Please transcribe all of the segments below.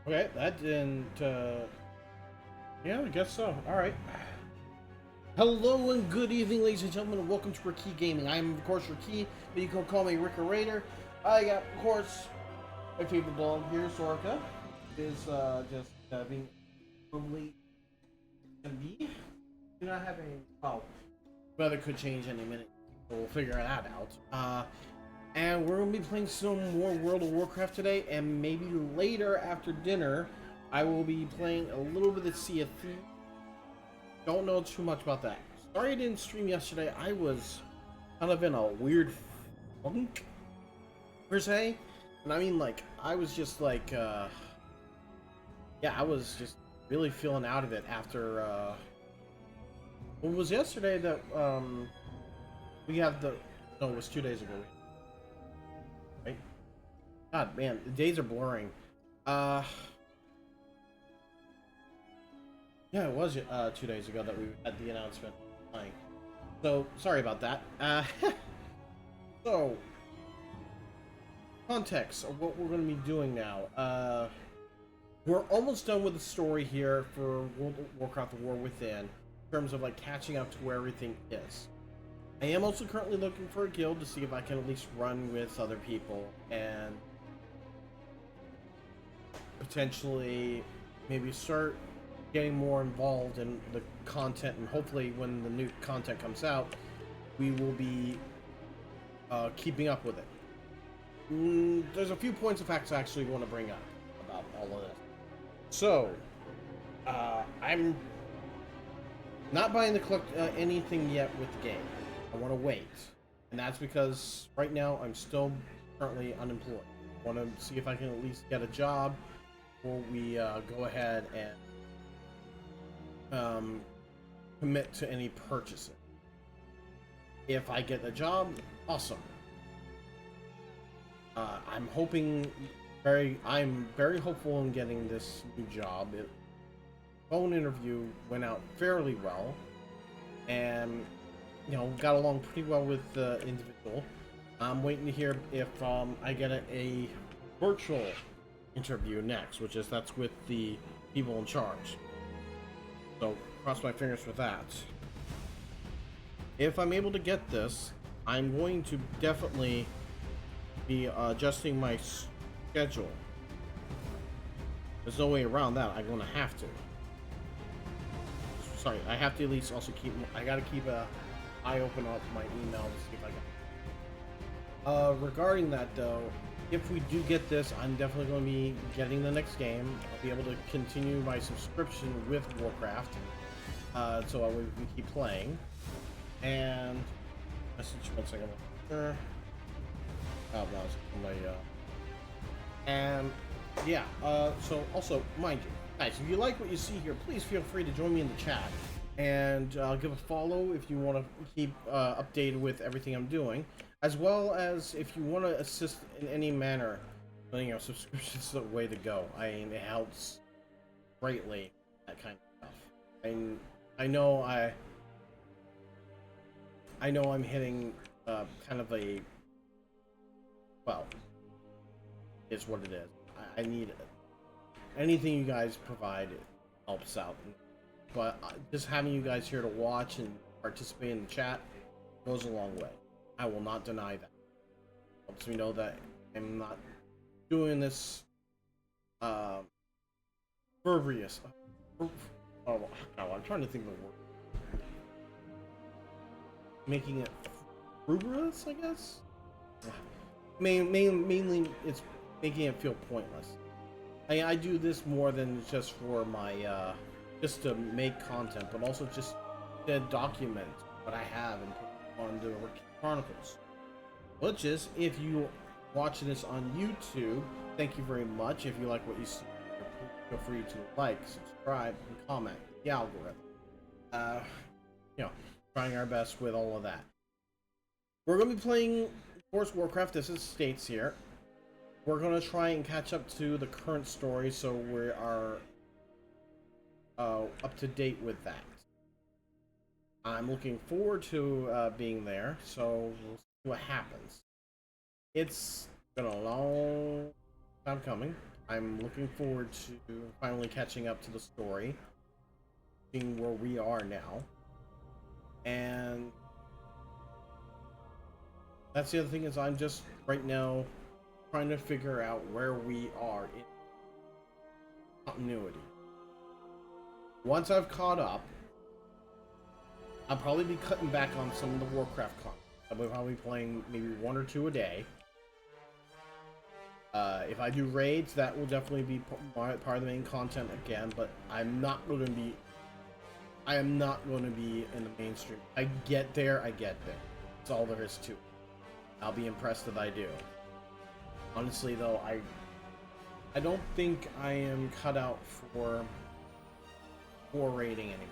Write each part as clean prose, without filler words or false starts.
Okay, that didn't. Yeah, I guess so. All right. Hello and good evening, ladies and gentlemen, and welcome to Ricky Gaming. I am, of course, Ricky, but you can call me Ricker Raider. I got, of course, my favorite dog here, Sorka, is just being probably gonna be. Do not have any. Oh, weather could change any minute. So we'll figure that out. And we're gonna be playing some more World of Warcraft today, and maybe later after dinner, I will be playing a little bit of Sea of Thieves. Don't know too much about that. Sorry I didn't stream yesterday. I was kind of in a weird funk, per se. And I mean, like, I was just like, yeah, I was just really feeling out of it after, it was yesterday that, we have the, no, it was 2 days ago, right? God, man, the days are blurring. Uh, yeah, it was 2 days ago that we had the announcement. So, sorry about that. So, context of what we're going to be doing now. We're almost done with the story here for World of Warcraft: The War Within, in terms of like catching up to where everything is. I am also currently looking for a guild to see if I can at least run with other people and potentially maybe start getting more involved in the content, and hopefully when the new content comes out, we will be keeping up with it. There's a few points of facts I actually want to bring up about all of this. So, I'm not buying the anything yet with the game. I want to wait, and that's because right now I'm still currently unemployed. I want to see if I can at least get a job before we go ahead and commit to any purchasing. If I get the job, awesome. I'm hoping I'm very hopeful in getting this new job. Phone interview went out fairly well, and got along pretty well with the individual. I'm waiting to hear if I get a virtual interview next, that's with the people in charge. So cross my fingers for that. If I'm able to get this, I'm going to definitely be adjusting my schedule. There's no way around that. I'm going to have to. Sorry, I have to at least also I got to keep a eye open on my email to see if I can. Regarding that though, if we do get this, I'm definitely going to be getting the next game. I'll be able to continue my subscription with Warcraft, so I can keep playing. And message 1 second. Oh, no, my and yeah. So also, mind you, guys, if you like what you see here, please feel free to join me in the chat and give a follow if you want to keep updated with everything I'm doing, as well as if you want to assist in any manner. Subscriptions the way to go. I mean, it helps greatly, that kind of stuff. And I know I'm hitting kind of a, well, it's what it is. I need anything you guys provide helps out, but just having you guys here to watch and participate in the chat goes a long way. I will not deny that. Helps me know that I'm not doing this frivolous. Oh, I'm trying to think of the word. Making it frivolous, I guess. Mainly, it's making it feel pointless. I do this more than just for my just to make content, but also just to document what I have and put on the Chronicles. Which is, if you watching this on YouTube, thank you very much. If you like what you see, feel free to like, subscribe, and comment. The algorithm. Trying our best with all of that. We're going to be playing, of course, Warcraft. This is states here. We're going to try and catch up to the current story, so we are up to date with that. I'm looking forward to being there, so we'll see what happens. It's been a long time coming. I'm looking forward to finally catching up to the story, seeing where we are now. And that's the other thing is I'm just right now trying to figure out where we are in continuity. Once I've caught up, I'll probably be cutting back on some of the Warcraft content. I'll be probably playing maybe 1 or 2 a day. If I do raids, that will definitely be part of the main content again, but I am not going to be in the mainstream. I get there. That's all there is to it. I'll be impressed if I do. Honestly, though, I don't think I am cut out for raiding anymore.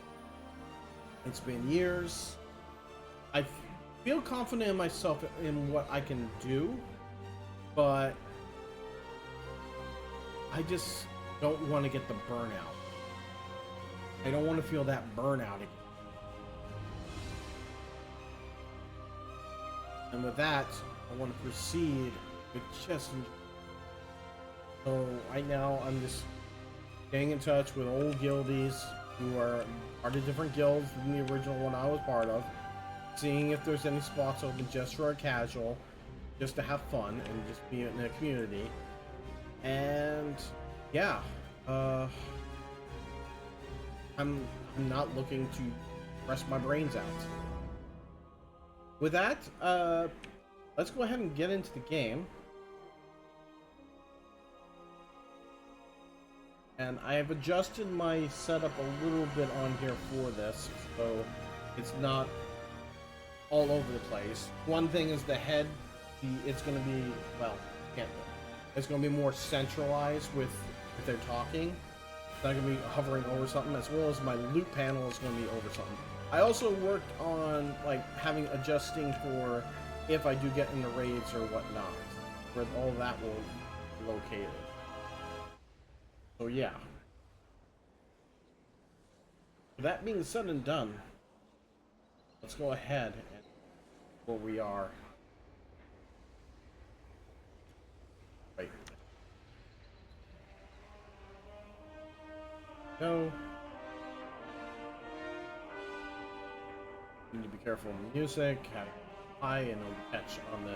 It's been years. I feel confident in myself in what I can do, but I just don't want to get the burnout. I don't want to feel that burnout again. And with that, I want to proceed with just... So right now, I'm just getting in touch with old guildies who are part of different guilds than the original one I was part of, seeing if there's any spots open just for a casual, just to have fun and just be in a community. And yeah, I'm not looking to press my brains out. With that, let's go ahead and get into the game. And I have adjusted my setup a little bit on here for this, so it's not all over the place. One thing is the head, it's going to be, well, it's going to be more centralized with if they're talking. It's not going to be hovering over something, as well as my loot panel is going to be over something. I also worked on like adjusting for if I do get into raids or whatnot, where all that will be located. So yeah. That being said and done, let's go ahead and where we are. Right. No. You need to be careful of the music, have high and no catch on the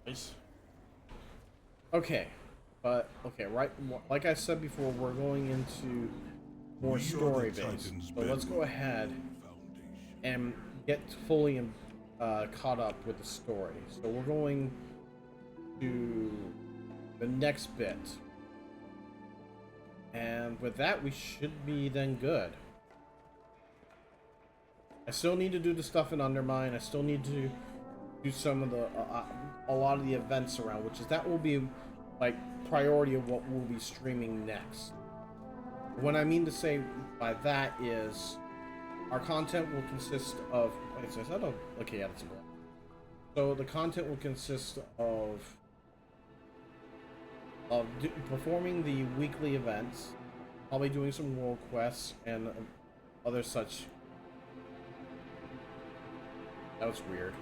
nice. Okay, but right, like I said before, we're going into more story based. So let's go ahead and get fully caught up with the story. So we're going to the next bit, and with that we should be then good. I still need to do the stuff in Undermine. I still need to do some of the a lot of the events around, which is that will be like priority of what we'll be streaming next. What I mean to say by that is our content will consist of, like I said, okay, yeah, that's good. So the content will consist of performing the weekly events, probably doing some world quests and other such. That was weird.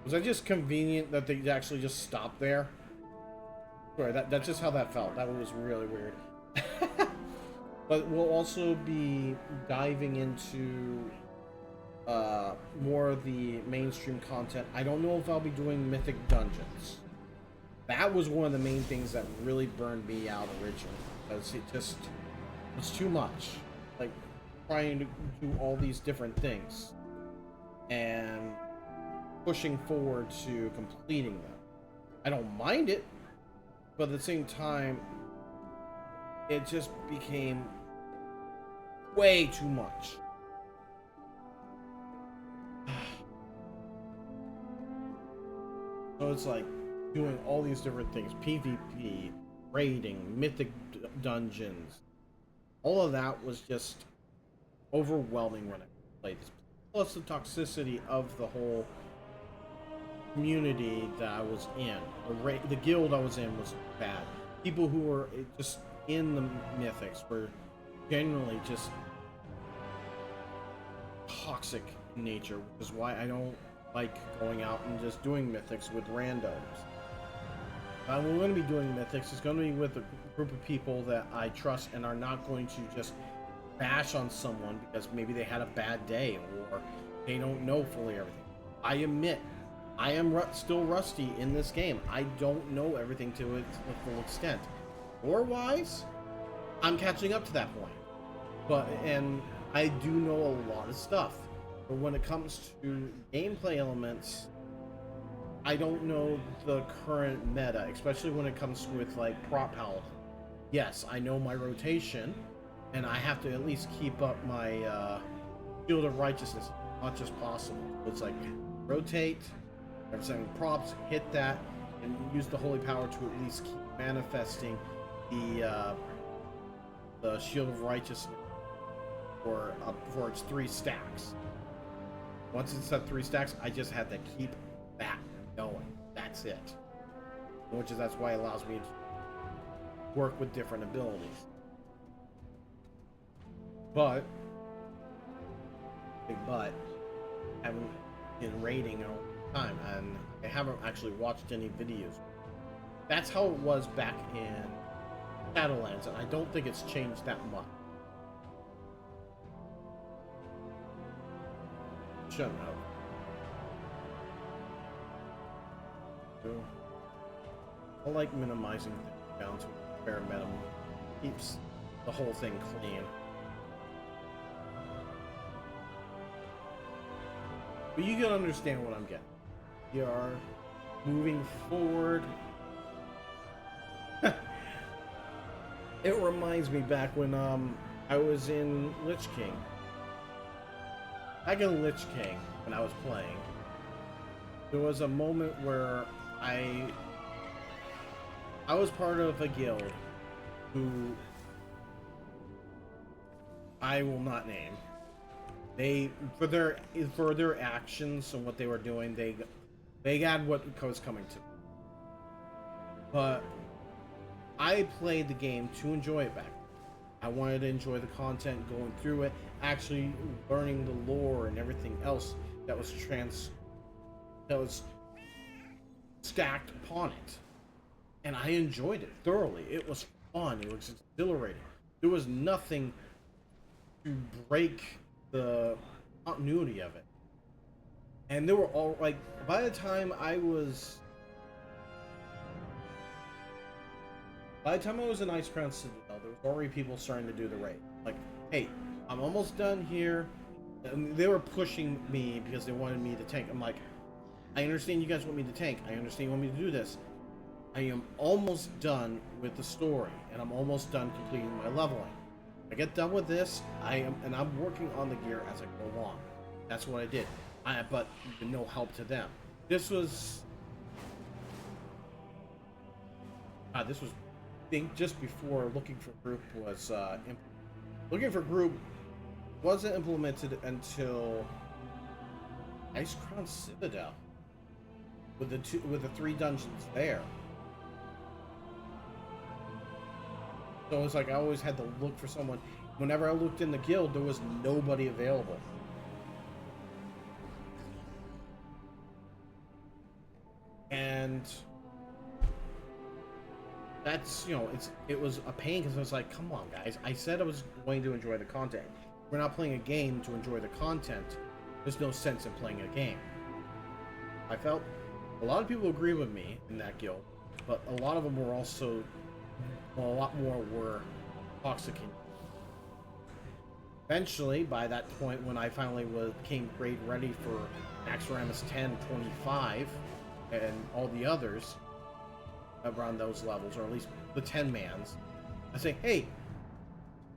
Was that just convenient that they actually just stopped there? Sorry, that's just how that felt. That was really weird. But we'll also be diving into more of the mainstream content. I don't know if I'll be doing mythic dungeons. That was one of the main things that really burned me out originally, because it just was too much. Like, trying to do all these different things and pushing forward to completing them. I don't mind it, but at the same time, it just became way too much. So it's like doing all these different things, PvP, raiding, mythic dungeons, all of that was just overwhelming when I played this. Plus the toxicity of the whole community that I was in. The guild I was in was bad. People who were just in the mythics were generally just toxic in nature, which is why I don't like going out and just doing mythics with randos. We're going to be doing mythics. It's going to be with a group of people that I trust and are not going to just bash on someone because maybe they had a bad day or they don't know fully everything. I admit, I am still rusty in this game. I don't know everything to its full extent. Lore-wise, I'm catching up to that point. And I do know a lot of stuff. But when it comes to gameplay elements, I don't know the current meta, especially when it comes with like prop health. Yes, I know my rotation, and I have to at least keep up my Shield of Righteousness as much as possible. It's like rotate, everything props, hit that, and use the holy power to at least keep manifesting the Shield of Righteousness for its 3 stacks. Once it's at 3 stacks, I just had to keep that going. That's it. That's why it allows me to work with different abilities. But I haven't been raiding all the time, and I haven't actually watched any videos. That's how it was back in Shadowlands, and I don't think it's changed that much. Shut up. I like minimizing things down to a bare minimum. Keeps the whole thing clean. But you can understand what I'm getting. We are moving forward. It reminds me back when I was in Lich King. Back in Lich King, when I was playing, there was a moment where I was part of a guild who I will not name. They for their actions and what they were doing, they got what was coming to me. But I played the game to enjoy it back then. I wanted to enjoy the content, going through it, actually learning the lore and everything else that was stacked upon it. And I enjoyed it thoroughly. It was fun. It was exhilarating. There was nothing to break the continuity of it. And they were all like, by the time I was in Ice Crown Citadel, there was already people starting to do the raid. Like, hey, I'm almost done here. And they were pushing me because they wanted me to tank. I'm like, I understand you guys want me to tank. I understand you want me to do this. I am almost done with the story, and I'm almost done completing my leveling. I get done with this, I'm working on the gear as I go along. That's what I did. But no help to them. This was, I think, just before Looking for Group was Looking for Group wasn't implemented until Ice Crown Citadel with the 3 dungeons there. So it's like I always had to look for someone. Whenever I looked in the guild, there was nobody available. And that's, it was a pain because I was like, come on, guys. I said I was going to enjoy the content. We're not playing a game to enjoy the content. There's no sense in playing a game. I felt a lot of people agree with me in that guild, but a lot of them were also, a lot more were toxic. Eventually, by that point, when I finally became grade ready for Axoramus 10, 25, and all the others around those levels, or at least the 10-mans, I say, hey,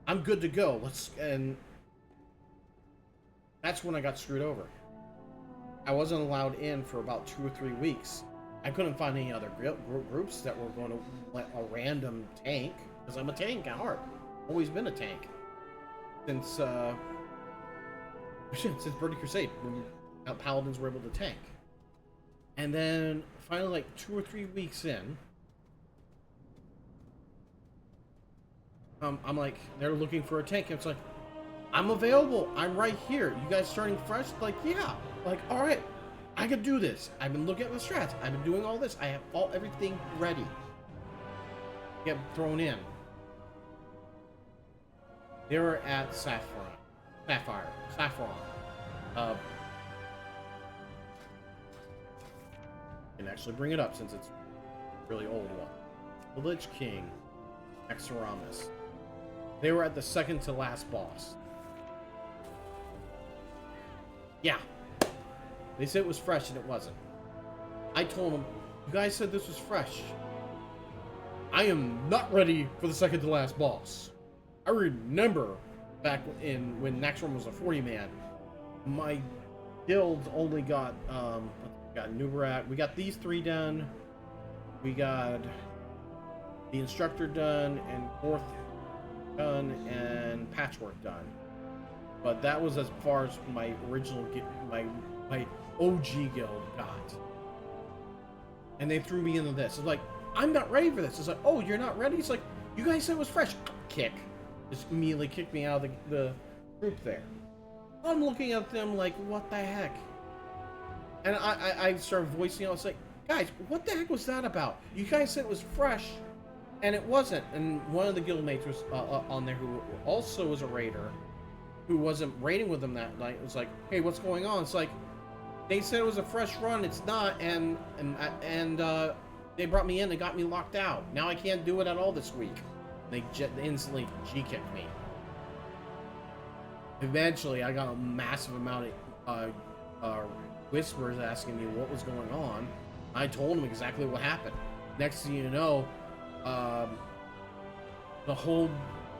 I'm good to go. And that's when I got screwed over. I wasn't allowed in for about 2 or 3 weeks. I couldn't find any other groups that were going to let a random tank, because I'm a tank at heart. Always been a tank. Since Burning Crusade, when Paladins were able to tank. And then, finally, like 2 or 3 weeks in, I'm like, they're looking for a tank. And it's like, I'm available. I'm right here. You guys starting fresh? Like, yeah. Like, all right. I can do this. I've been looking at the strats. I've been doing all this. I have everything ready. Get thrown in. They were at Saffron. Saffron. I can actually bring it up since it's a really old one. The Lich King, Exoramus. They were at the second to last boss. Yeah. They said it was fresh and it wasn't. I told them, you guys said this was fresh. I am not ready for the second to last boss. I remember back when Naxxramas was a 40-man, my guild only got Nubarak. We got these 3 done. We got the instructor done, and fourth done, and patchwork done. But that was as far as my original my OG guild got. And they threw me into this. It's like, I'm not ready for this. It's like, oh, you're not ready? It's like, you guys said it was fresh. Kick. Just immediately kicked me out of the group there. I'm looking at them like, what the heck? And I started voicing out. I was like, guys, what the heck was that about? You guys said it was fresh, and it wasn't. And one of the guildmates was on there who also was a raider, who wasn't raiding with them that night. It was like, hey, what's going on? It's like, they said it was a fresh run. It's not, and they brought me in and got me locked out. Now I can't do it at all this week. They instantly G-kicked me. Eventually, I got a massive amount of whispers asking me what was going on. I told them exactly what happened. Next thing you know, the whole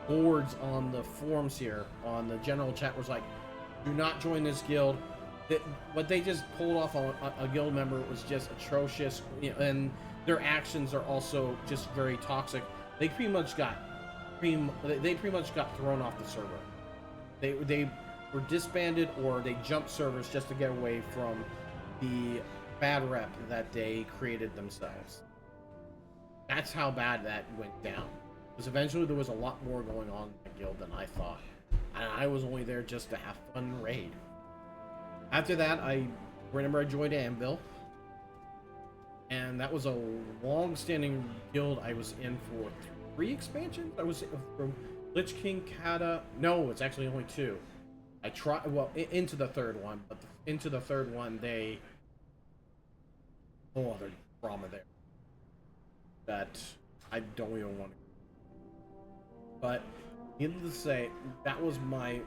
boards on the forums here, on the general chat, was like, do not join this guild. What they just pulled off on a guild member was just atrocious, and their actions are also just very toxic. They pretty much got thrown off the server. They were disbanded, or they jumped servers just to get away from the bad rep that they created themselves. That's how bad that went down. Because eventually there was a lot more going on in the guild than I thought. And I was only there just to have fun and raid. After that, I remember I joined Anvil. And that was a long-standing guild I was in for 3 expansions? I was from Lich King, Kata... No, it's actually only 2. I tried... Well, into the 3rd one. But into the 3rd one, they... whole other drama there. That I don't even want to... But, needless to say, that was my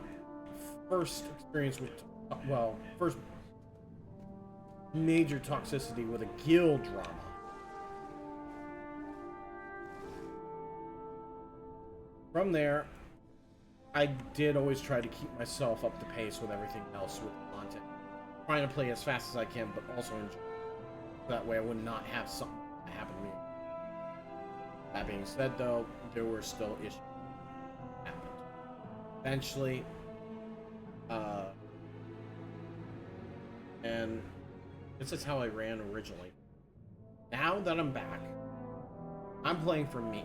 first experience with... Well, first major toxicity with a guild drama. From there, I did always try to keep myself up to pace with everything else with content. Trying to play as fast as I can, but also enjoy. That way I would not have something happen to me. That being said, though, there were still issues that happened. Eventually, and this is how I ran originally. Now that I'm back, I'm playing for me.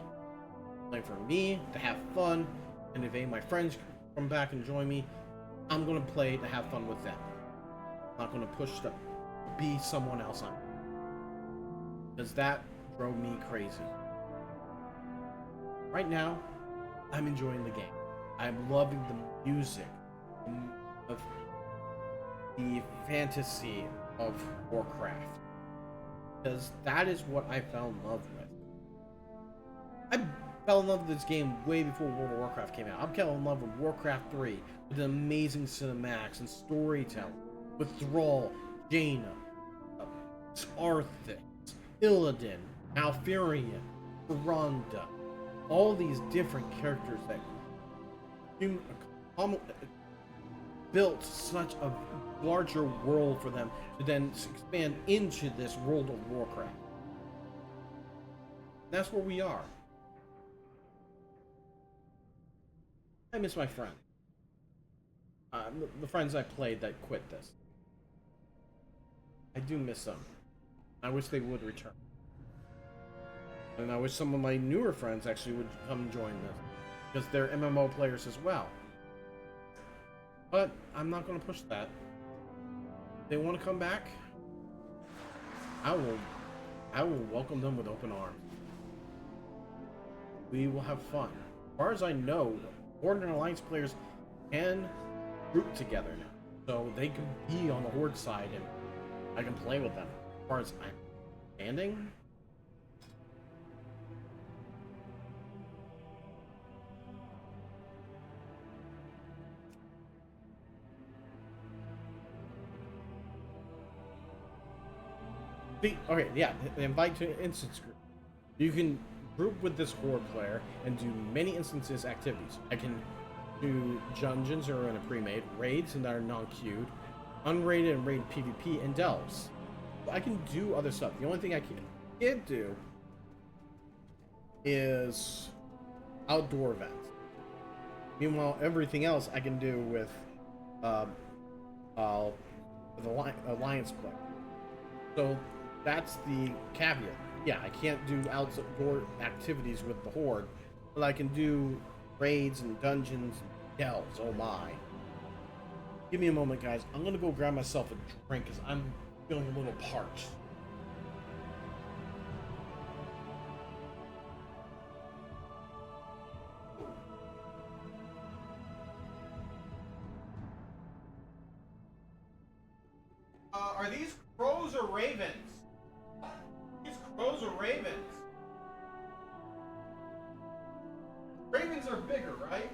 Playing for me to have fun, and if any of my friends come back and join me, I'm gonna play to have fun with them. I'm not gonna push to be someone else on, because that drove me crazy. Right now, I'm enjoying the game. I'm loving the music, of the fantasy of Warcraft, because that is what I fell in love with. I fell in love with this game way before World of Warcraft came out. I'm fell in love with Warcraft 3, with an amazing cinematics and storytelling, with Thrall, Jaina, Arthas, Illidan, Malfurion, Rhonda, all these different characters that built such a larger world for them to then expand into this world of Warcraft. That's where we are. I miss my friends. The friends I played that quit this. I do miss them. I wish they would return. And I wish some of my newer friends actually would come join this, because they're MMO players as well. But I'm not going to push that. If they want to come back, I will welcome them with open arms. We will have fun. As far as I know, Horde and Alliance players can group together now. So they can be on the Horde side and I can play with them. As far as I'm standing. Okay, yeah, invite to an instance group. You can group with this Horde player and do many instances activities. I can do dungeons or in a pre-made, raids that are non-queued, unrated and raid PvP, and delves. I can do other stuff. The only thing I can't do is outdoor events. Meanwhile, everything else I can do with Alliance play. So that's the caveat. Yeah, I can't do outdoor activities with the Horde, but I can do raids and dungeons and delves. Oh my. Give me a moment, guys. I'm gonna go grab myself a drink because I'm feeling a little parched. Are these crows or ravens? These crows or ravens? Ravens are bigger, right?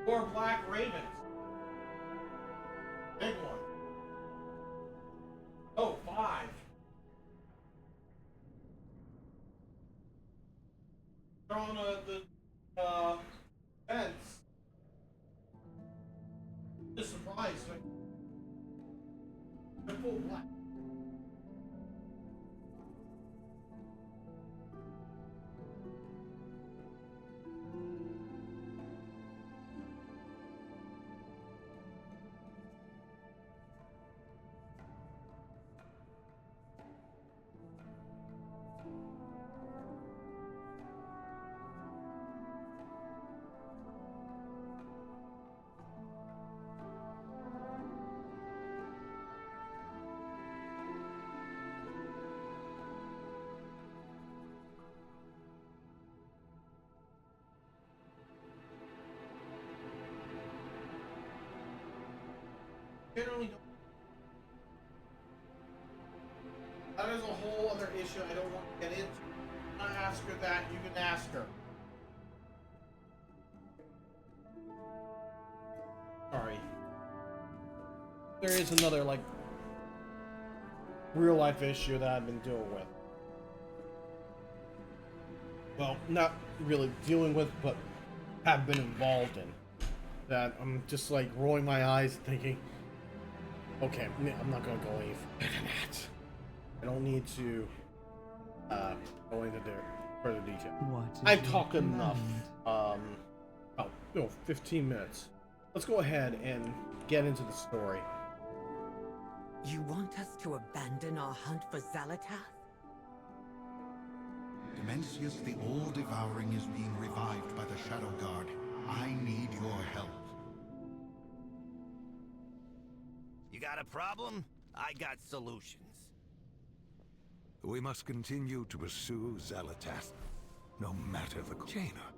Or black ravens? Big one. Oh, 5. They're on the fence. Just surprised. They're full black. Generally don't. That is a whole other issue I don't want to get into. I ask her that, you can ask her. Sorry. There is another, like, real life issue that I've been dealing with. Well, not really dealing with, but have been involved in. That I'm just like rolling my eyes thinking, okay, I'm not gonna go any further than that. I don't need to go into further detail. I've talked enough. 15 minutes. Let's go ahead and get into the story. You want us to abandon our hunt for Xalatath? Dimensius the All-Devouring is being revived by the Shadow Guard. I need your help. You got a problem? I got solutions. We must continue to pursue Xalatath, no matter the Jaina.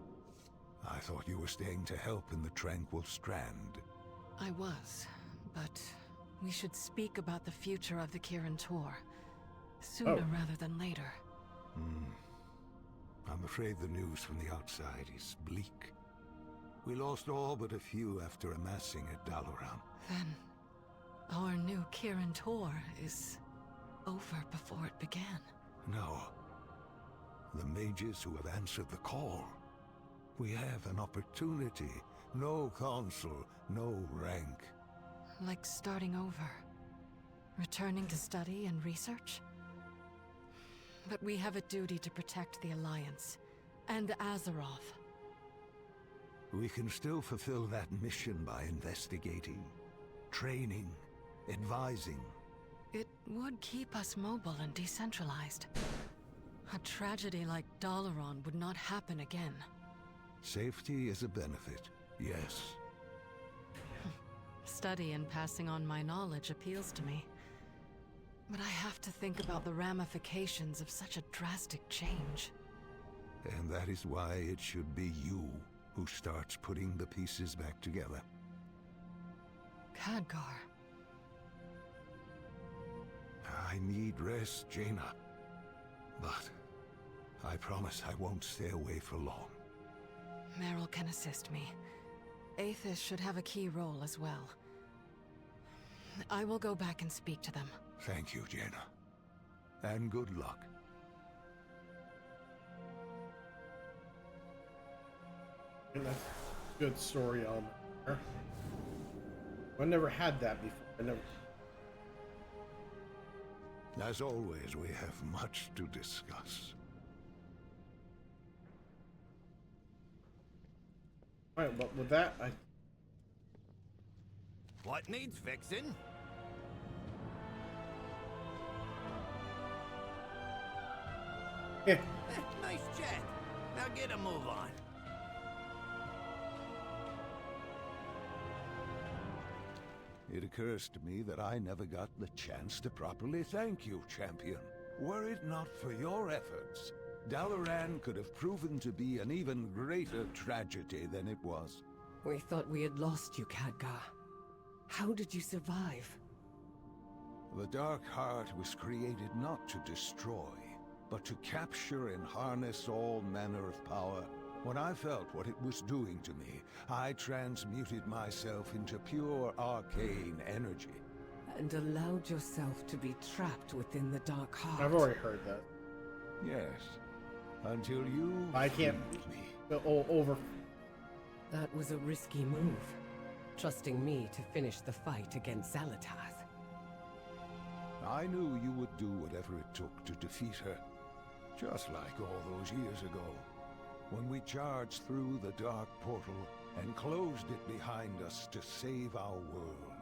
I thought you were staying to help in the Tranquil Strand. I was, but we should speak about the future of the Kirin Tor. Sooner rather than later. I'm afraid the news from the outside is bleak. We lost all but a few after amassing at Dalaran. Then, our new Kirin Tor is over before it began. No. The mages who have answered the call. We have an opportunity. No council, no rank. Like starting over. Returning to study and research? But we have a duty to protect the Alliance. And Azeroth. We can still fulfill that mission by investigating, training, advising. It would keep us mobile and decentralized. A tragedy like Dalaran would not happen again. Safety is a benefit. Yes. Study and passing on my knowledge appeals to me. But I have to think about the ramifications of such a drastic change. And that is why it should be you who starts putting the pieces back together. Khadgar. I need rest, Jaina. But I promise I won't stay away for long. Meryl can assist me. Aethys should have a key role as well. I will go back and speak to them. Thank you, Jaina. And good luck. And that's a good story element there. I never had that before. I never. As always, we have much to discuss. Alright, but with that, What needs fixing? Yeah. Nice chat. Now get a move on. It occurs to me that I never got the chance to properly thank you, champion. Were it not for your efforts, Dalaran could have proven to be an even greater tragedy than it was. We thought we had lost you, Khadgar. How did you survive? The Dark Heart was created not to destroy, but to capture and harness all manner of power. When I felt what it was doing to me, I transmuted myself into pure arcane energy. And allowed yourself to be trapped within the Dark Heart. I've already heard that. Yes, until you I can't freed me. over. That was a risky move. Trusting me to finish the fight against Xalatath. I knew you would do whatever it took to defeat her. Just like all those years ago, when we charged through the Dark Portal and closed it behind us to save our world.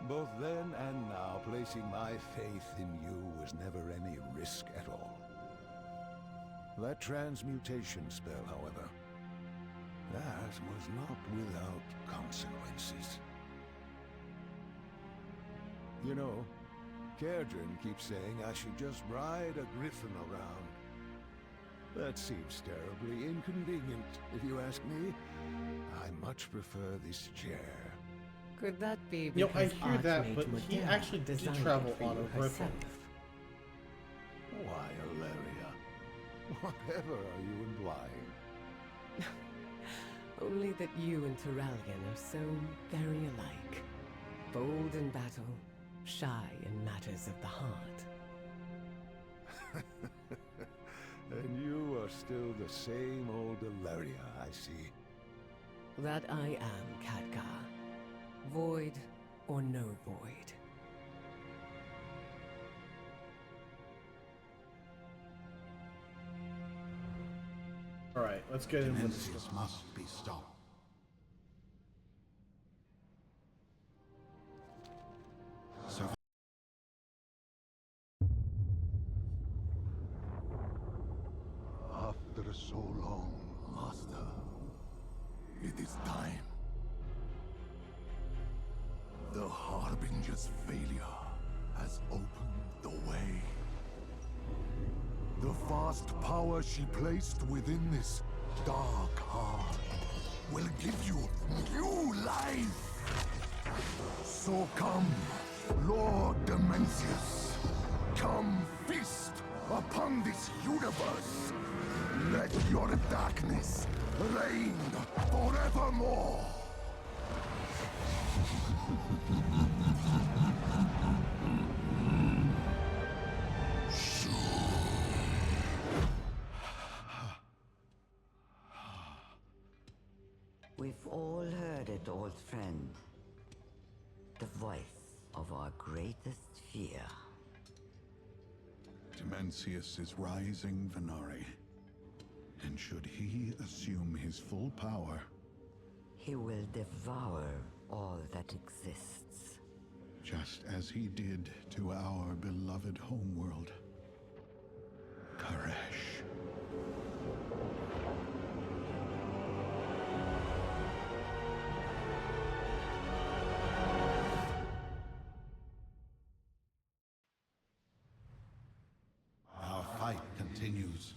Both then and now, placing my faith in you was never any risk at all. That transmutation spell, however, that was not without consequences. You know, Kerdrin keeps saying I should just ride a griffin around. That seems terribly inconvenient, if you ask me. I much prefer this chair. Could that be You know, I because hear that, Archmage but he Modell actually did designed travel it for on you a griffin. herself? Why, Ilaria? Whatever are you implying? Only that you and Terralion are so very alike. Bold in battle, shy in matters of the heart. And you are still the same old Ilaria, I see. That I am, Khadgar. Void or no void. Alright, let's get into this. Dimensius must be stopped. So After so long, Master, it is time. The Harbinger's failure has opened the way. The vast power she placed within this dark heart will give you new life. So come, Lord Dimensius. Come feast upon this universe. Let your darkness reign forevermore. We've all heard it, old friend. The voice of our greatest fear. Dimensius is rising, Venari. And should he assume his full power, He will devour all that exists. just as he did to our beloved homeworld, Koresh. continues.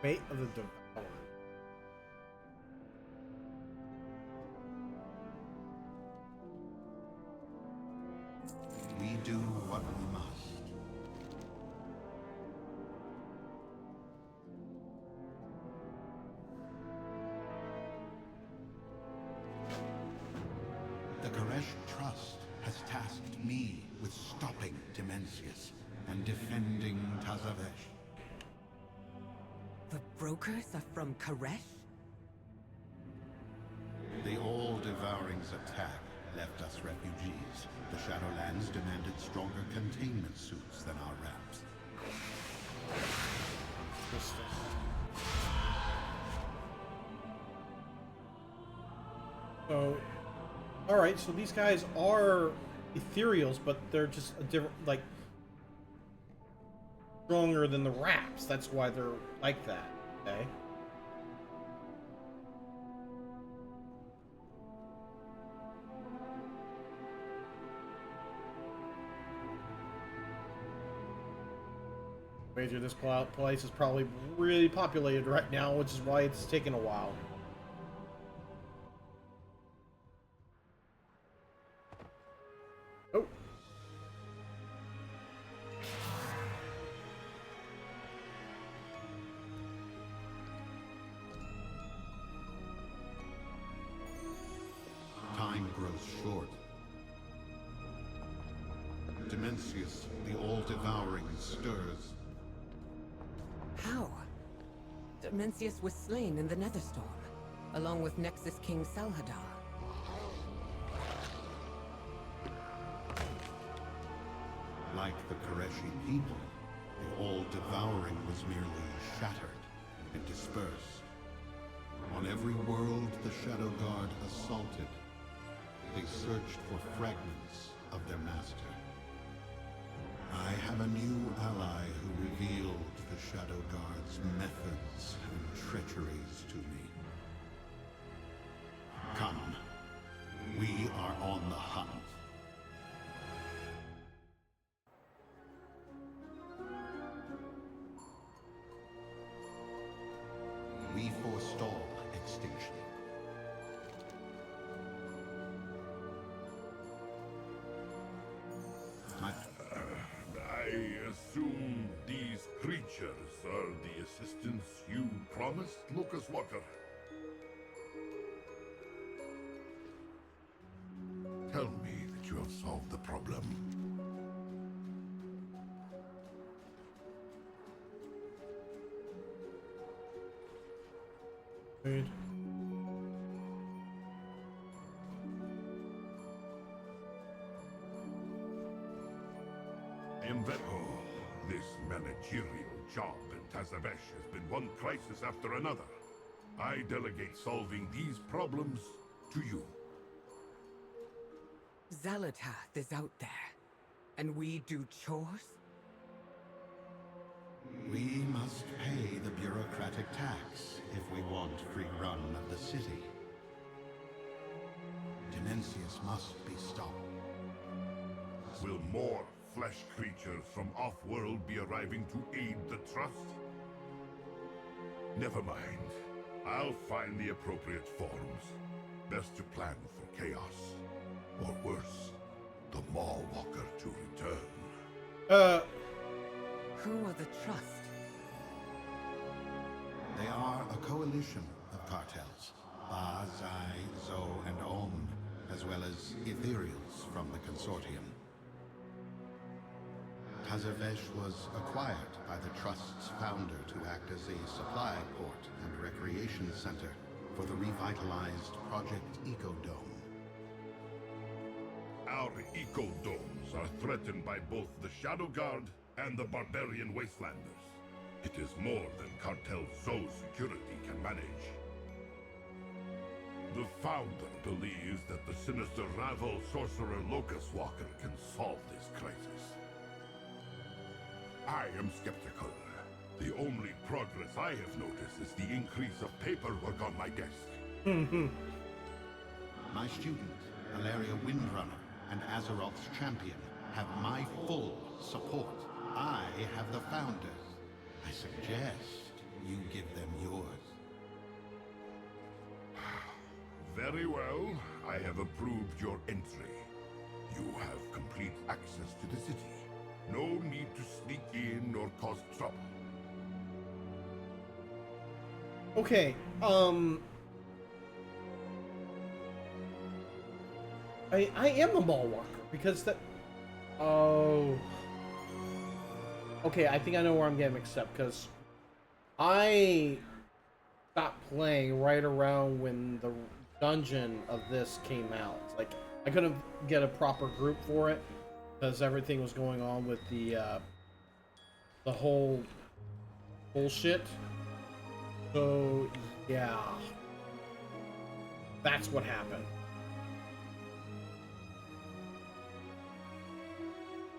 Fate of the Devourer. We do what we must. The Koresh Trust has tasked me with stopping Dimensius and defending Tazavesh. The brokers are from Koresh? The All Devouring's attack left us refugees. The Shadowlands demanded stronger containment suits than our wraps. So, alright, so these guys are ethereals, but they're just a different, like, stronger than the wraps. That's why they're like that, okay? Wager this place is probably really populated right now, which is why it's taking a while. Oh. Time grows short. Dimensius, the All-Devouring, stirs. How? Dimensius was slain in the Netherstorm, along with Nexus King Salhadar. Like the Koreshi people, the All-Devouring was merely shattered and dispersed. On every world the Shadow Guard assaulted, they searched for fragments of their master. I have a new ally who revealed the Shadow Guard's methods and treacheries to me. Come, we are on the hunt. We forestall extinction. I assume these creatures are the assistance you promised, Lucas Walker. Tell me that you have solved the problem. Dude. This managerial job in Tazavesh has been one crisis after another. I delegate solving these problems to you. Zalatath is out there, and we do chores? We must pay the bureaucratic tax if we want free run of the city. Dimensius must be stopped. Will more flesh creatures from off-world be arriving to aid the Trust? Never mind. I'll find the appropriate forms. Best to plan for chaos. Or worse, the Maw-Walker to return. Who are the Trust? They are a coalition of cartels. Ba, Zai, Zo, and Om, as well as ethereals from the consortium. Tazavesh was acquired by the Trust's founder to act as a supply port and recreation center for the revitalized Project Ecodome. Our eco-domes are threatened by both the Shadow Guard and the barbarian wastelanders. It is more than Cartel Zo's security can manage. The founder believes that the sinister Ravel sorcerer Locust Walker can solve this crisis. I am skeptical. The only progress I have noticed is the increase of paperwork on my desk. My student, Valeria Windrunner, and Azeroth's champion have my full support. I have the founders. I suggest you give them yours. Very well. I have approved your entry. You have complete access to the city. No need to sneak in or cause trouble. Okay, I am a mall walker because that. Oh. Okay, I think I know where I'm getting mixed up because I stopped playing right around when the dungeon of this came out. Like, I couldn't get a proper group for it because everything was going on with the whole bullshit. So, yeah. That's what happened.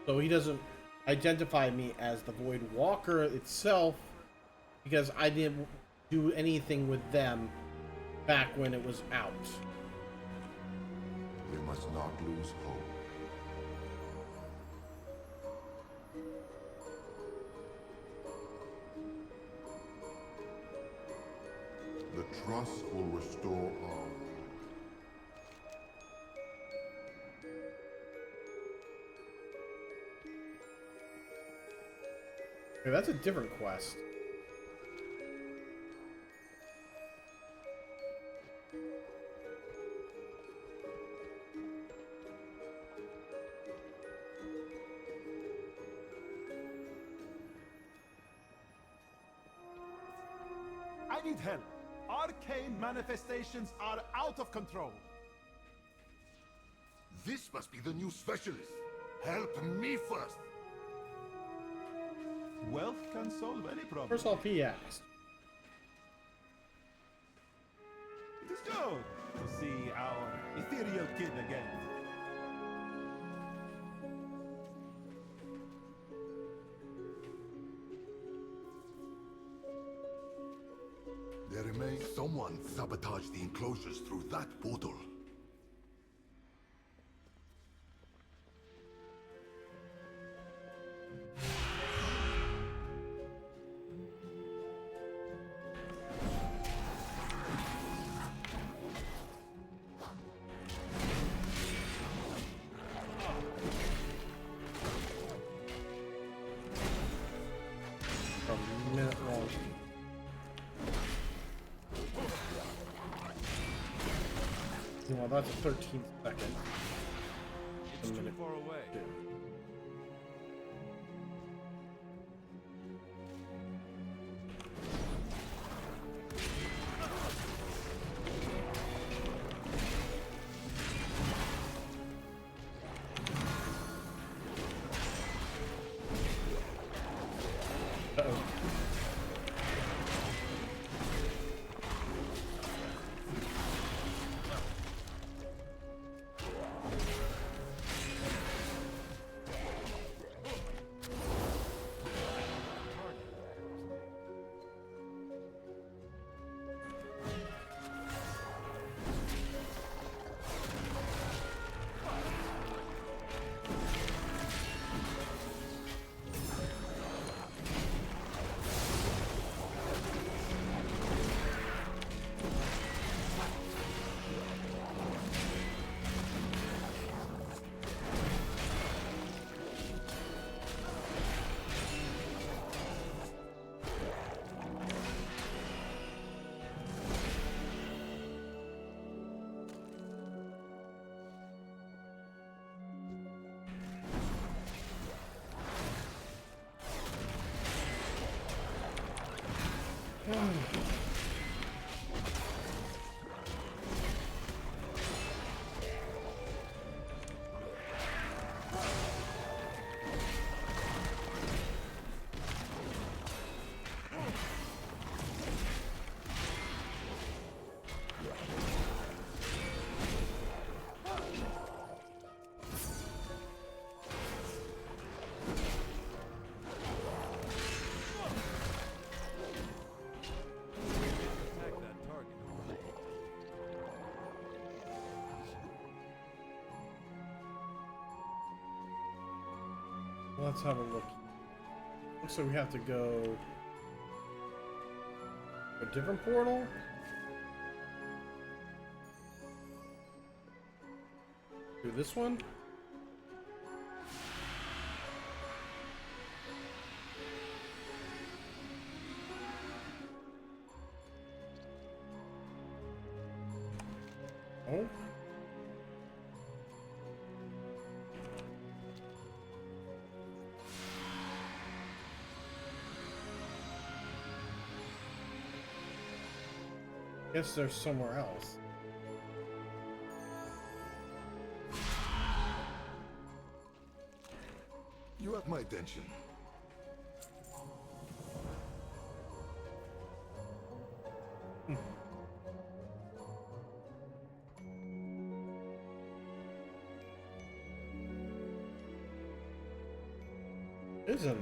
So he doesn't identify me as the Void Walker itself because I didn't do anything with them back when it was out. We must not lose hope. The trust will restore all. Okay, that's a different quest. I need help. Arcane manifestations are out of control. This must be the new specialist. Help me first. Wealth can solve any problem. First off, he asked. It is good to see our ethereal kid again. There remains someone sabotaged the enclosures through that portal. A minute long. Well, that's a 13th second. It's too far away. Uh-oh. Let's have a look. Looks like we have to go a different portal. Do this one. Oh. Guess there's somewhere else. You have my attention. Isn't.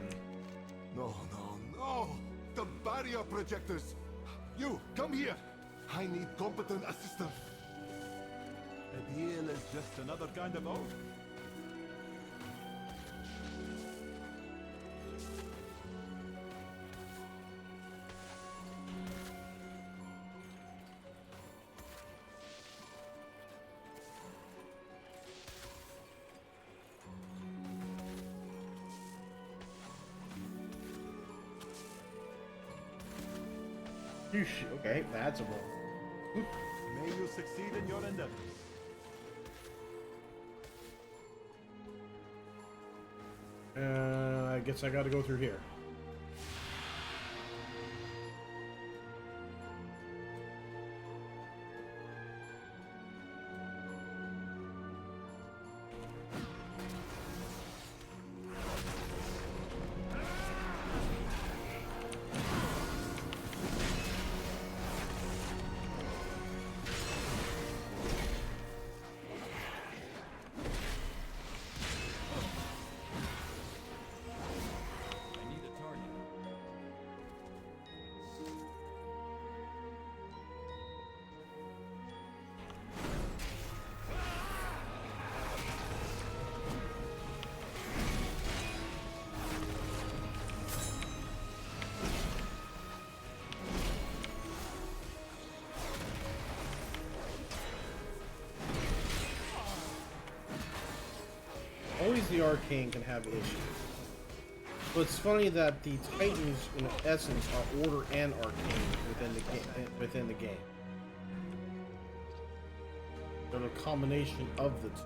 No, no, no! The barrier projectors! You, come here! I need competent assistance. A deal is just another kind of oath. Okay, that's a roll. May you succeed in your endeavors. I guess I gotta go through here. Always the arcane can have issues. But it's funny that the Titans, in essence, are order and arcane within the game. They're a combination of the two.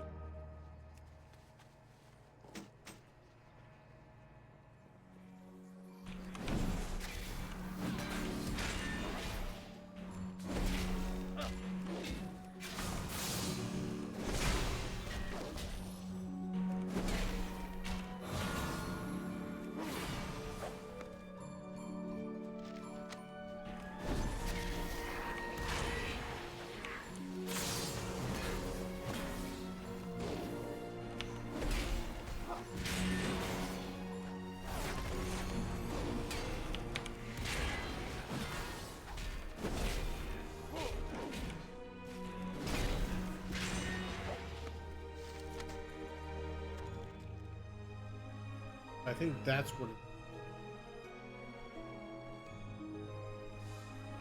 I think that's what.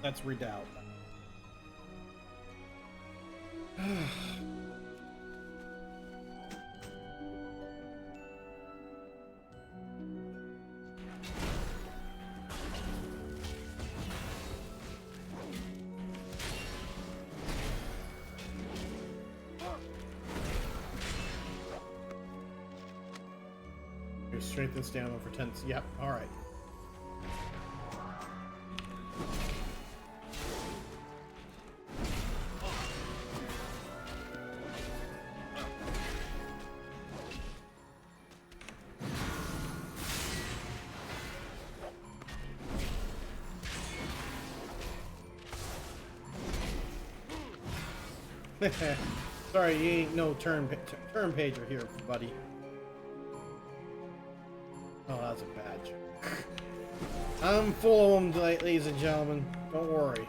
That's Redoubt. Strength and stamina for 10. Yep, alright. Sorry, you ain't no turn pager here, buddy. Oh, that's a bad joke. I'm full of them, ladies and gentlemen. Don't worry.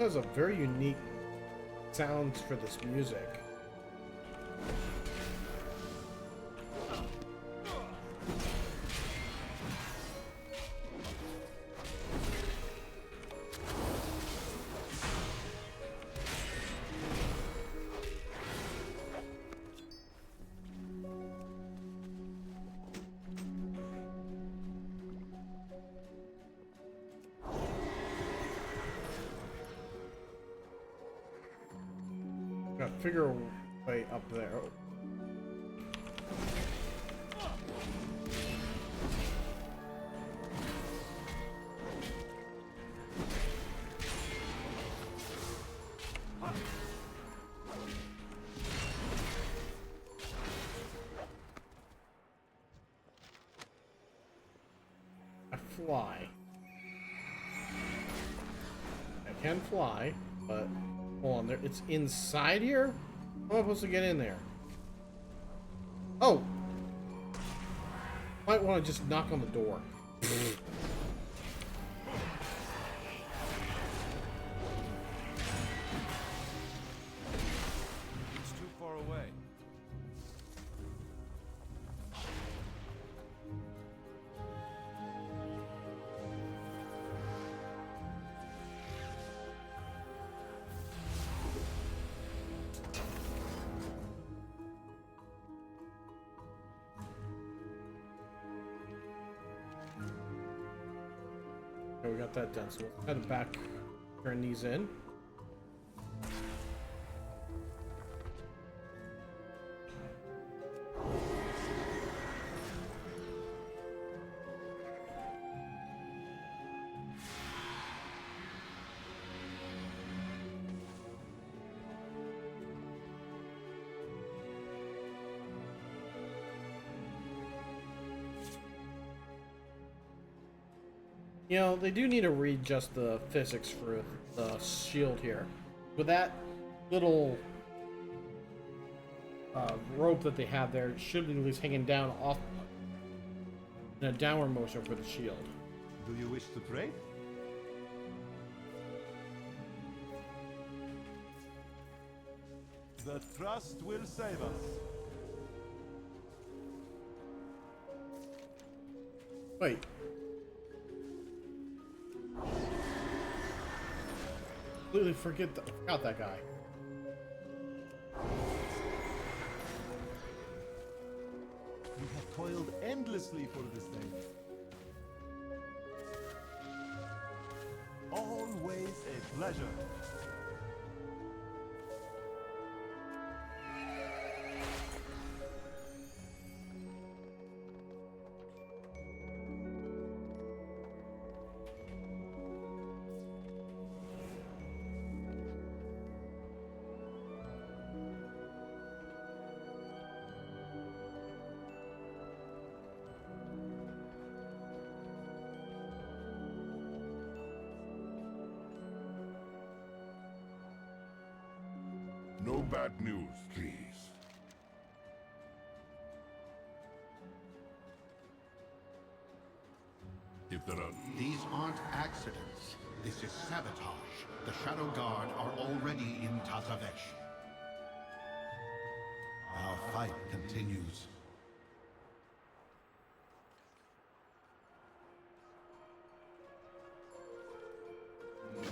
has a very unique sound for this music. Gotta figure a way up there. I fly. I can fly, but hold on, there. It's inside here? How am I supposed to get in there? Oh! Might want to just knock on the door. It's too far away. Okay, we got that done, so we'll head back, turn these in. You know, they do need to readjust the physics for the shield here. With that little rope that they have there, it should be at least hanging down off in a downward motion for the shield. Do you wish to trade? The trust will save us. Wait. Completely forgot that guy. We have toiled endlessly for this day. Always a pleasure. No bad news, please. If there are... These aren't accidents. This is sabotage. The Shadow Guard are already in Tazavesh. Our fight continues.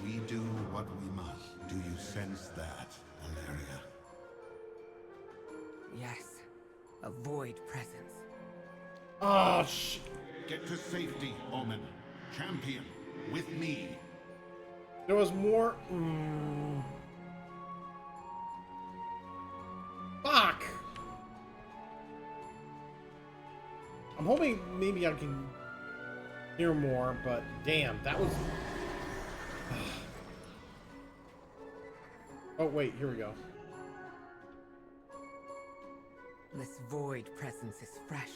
We do what we must. Do you sense that, Valeria? Yes. A void presence. Oh, shit. Get to safety, Omen. Champion, with me. There was more. Fuck! I'm hoping maybe I can hear more, but damn, that was... Oh, wait, here we go. This void presence is fresh.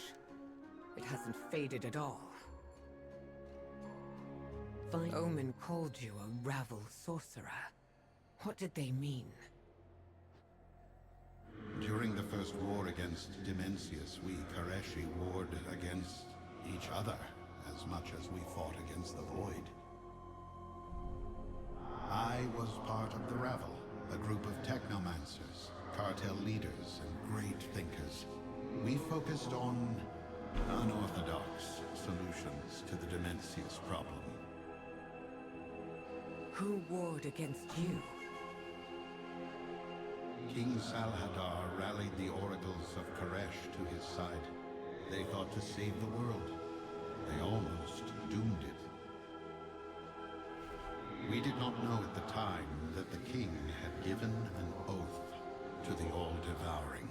It hasn't faded at all. Omen called you a Ravel sorcerer. What did they mean? During the first war against Dimensius, we Koreshi warred against each other as much as we fought against the Void. I I was part of the Ravel, a group of technomancers, cartel leaders, and great thinkers. We focused on unorthodox solutions to the Demencius problem. Who warred against you? King Salhadar rallied the oracles of Koresh to his side. They thought to save the world. They almost doomed it. We did not know at the time that the king had given an oath to the All-Devouring.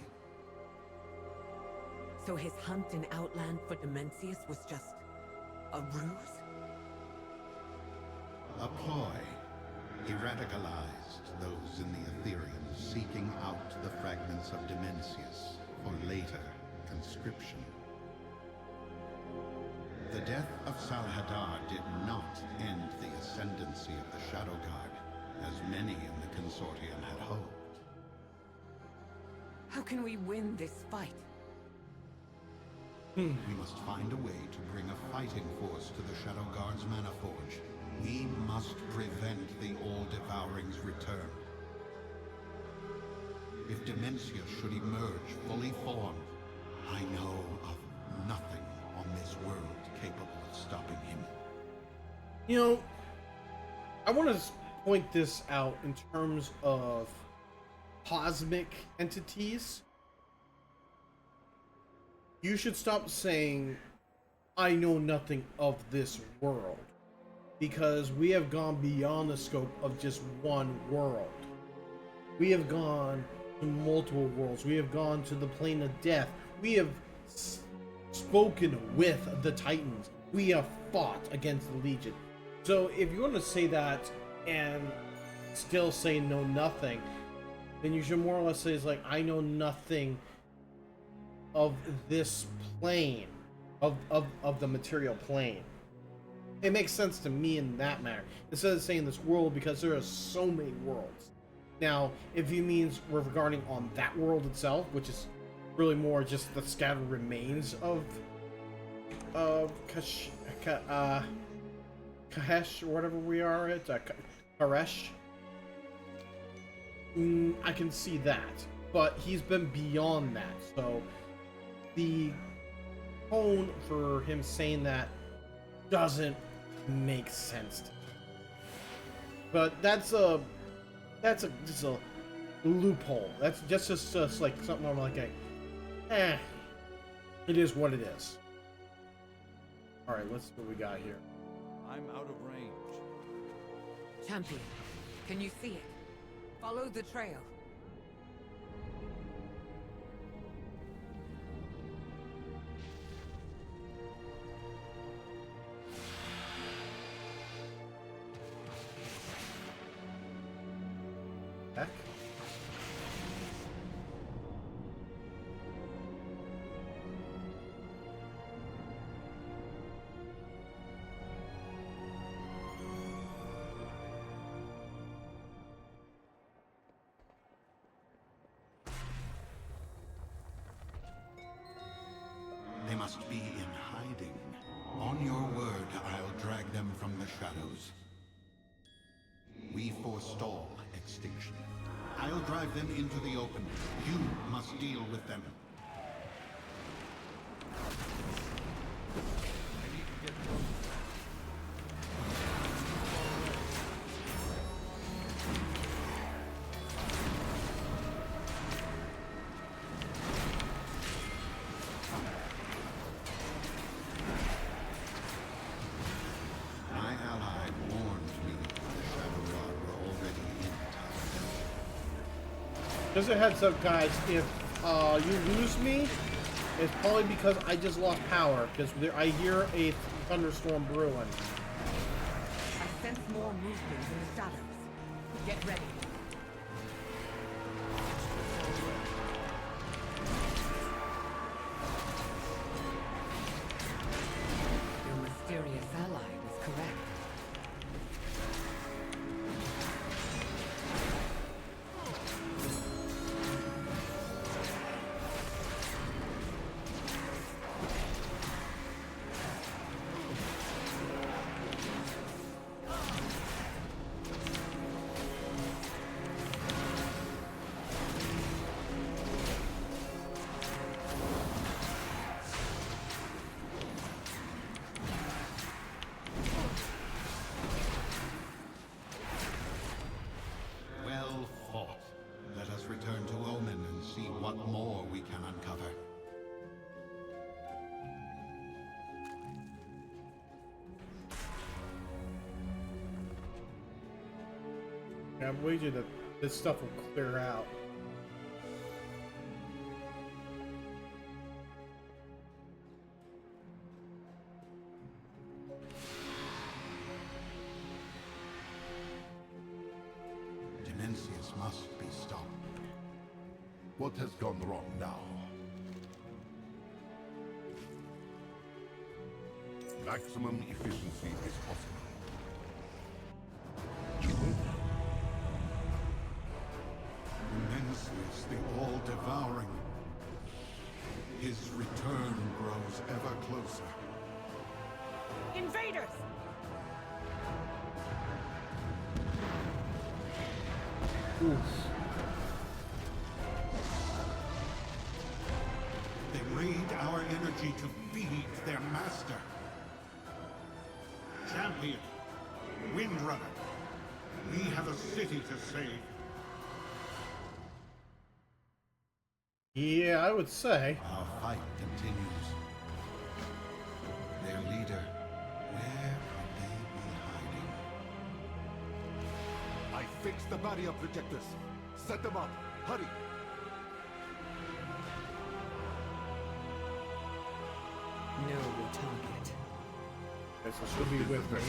So his hunt in Outland for Demencius was just a ruse? A ploy. He radicalized those in the Ethereum, seeking out the fragments of Demencius for later conscription. The death of Salhadar did not end the ascendancy of the Shadow Guard, as many in the Consortium had hoped. How can we win this fight? We must find a way to bring a fighting force to the Shadow Guard's Mana Forge. We must prevent the All-Devouring's return. If Demencius should emerge fully formed, I know of nothing on this world capable of stopping him. You know, I want to point this out in terms of cosmic entities. You should stop saying, I know nothing of this world, because we have gone beyond the scope of just one world. We have gone to multiple worlds. We have gone to the plane of death. We have spoken with the Titans. We have fought against the Legion. So if you're going to say that and still say know nothing, then you should more or less say it's like, I know nothing of this plane, of the material plane. It makes sense to me in that matter, instead of saying this world, because there are so many worlds. Now, if he means regarding on that world itself, which is really more just the scattered remains of Kahesh, or whatever we are at, Koresh, I can see that, but he's been beyond that, so the tone for him saying that doesn't make sense to me. But that's just a loophole. That's just like something I'm like, it is what it is. All right, let's see what we got here. I'm out of range. Champion, can you see it? Follow the trail. Heck. They must be in hiding. On your word, I'll drag them from the shadows. We forestall extinction. I'll drive them into the open. You must deal with them. My ally warned me the Shadow Guard were already in town. Just a heads up, guys. If you lose me, it's probably because I just lost power. Because I hear a thunderstorm brewing. I sense more movement in the shadows. Get ready. Your mysterious ally was correct. I wager that this stuff will clear out. Dimensius must be stopped. What has gone wrong now? Maximum efficiency is possible. Dimensius, the all-devouring. His return grows ever closer. Invaders! Oof. They raid our energy to feed their master. Champion, Windrunner, we have a city to save. Yeah, I would say. Our fight continues. Their leader, where could they be hiding? I fixed the barrier projectors. Set them up. Hurry. Know your target. Guess I should be with me.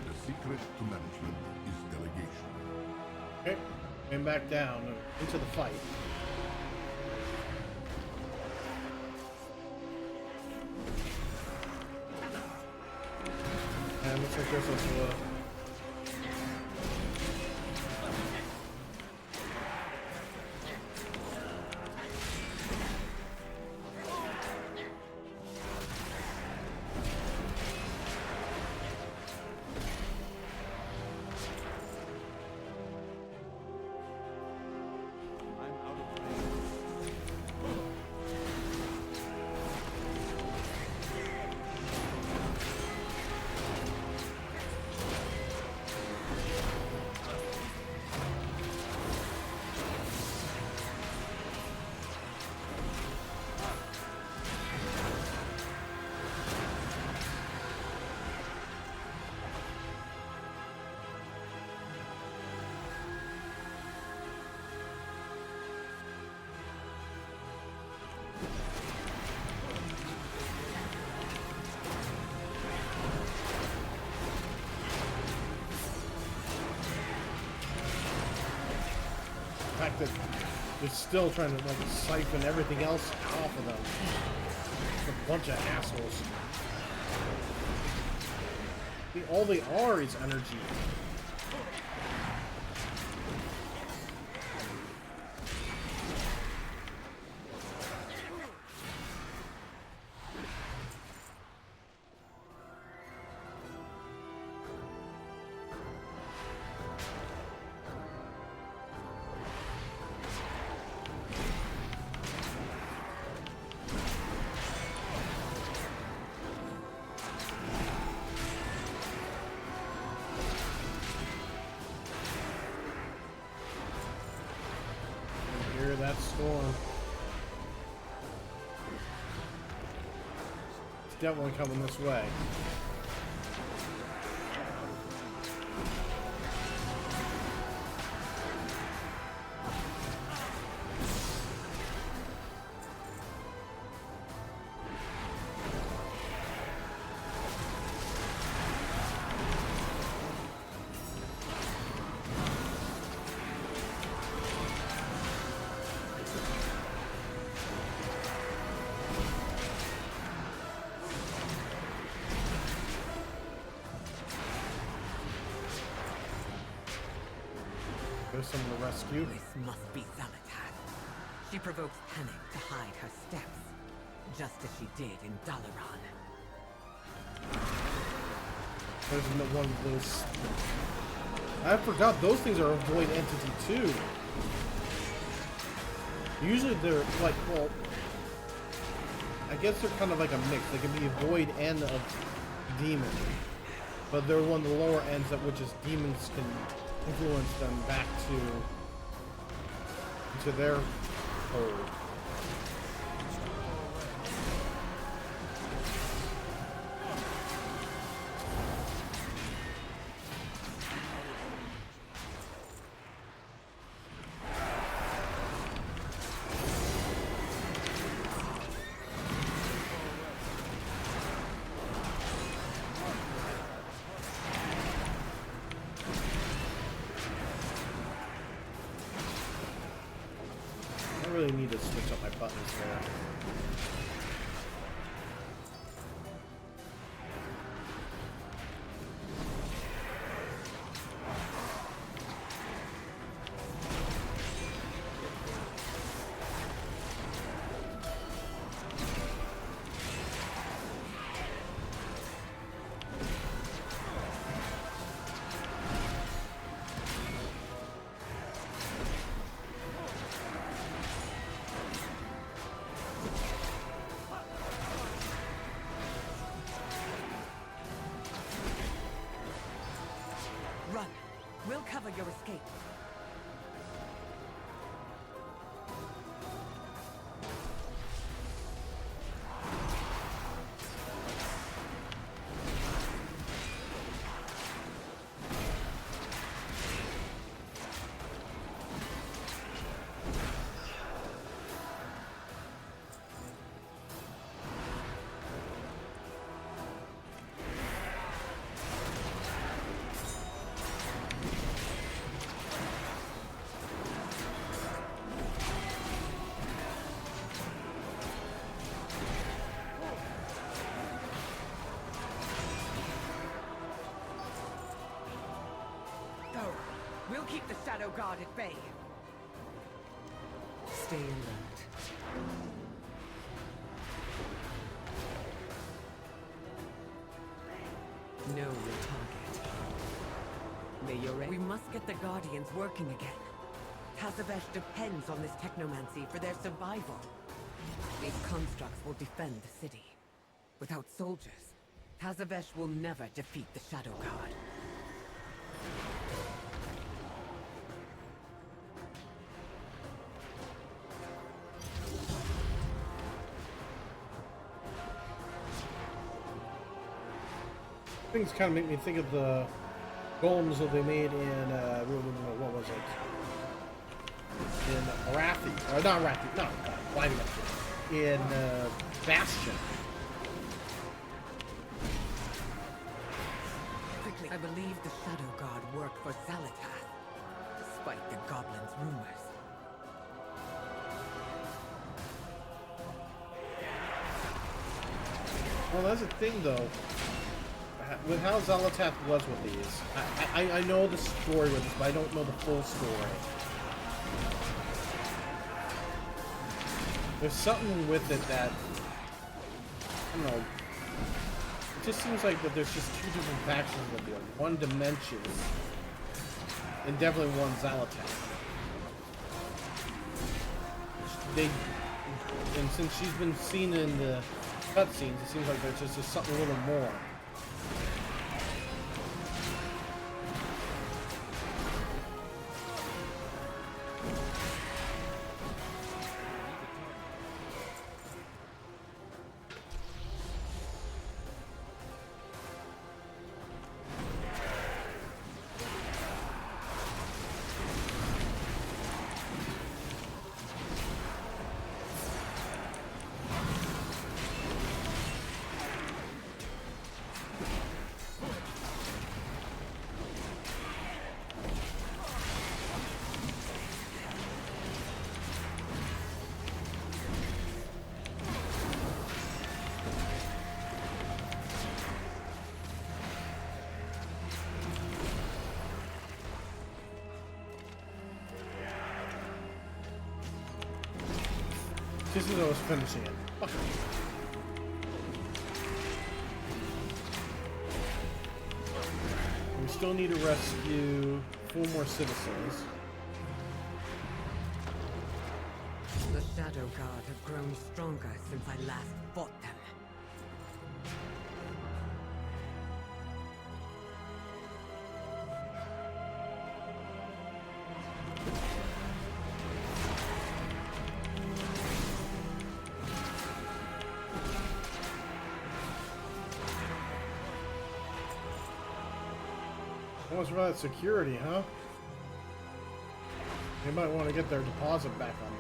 The secret to management is delegation. Okay, and back down into the fight. And looks like this is I'm out of range. the fact that they're still trying to like siphon everything else off of them. It's a bunch of assholes. All they are is energy. Hear that storm. It's definitely coming this way. There's someone to rescue. This must be Zalatan. She provokes panic to hide her steps, just as she did in Dalaran. There's one of those. I forgot those things are a void entity too. Usually they're like, well, I guess they're kind of like a mix. They can be a void and a demon, but they're one of the lower ends at which is demons can influence them back to their hold. I really need to switch up my buttons there. Run. We'll cover your escape. We'll keep the Shadow Guard at bay. Stay alert. Know your target. May your we must get the Guardians working again. Tazavesh depends on this technomancy for their survival. These constructs will defend the city. Without soldiers, Tazavesh will never defeat the Shadow Guard. Things kind of make me think of the golems that they made in what was it? In Arathi, or not Arathi, no, why did I in Bastion. Quickly, I believe the Shadow Guard worked for Zalatath, despite the goblins' rumors. Well, that's the thing, though. With how Zalatath was with these, I know the story with this, but I don't know the full story. There's something with it that, I don't know, it just seems like that there's just two different factions of it. One Dimension, and definitely one Zalatath. And since she's been seen in the cutscenes, it seems like there's just something a little more. Just as I was finishing it. Okay. We still need to rescue 4 more citizens. The Shadow Guard have grown stronger since I last fought them. What's for that security, huh? They might want to get their deposit back on it.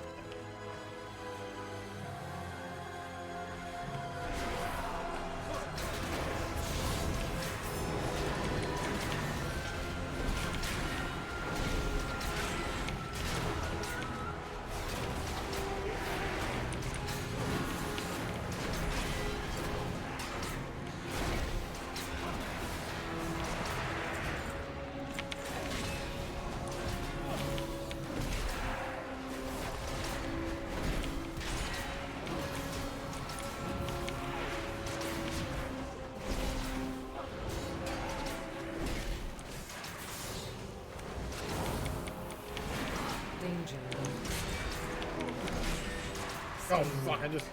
Oh fuck, I just...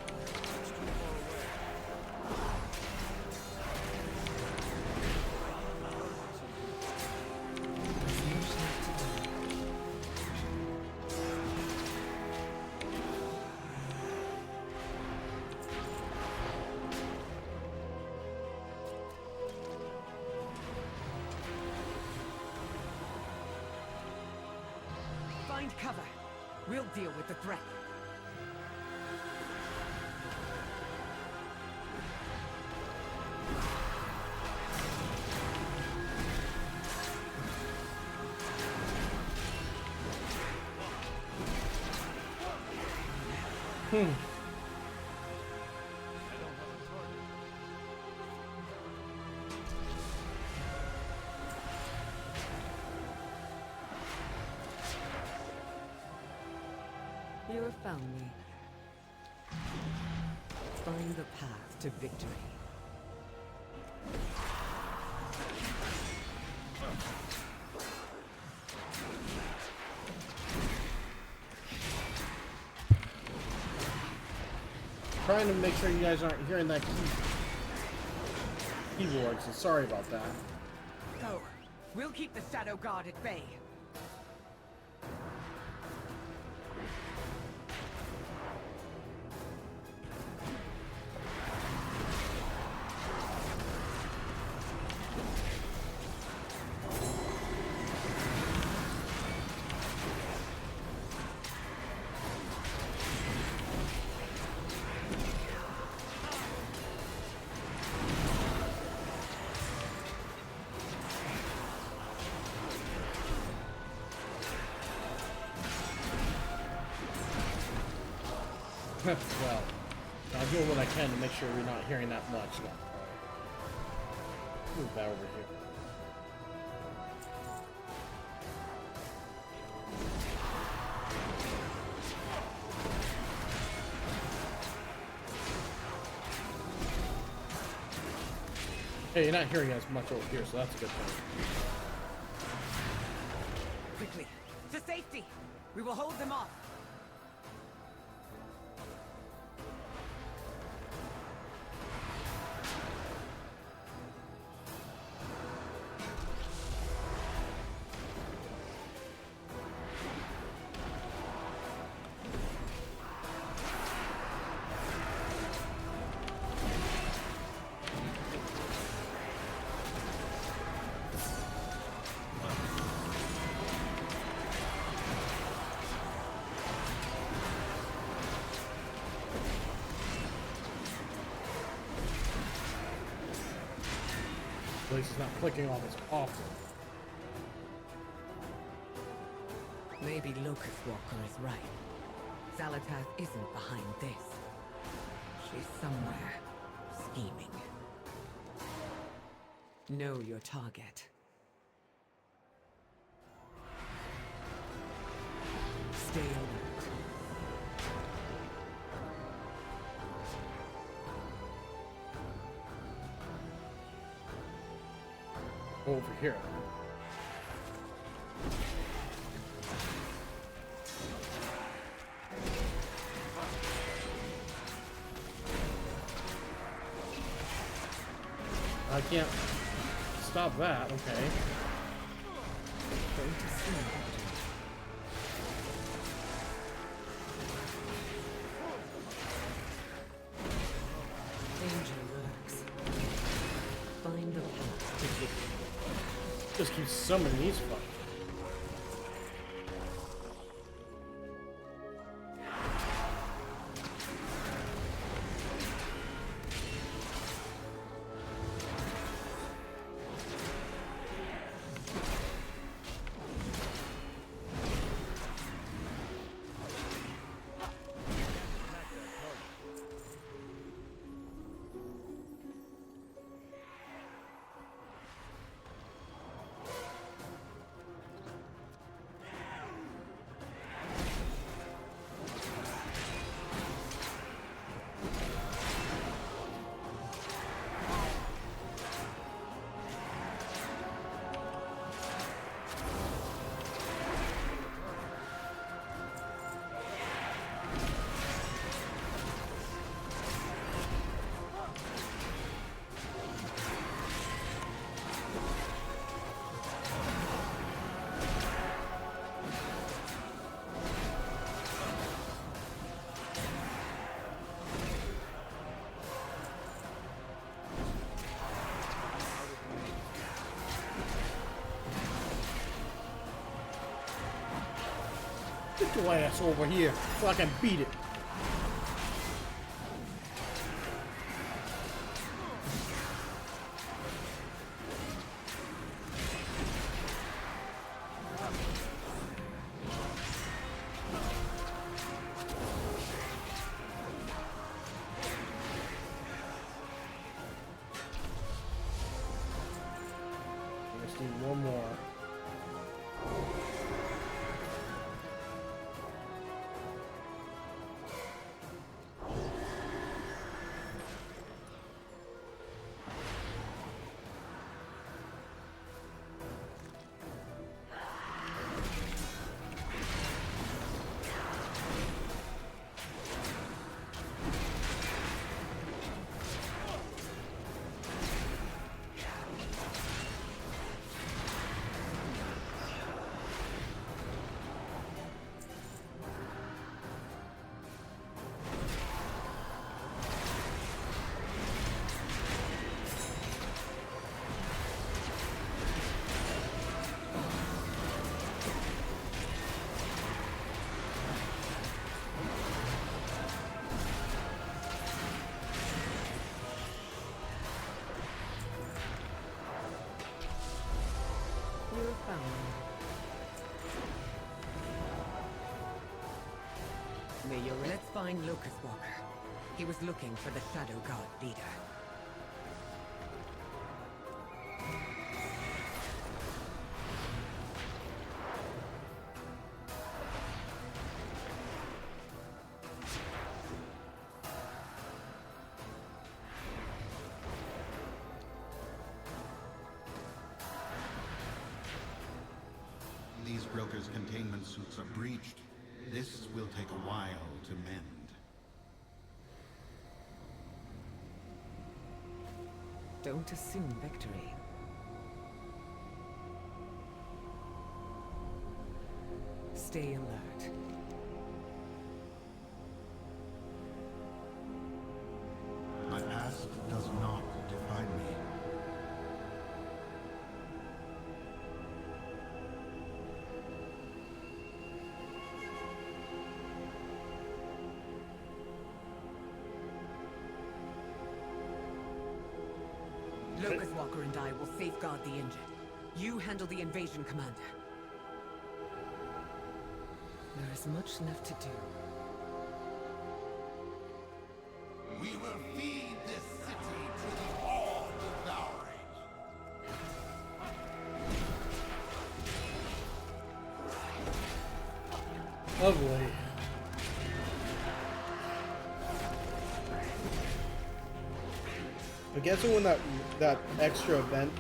Find cover. We'll deal with the threat. You have found me. Find the path to victory. Trying to make sure you guys aren't hearing that keyboard, so sorry about that. Go. We'll keep the Shadow Guard at bay. Well, I'll do what I can to make sure we're not hearing that much. Move that over here. Hey, you're not hearing as much over here, so that's a good thing. Quickly, to safety! We will hold them off! At least it's not clicking all this often. Maybe Locust Walker is right. Salatath isn't behind this. She's somewhere, scheming. Know your target. Stay alert. Over here. I can't stop that. Okay. Going to see. Danger lurks. Find the path to victory. Just keep summoning these fuckers. Get your ass over here so I can beat it. Just need one more. You're found. Let's find Locust Walker. He was looking for the Shadow God leader. These brokers' containment suits are breached. This will take a while to mend. Don't assume victory. Stay alert. My past does not define me. Locust Walker and I will safeguard the engine. You handle the invasion, Commander. There is much left to do. We will feed this city to the all devouring. Lovely. I guess when that extra event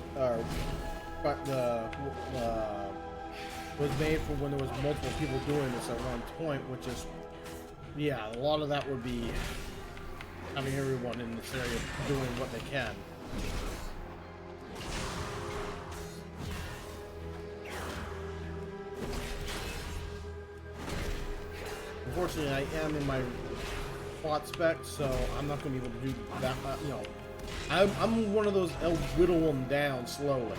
was made for when there was multiple people doing this at one point, which is, yeah, a lot of that would be having everyone in this area doing what they can. unfortunately, I am in my plot spec, so I'm not going to be able to do that. You know, I'm one of those elves whittle them down slowly.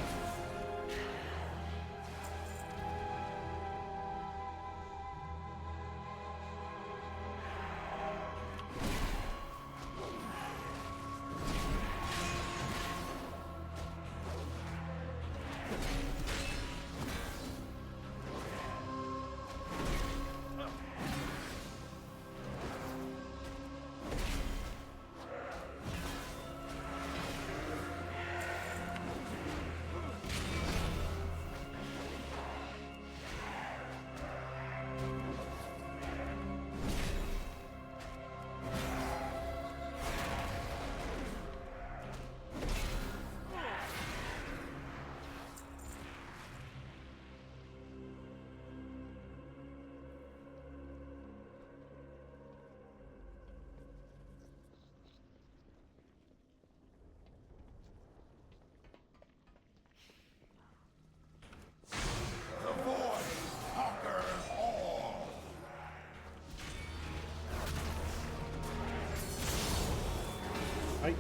Right.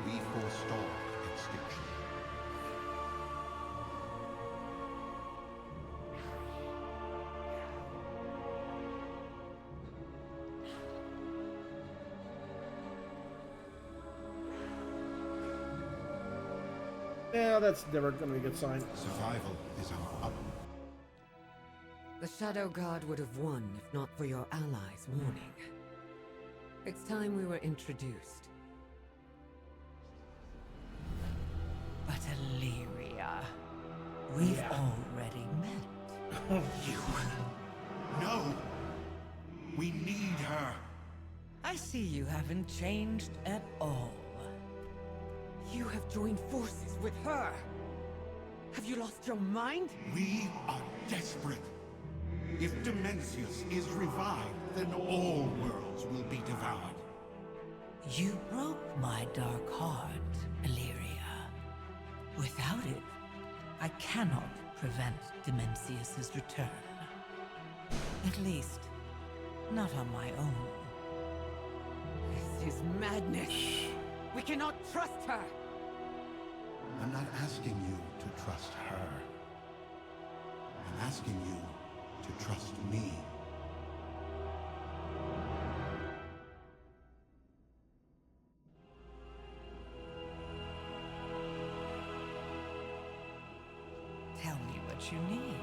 We forestall extinction. Yeah, that's never going to be a good sign. Survival is our up. The Shadow God would have won if not for your allies' warning. It's time we were introduced. But Illyria, we've already met. You. No! We need her! I see you haven't changed at all. You have joined forces with her! Have you lost your mind? We are desperate. If Dimensius is revived, then all worlds will be devoured. You broke my dark heart, Illyria. Without it, I cannot prevent Dimensius's return. At least, not on my own. This is madness! We cannot trust her! I'm not asking you to trust her. I'm asking you to trust me. Tell me what you need.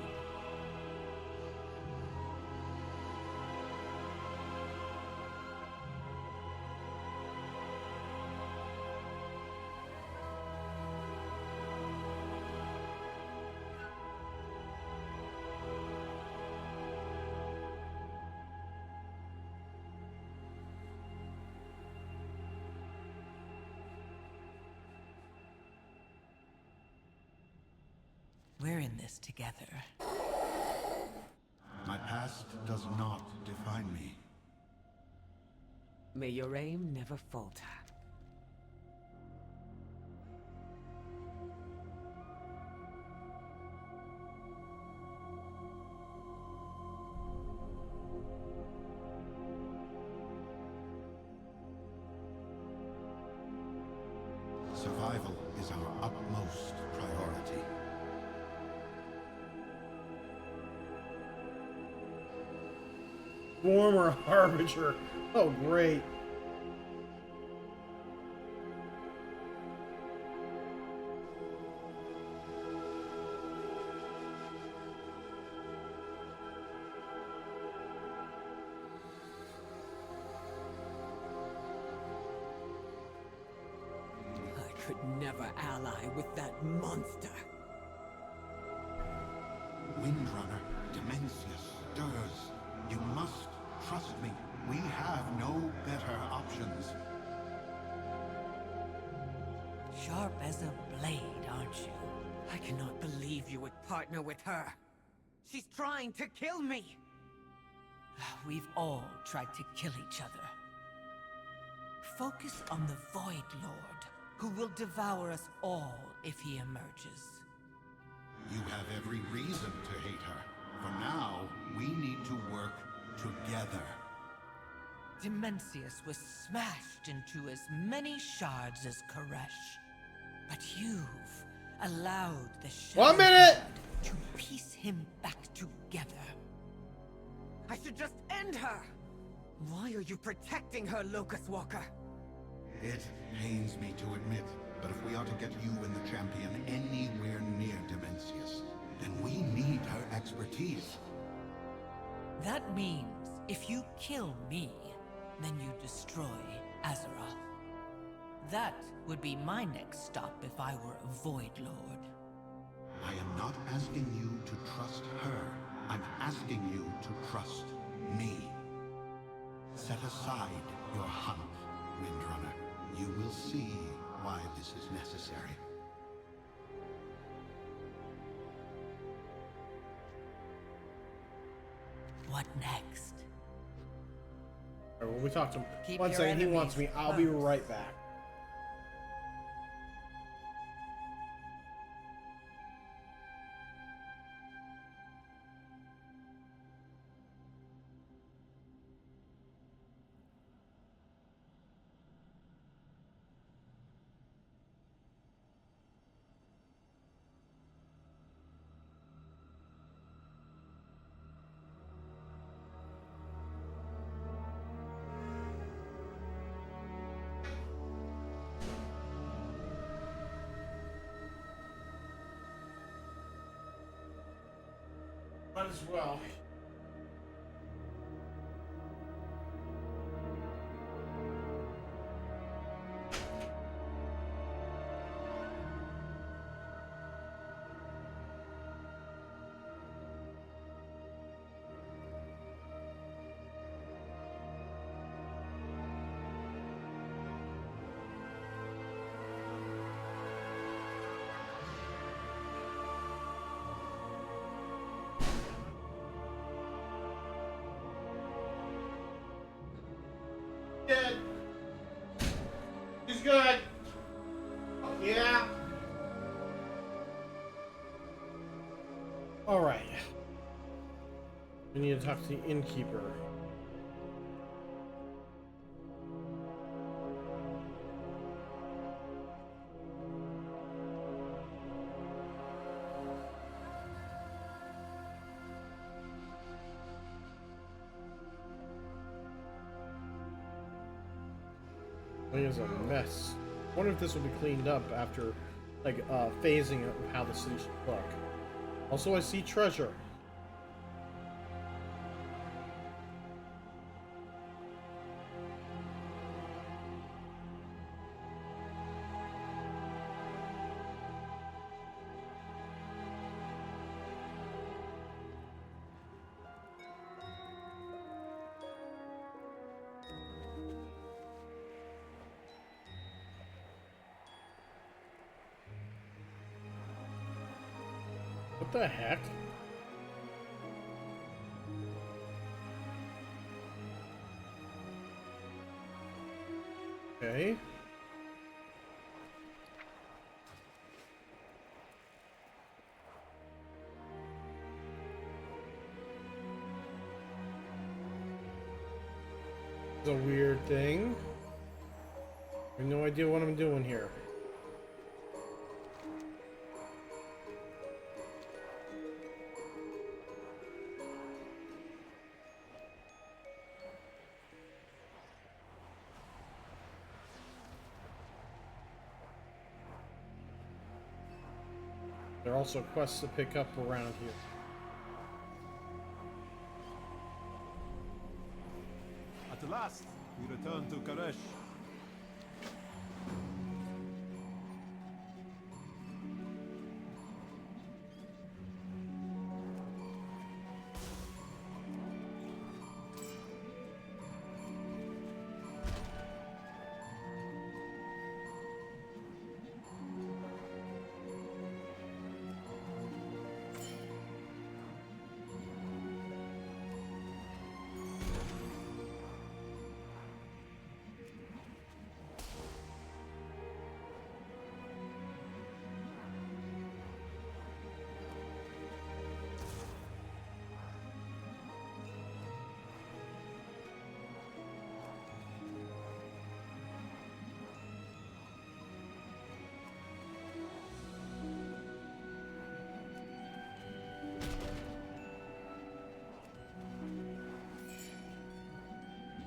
We're in this together. My past does not define me. May your aim never falter. Survival is our utmost priority. Former Harbinger. Oh, great. I could never ally with that monster. Windrunner, Dimensius, stirs. You must trust me. We have no better options. Sharp as a blade, aren't you? I cannot believe you would partner with her. She's trying to kill me! We've all tried to kill each other. Focus on the Void Lord, who will devour us all if he emerges. You have every reason to hate her. For now, we need to work together. Dimensius was smashed into as many shards as Koresh. But you've allowed the Shadow 1 minute! God to piece him back together. I should just end her! Why are you protecting her, Locust Walker? It pains me to admit, but if we are to get you and the champion anywhere near Dimensius, then we need her expertise. That means if you kill me, then you destroy Azeroth. That would be my next stop if I were a Void Lord. I am not asking you to trust her. I'm asking you to trust me. Set aside your hunt, Windrunner. You will see why this is necessary. What next? All right, well, we talked to him. Keep One your second, he enemies wants me. I'll be close. right back. Might as well. Good. He's good. Yeah. All right. We need to talk to the innkeeper. Is a mess. I wonder if this will be cleaned up after, like, phasing of how the city should look. Also, I see treasure. What the heck? Okay. It's a weird thing. I have no idea what I'm doing here. There are also quests to pick up around here. At last, we return to Koresh.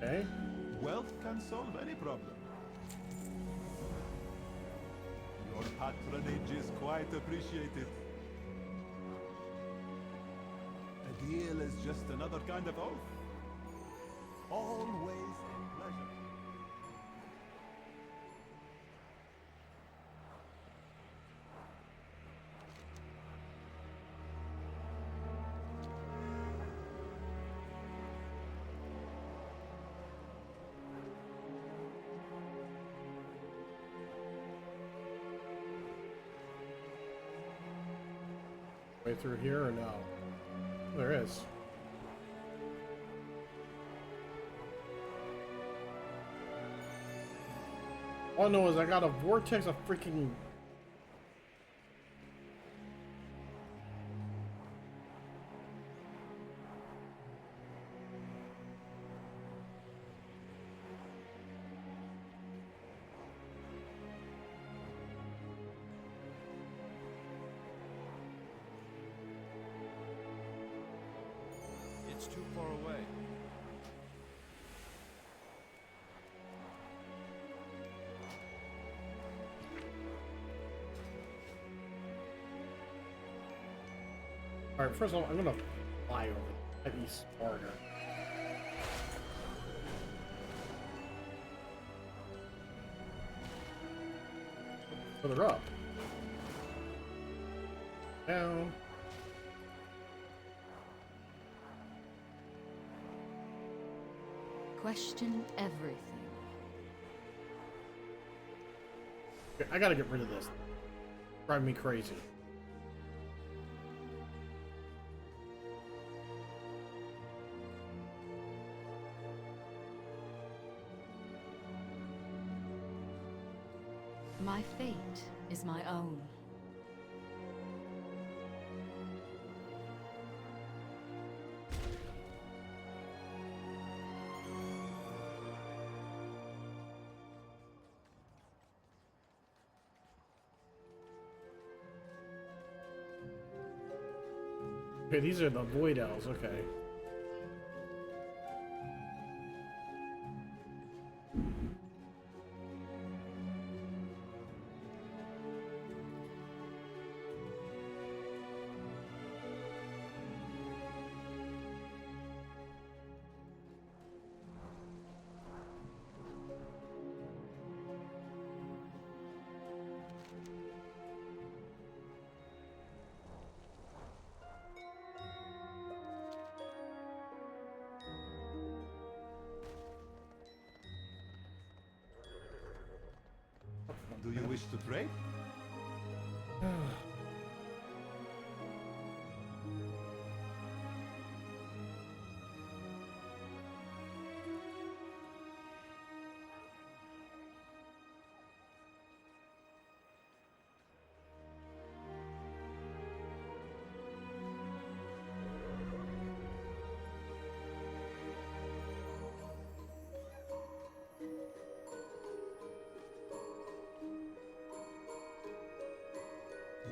Okay. Wealth can solve any problem. Your patronage is quite appreciated. A deal is just another kind of oath. Always a pleasure. Way through here or no? There is. All I know is I got a vortex of freaking. It's too far away. Alright, first of all, I'm gonna fly over. That'd be smarter. Further up. Down. Question everything. Okay, I gotta get rid of this. Drive me crazy. My fate is my own. Okay, these are the void elves, okay. Do you wish to trade?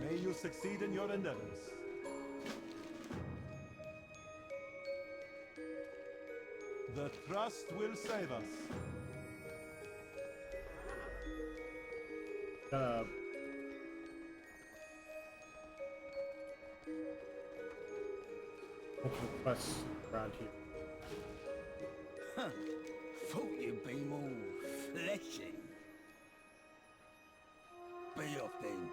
May you succeed in your endeavors. The trust will save us. Multiple quests around here. Huh. Thought you'd be more fleshy. Be off then.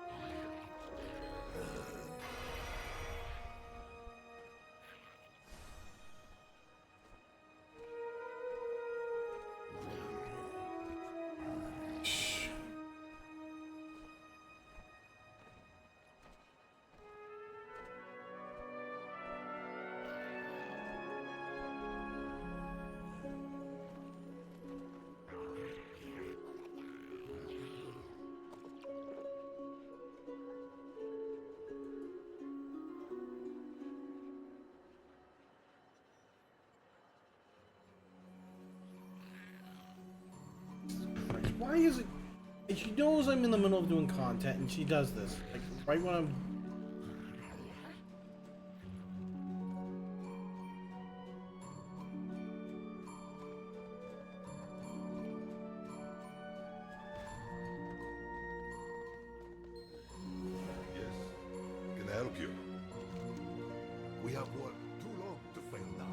Why is it? And she knows I'm in the middle of doing content, and she does this. Like, right when I'm... help you. We have worked too long to fail now.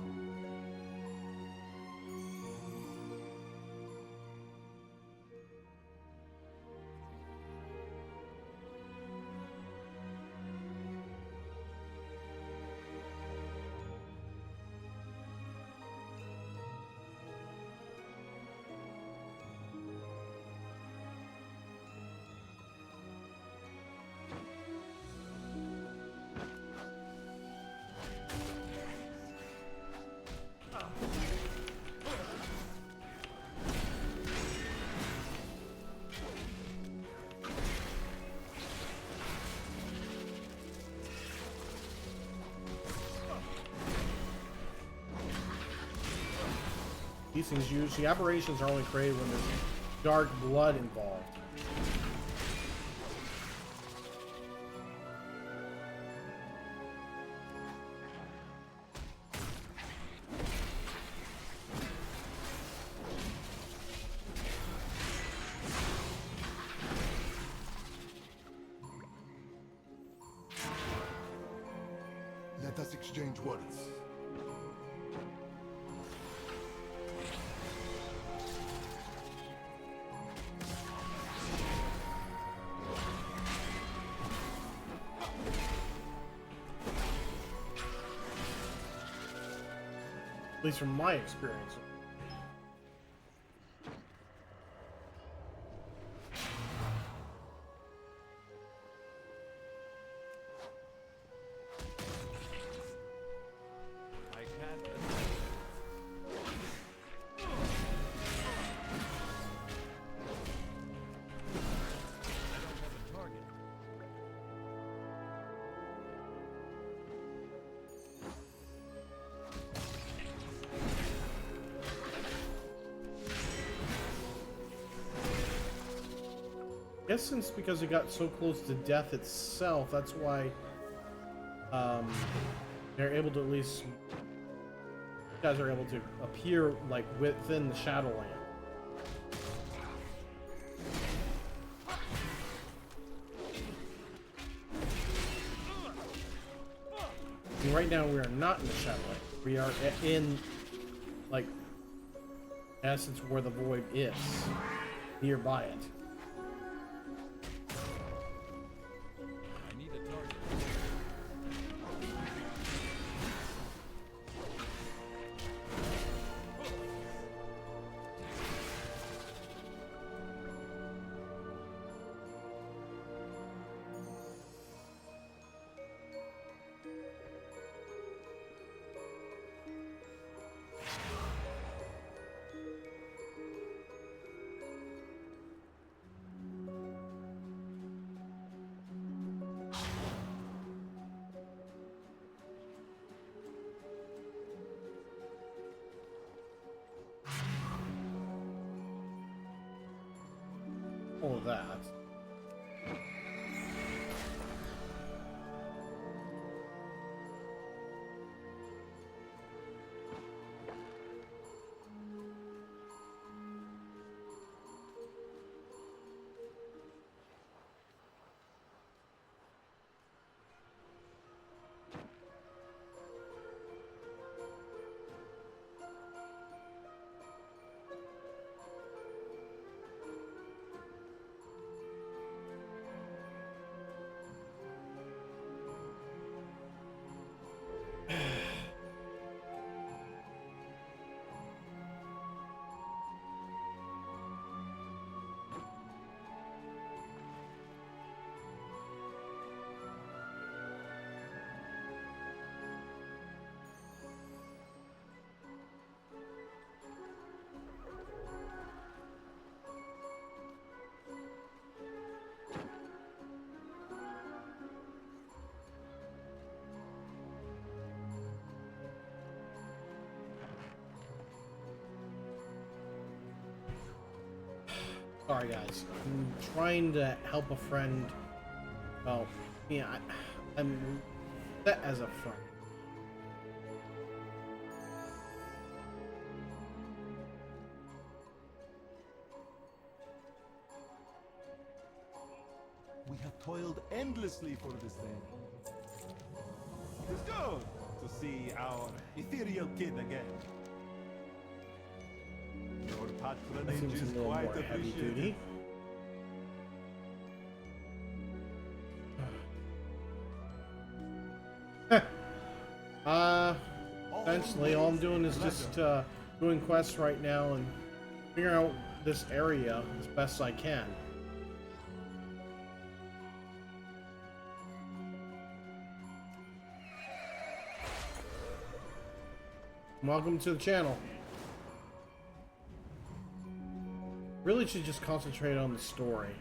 These things usually, aberrations are only created when there's dark blood involved. Let us exchange words. At least from my experience. I can't. I don't have a target. I guess since because it got so close to death itself, that's why they're able to at least, you guys are able to appear like within the Shadowland. And right now we are not in the Shadowland. We are in, like, in essence, where the void is, nearby it. I need a target. All of that. Sorry guys, I'm trying to help a friend. Well, yeah, I'm set as a friend. We have toiled endlessly for this day. It is good to see our ethereal kid again. Your That patronage seems a is little quite more heavy appreciated. duty. Essentially, all I'm doing is just doing quests right now and figuring out this area as best I can. Welcome to the channel. Really should just concentrate on the story.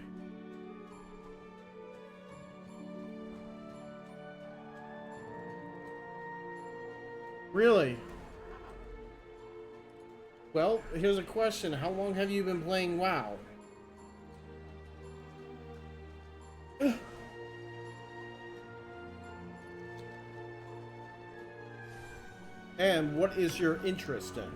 Really? Well, here's a question. How long have you been playing WoW? And what is your interest in?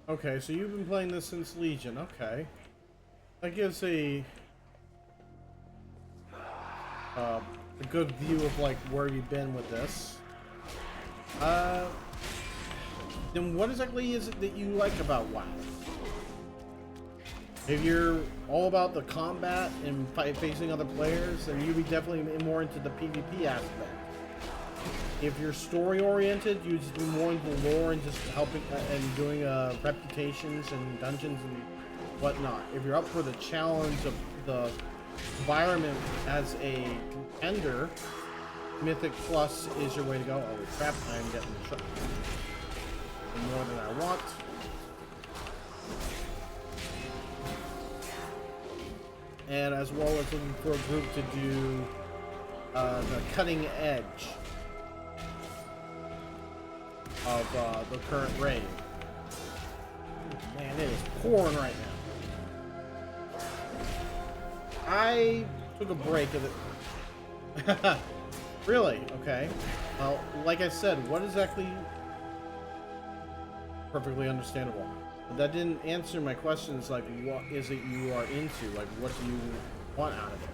Okay, so you've been playing this since Legion. Okay, that gives a good view of like where you've been with this. Then what exactly is it that you like about WoW? If you're all about the combat and facing other players, then you'd be definitely more into the PvP aspect. If you're story oriented, you just be more into the lore and just helping and doing reputations and dungeons and whatnot. If you're up for the challenge of the environment as a contender, Mythic Plus is your way to go. Oh crap, I'm getting more than I want. And as well as looking for a group to do the cutting edge of the current raid. Man, it is pouring right now. I took a break of it. Really? Okay. Well, like I said, what exactly... Perfectly understandable. But that didn't answer my questions, like, what is it you are into? Like, what do you want out of it?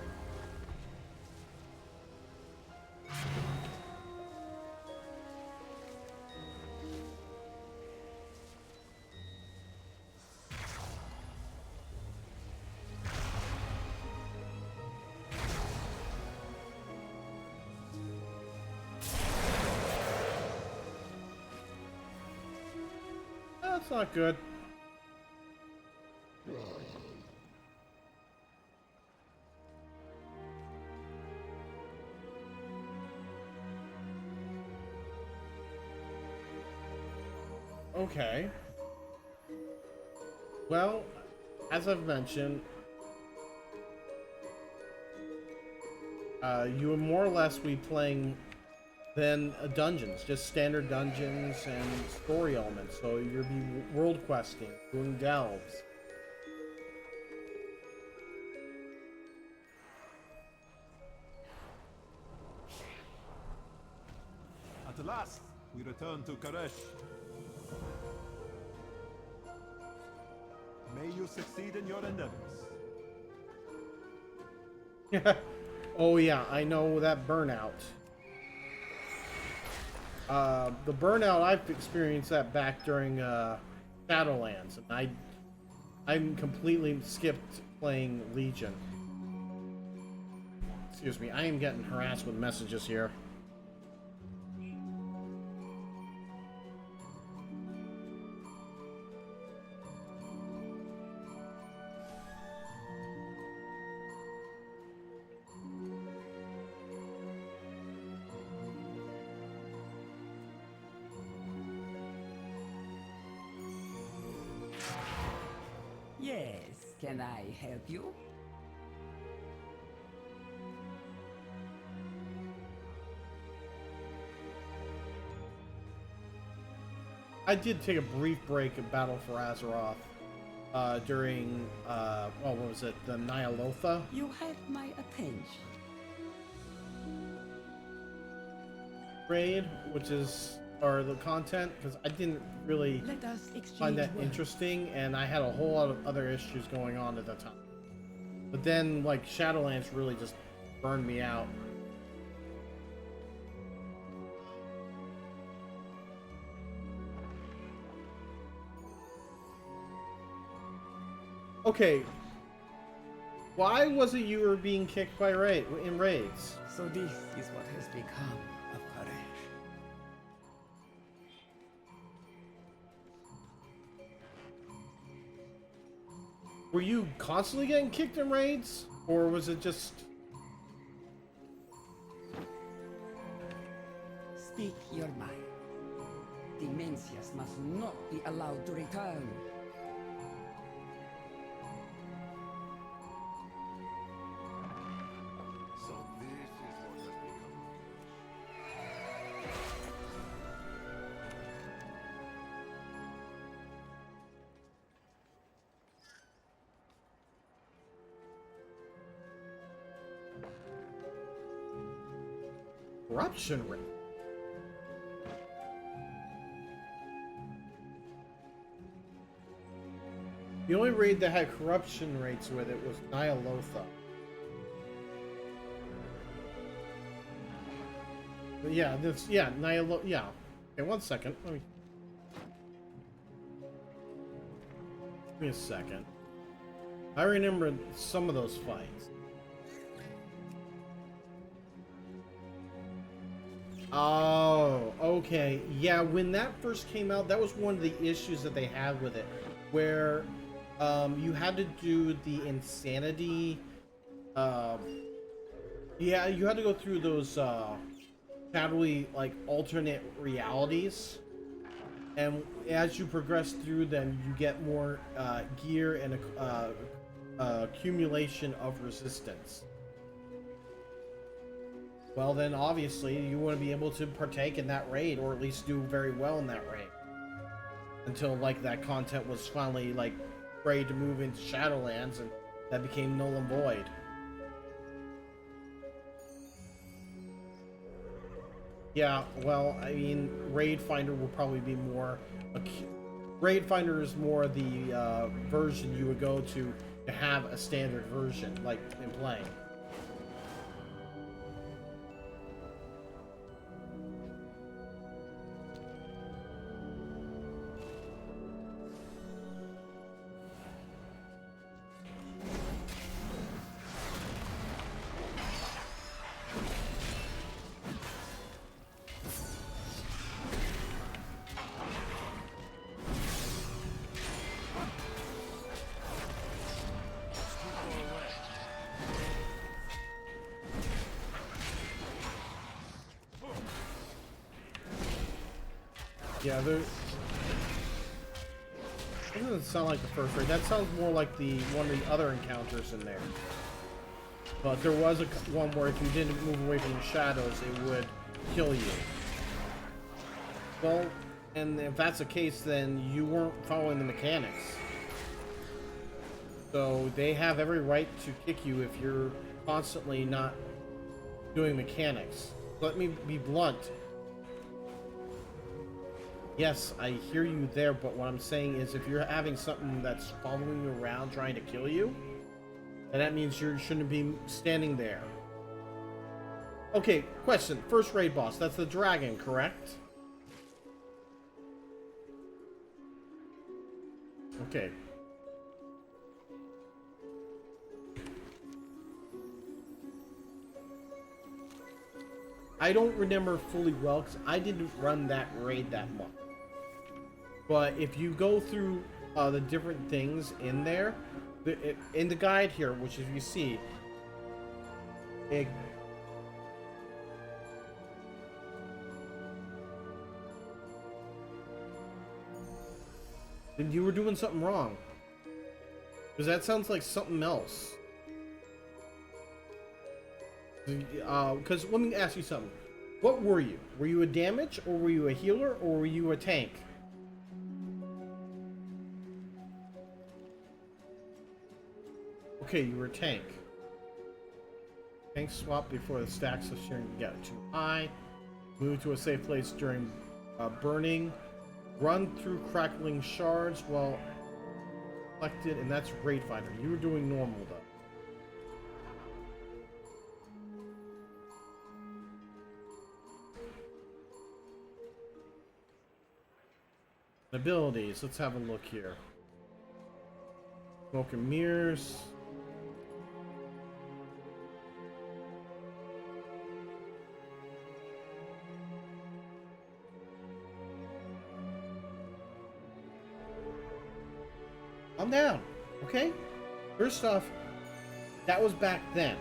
That's not good. Okay. Well, as I've mentioned, you would more or less be playing than dungeons, just standard dungeons and story elements. So you'll be world questing, doing delves. At last, we return to Karesh. May you succeed in your endeavors. Oh yeah, I know that burnout. The burnout, I've experienced that back during Shadowlands, and I completely skipped playing Legion. Excuse me, I am getting harassed with messages here. Yes, can I help you? I did take a brief break in Battle for Azeroth during, what was it, the Nyalotha? You had my attention. Raid, which is, or the content, because I didn't really Let us exchange find that words. interesting, and I had a whole lot of other issues going on at that time. But then, like, Shadowlands really just burned me out. Okay, why was it you were being kicked by in raids? So this is what has become of Koresh. Were you constantly getting kicked in raids, or was it just? Speak your mind. Demencias must not be allowed to return. So this is what has become of Corruption rate. The only raid that had corruption rates with it was Nyalotha. But yeah, this Nyalotha. Yeah. Okay, 1 second. Let me. Give me a second. I remember some of those fights. Oh, okay. Yeah, when that first came out, that was one of the issues that they had with it, where you had to do the insanity. Yeah, you had to go through those shadowy, like, alternate realities, and as you progress through them, you get more gear and accumulation of resistance. Well, then obviously you want to be able to partake in that raid, or at least do very well in that raid, until like that content was finally like ready to move into Shadowlands, and that became null and void. Yeah, well, I mean, Raid Finder will probably be more. Raid Finder is more the version you would go to have a standard version, like in playing. Yeah, there. That doesn't sound like the first raid. That sounds more like the one of the other encounters in there. But there was one where if you didn't move away from the shadows, it would kill you. Well, and if that's the case, then you weren't following the mechanics. So they have every right to kick you if you're constantly not doing mechanics. Let me be blunt. Yes, I hear you there, but what I'm saying is if you're having something that's following you around trying to kill you, then that means you shouldn't be standing there. Okay, question. First raid boss, that's the dragon, correct? Okay. I don't remember fully well because I didn't run that raid that much. But if you go through the different things in there, in the guide here, which if you see, then you were doing something wrong. Because that sounds like something else. Because let me ask you something. What were you? Were you a damage, or were you a healer, or were you a tank? Okay, you were a tank. Tank swap before the stacks of sharing get too high. Move to a safe place during burning. Run through crackling shards while collected, and that's Raid Finder. You were doing normal though. Abilities, let's have a look here. Smoke and mirrors. Calm down, okay? First off, that was back then.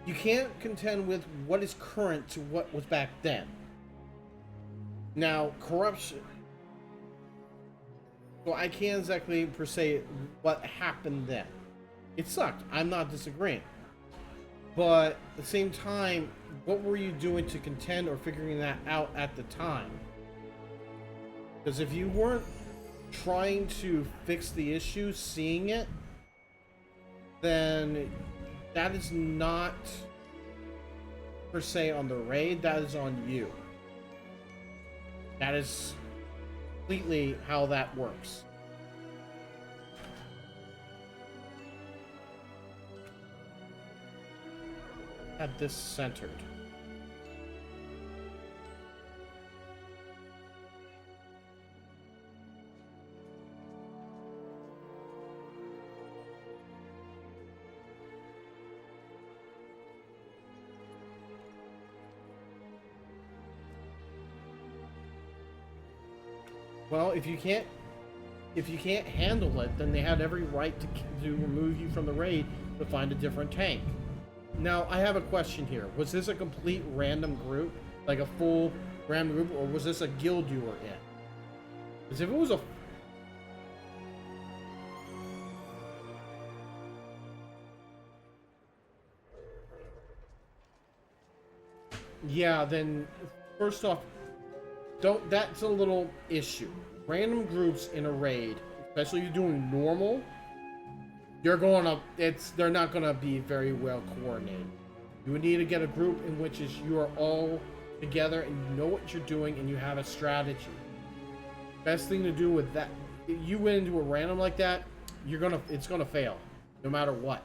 You can't contend with what is current to what was back then. Now, corruption. So I can't exactly per se what happened then. It sucked. I'm not disagreeing. But at the same time, what were you doing to contend or figuring that out at the time? Because if you weren't trying to fix the issue, seeing it, then that is not per se on the raid, that is on you. That is completely how that works. Had this centered. Well, if you can't handle it, then they had every right to remove you from the raid to find a different tank. Now, I have a question here. Was this a complete random group? Like a full random group? Or was this a guild you were in? Because if it was a... Yeah, then first off, that's a little issue. Random groups in a raid, especially if you're doing normal, they're not gonna be very well coordinated. You would need to get a group in which you are all together and you know what you're doing and you have a strategy. Best thing to do with that, if you went into a random like that, it's gonna fail, no matter what.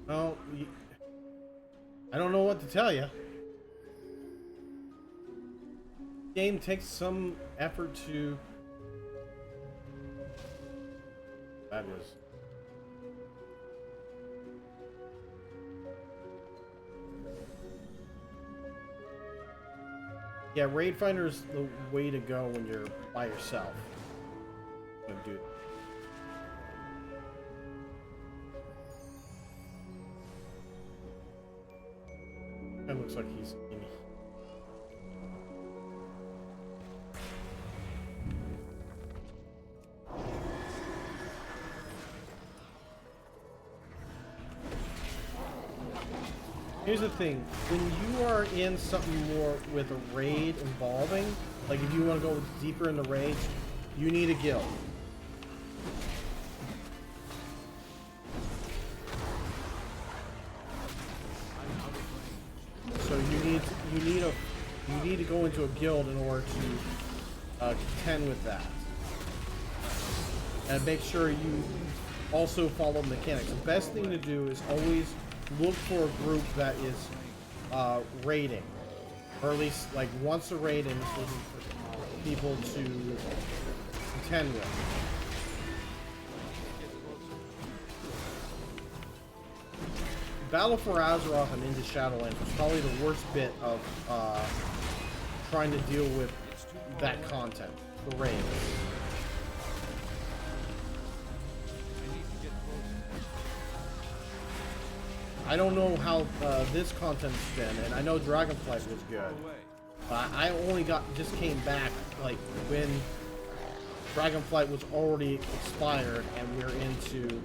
Well, I don't know what to tell you. The game takes some effort to... That is... Yeah, Raid Finder is the way to go when you're by yourself. Dude. That looks like he's in. Here's the thing, when you are in something more with a raid involving, like if you want to go deeper in the raids, you need a guild. So you need to go into a guild in order to contend with that, and make sure you also follow mechanics. The best thing to do is always look for a group that is raiding, or at least like once a raid and it's looking for people to contend with. Battle for Azeroth and into Shadowlands was probably the worst bit of trying to deal with that content, the raids. I don't know how this content's been, and I know Dragonflight was good. I only just came back like when Dragonflight was already expired and we're into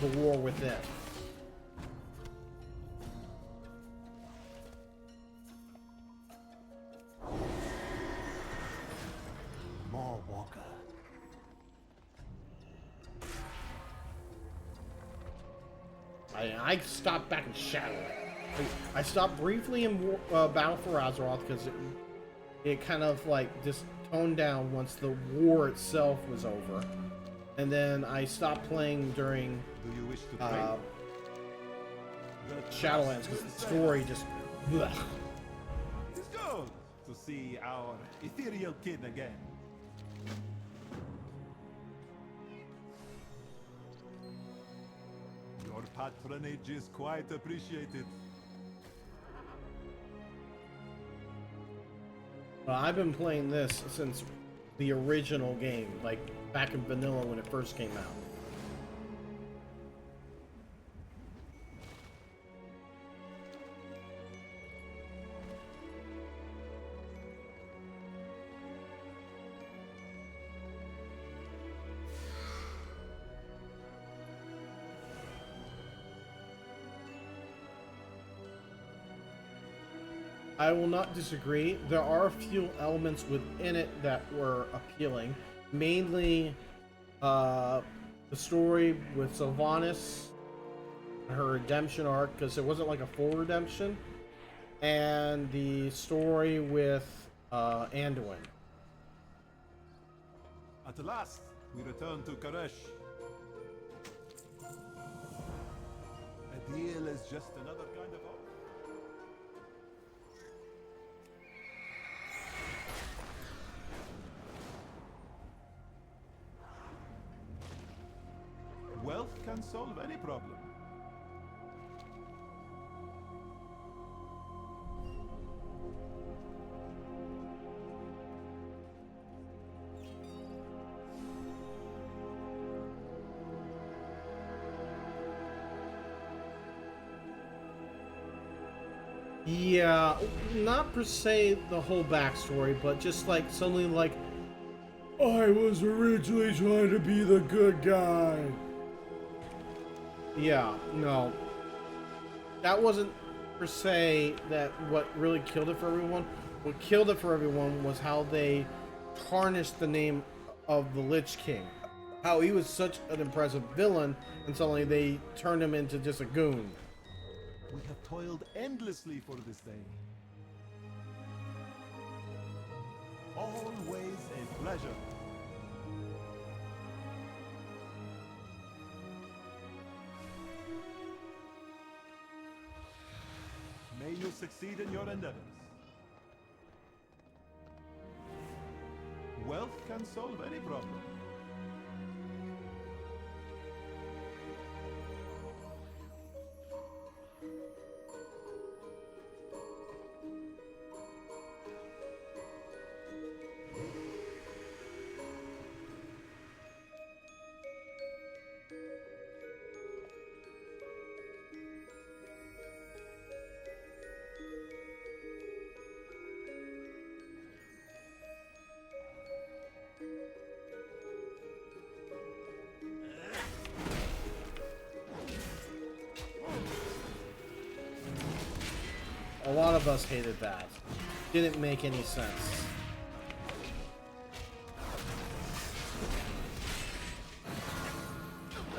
the war within. More Walker. I stopped back in Shadow. I stopped briefly in Battle for Azeroth because it kind of like just toned down once the war itself was over, and then I stopped playing during Shadowlands because the story just. Blech. It's good to see our ethereal kid again. Your patronage is quite appreciated. I've been playing this since the original game, like back in vanilla when it first came out. I will not disagree. There are a few elements within it that were appealing. Mainly, the story with Sylvanas, her redemption arc, because it wasn't like a full redemption, and the story with Anduin. At last, we return to Karesh. A deal is just another kind of hope. Wealth can solve any problem. Yeah, not per se the whole backstory, but just like something like, I was originally trying to be the good guy. Yeah, no. That wasn't per se that what really killed it for everyone. What killed it for everyone was how they tarnished the name of the Lich King. How he was such an impressive villain, and suddenly they turned him into just a goon. We have toiled endlessly for this day. Always a pleasure. May you succeed in your endeavors. Wealth can solve any problem. A lot of us hated that. Didn't make any sense.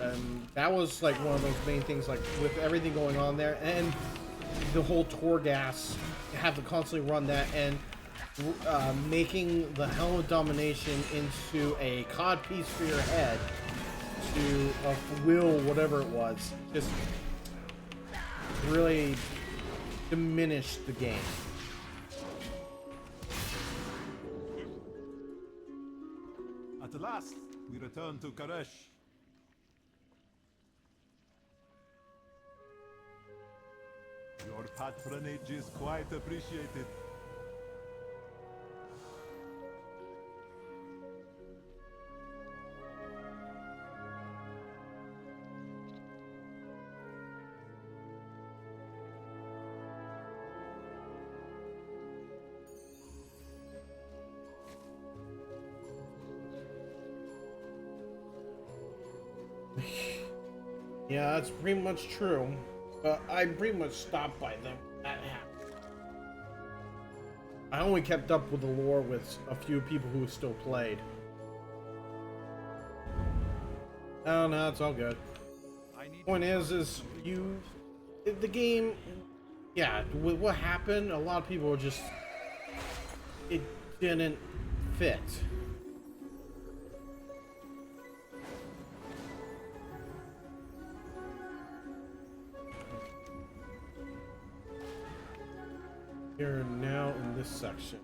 And that was like one of those main things, like with everything going on there, and the whole Torghast, have to constantly run that, and making the Helm of Domination into a codpiece for your head to will whatever it was, just really diminished the game. At last, we return to Karesh. Your patronage is quite appreciated. Yeah, that's pretty much true. But I pretty much stopped by them. That happened. I only kept up with the lore with a few people who still played. Oh no, it's all good. Point is you, the game, yeah. With what happened, a lot of people were just, it didn't fit. We're now in this section.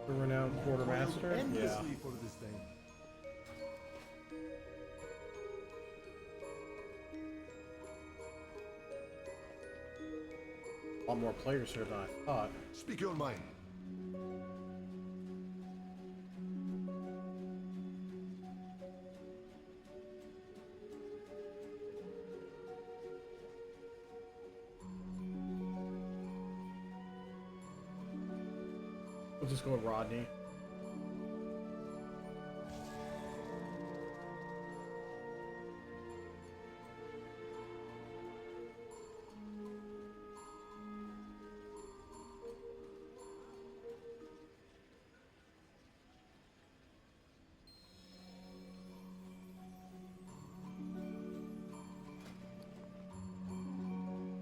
The renowned quartermaster. Yeah. For this thing. A lot more players here than I thought. Speak your mind. We'll just go with Rodney.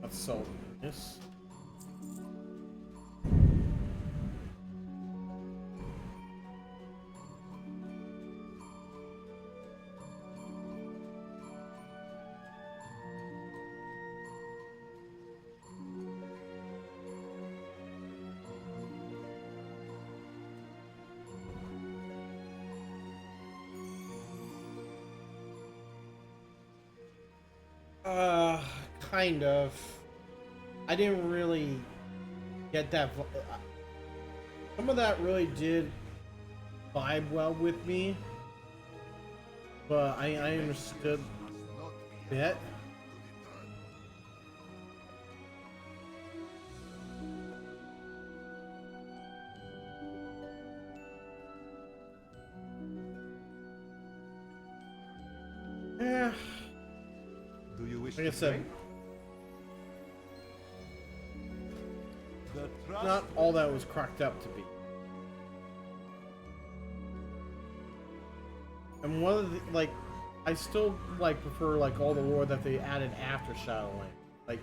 That's so nice. Kind of. I didn't really get that. Some of that really did vibe well with me, but I understood that. Yeah. Do you wish Like I to said, drink? not all that was cracked up to be. And one of the, like, I still like prefer like all the lore that they added after Shadowland. Like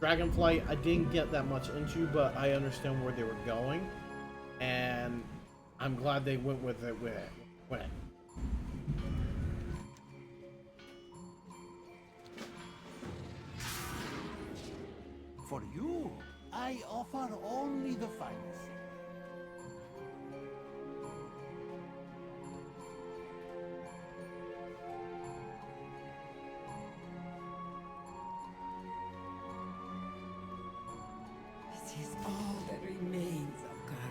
Dragonflight, I didn't get that much into, but I understand where they were going, and I'm glad they went with it. With it. For you, I offer only the finest. This is all that remains of Courage.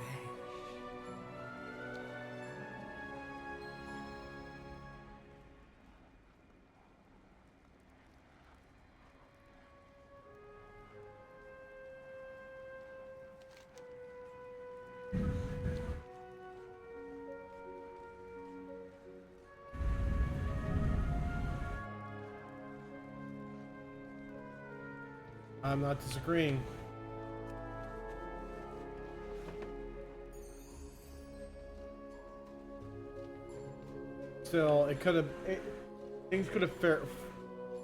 I'm not disagreeing. Still, it could have. Things could have fared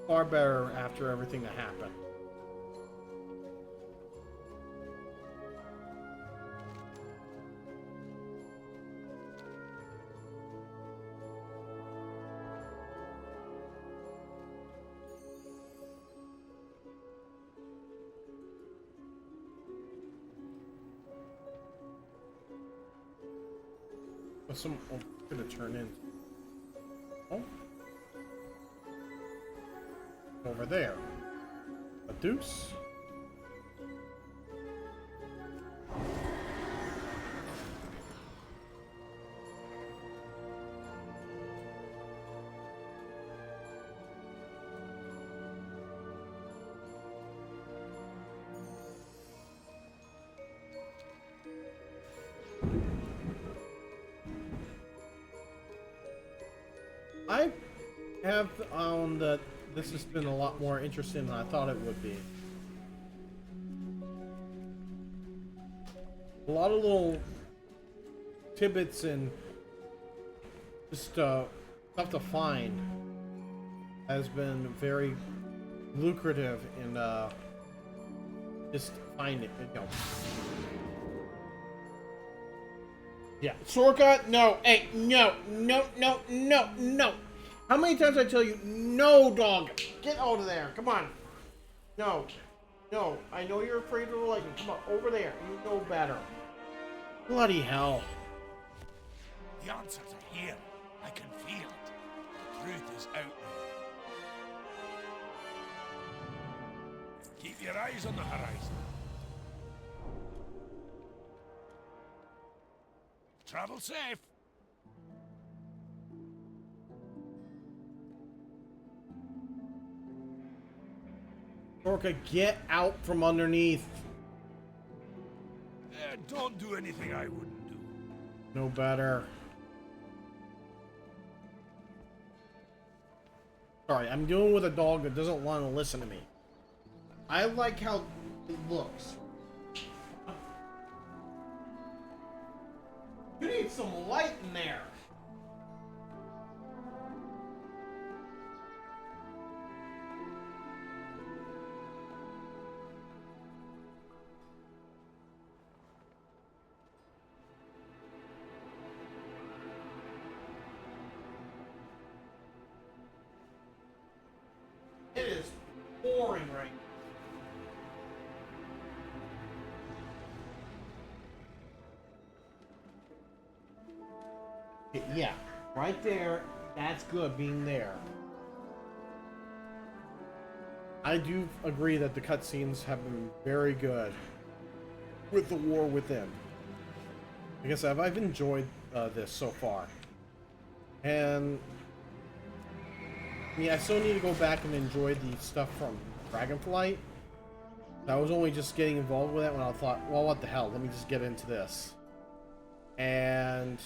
far better after everything that happened. Some gonna turn in. Oh, over there, a deuce. I have found that this has been a lot more interesting than I thought it would be. A lot of little tidbits and just stuff to find has been very lucrative in just finding it. You know. Yeah, Sorka, no, hey, no. How many times I tell you, no, dog, get out of there, come on. No, I know you're afraid of the lightning, come on, over there, you know better. Bloody hell. The answers are here. I can feel it. The truth is out there. Keep your eyes on the horizon. Travel safe. Sorka, get out from underneath. Don't do anything I wouldn't do. No better. Sorry, I'm dealing with a dog that doesn't want to listen to me. I like how it looks. You need some light in there. It is pouring right now. Yeah, right there. That's good being there. I do agree that the cutscenes have been very good with the war within. Like I said, I've enjoyed this so far. And I still need to go back and enjoy the stuff from Dragonflight. I was only just getting involved with it when I thought, well, what the hell, let me just get into this. And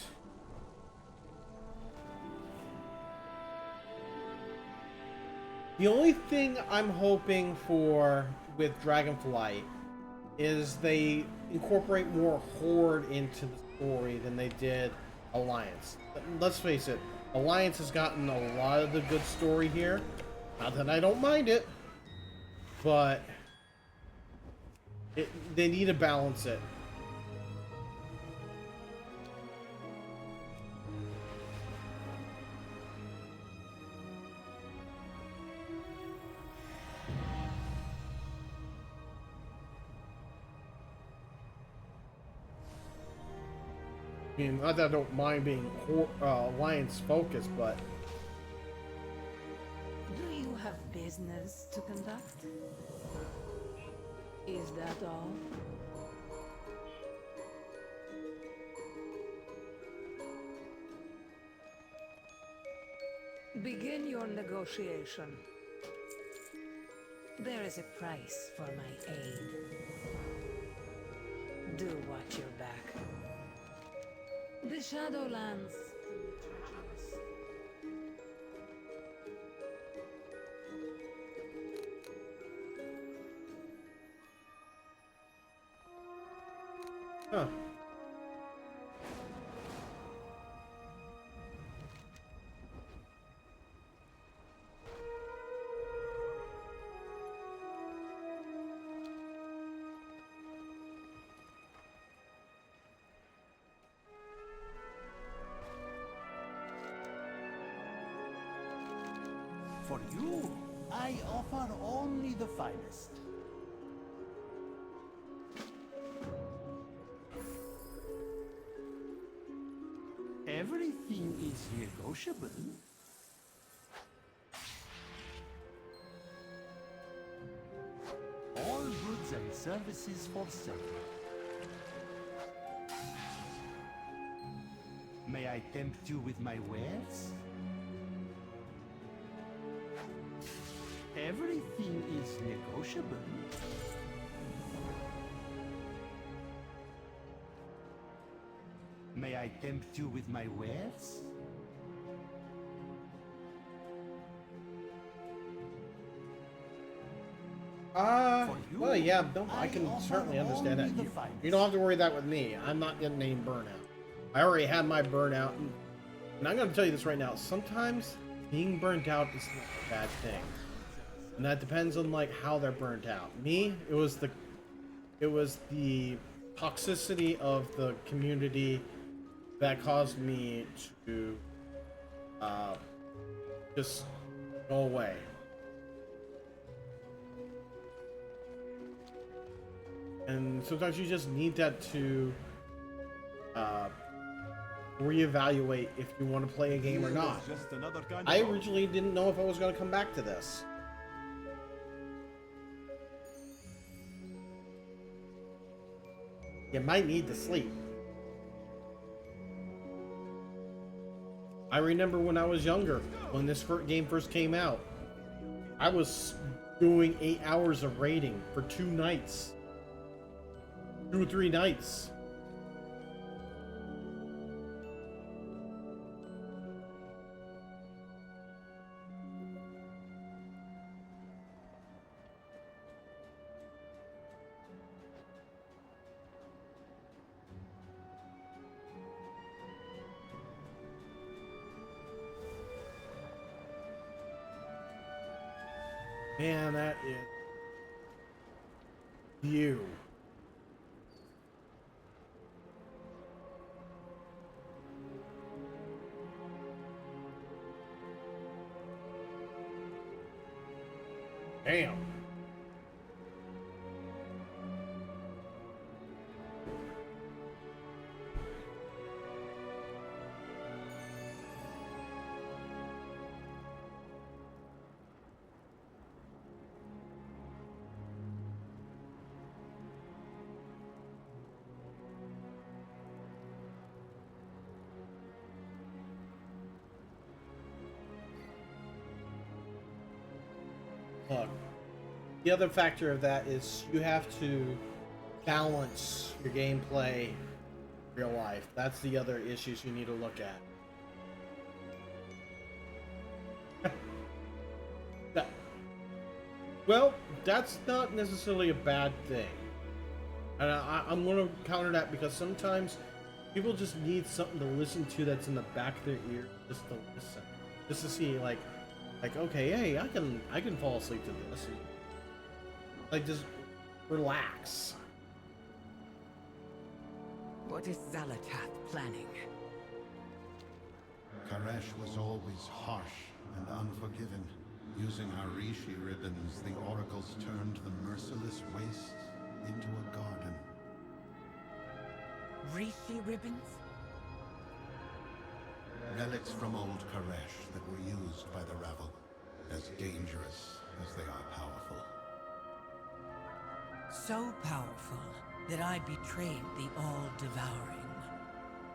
the only thing I'm hoping for with Dragonflight is they incorporate more Horde into the story than they did Alliance. Let's face it, Alliance has gotten a lot of the good story here. Not that I don't mind it, but they need to balance it. I mean, not that I don't mind being Alliance focused, but Do you have business to conduct? Is that all? Begin your negotiation. There is a price for my aid. Do watch your back. The Shadowlands. huh. For you, I offer only the finest. Everything is negotiable. All goods and services for sale. May I tempt you with my wares? Everything is negotiable. May I tempt you with my wares? Well, yeah, no, I can certainly understand that. You don't have to worry that with me. I'm not getting any burnout. I already had my burnout, and I'm going to tell you this right now. Sometimes being burnt out is not a bad thing, and that depends on like how they're burnt out. Me, it was the toxicity of the community that caused me to just go away. And sometimes you just need that to reevaluate if you want to play a game or not. I originally didn't know if I was going to come back to this. You might need to sleep. I remember when I was younger, when this game first came out, I was doing 8 hours of raiding for 2 nights. 2 or 3 nights. Man, that is you. Damn. Look, the other factor of that is you have to balance your gameplay, real life. That's the other issues you need to look at. Well, that's not necessarily a bad thing. And I'm going to counter that because sometimes people just need something to listen to that's in the back of their ear, just to listen. Just to see, like, okay, hey, I can fall asleep to this. Like, just relax. What is Zalatath planning? Karesh was always harsh and unforgiving. Using our Rishi ribbons, the oracles turned the merciless wastes into a garden. Rishi ribbons? Relics from old Karesh that were used by the rabble, as dangerous as they are powerful. So powerful that I betrayed the All-Devouring.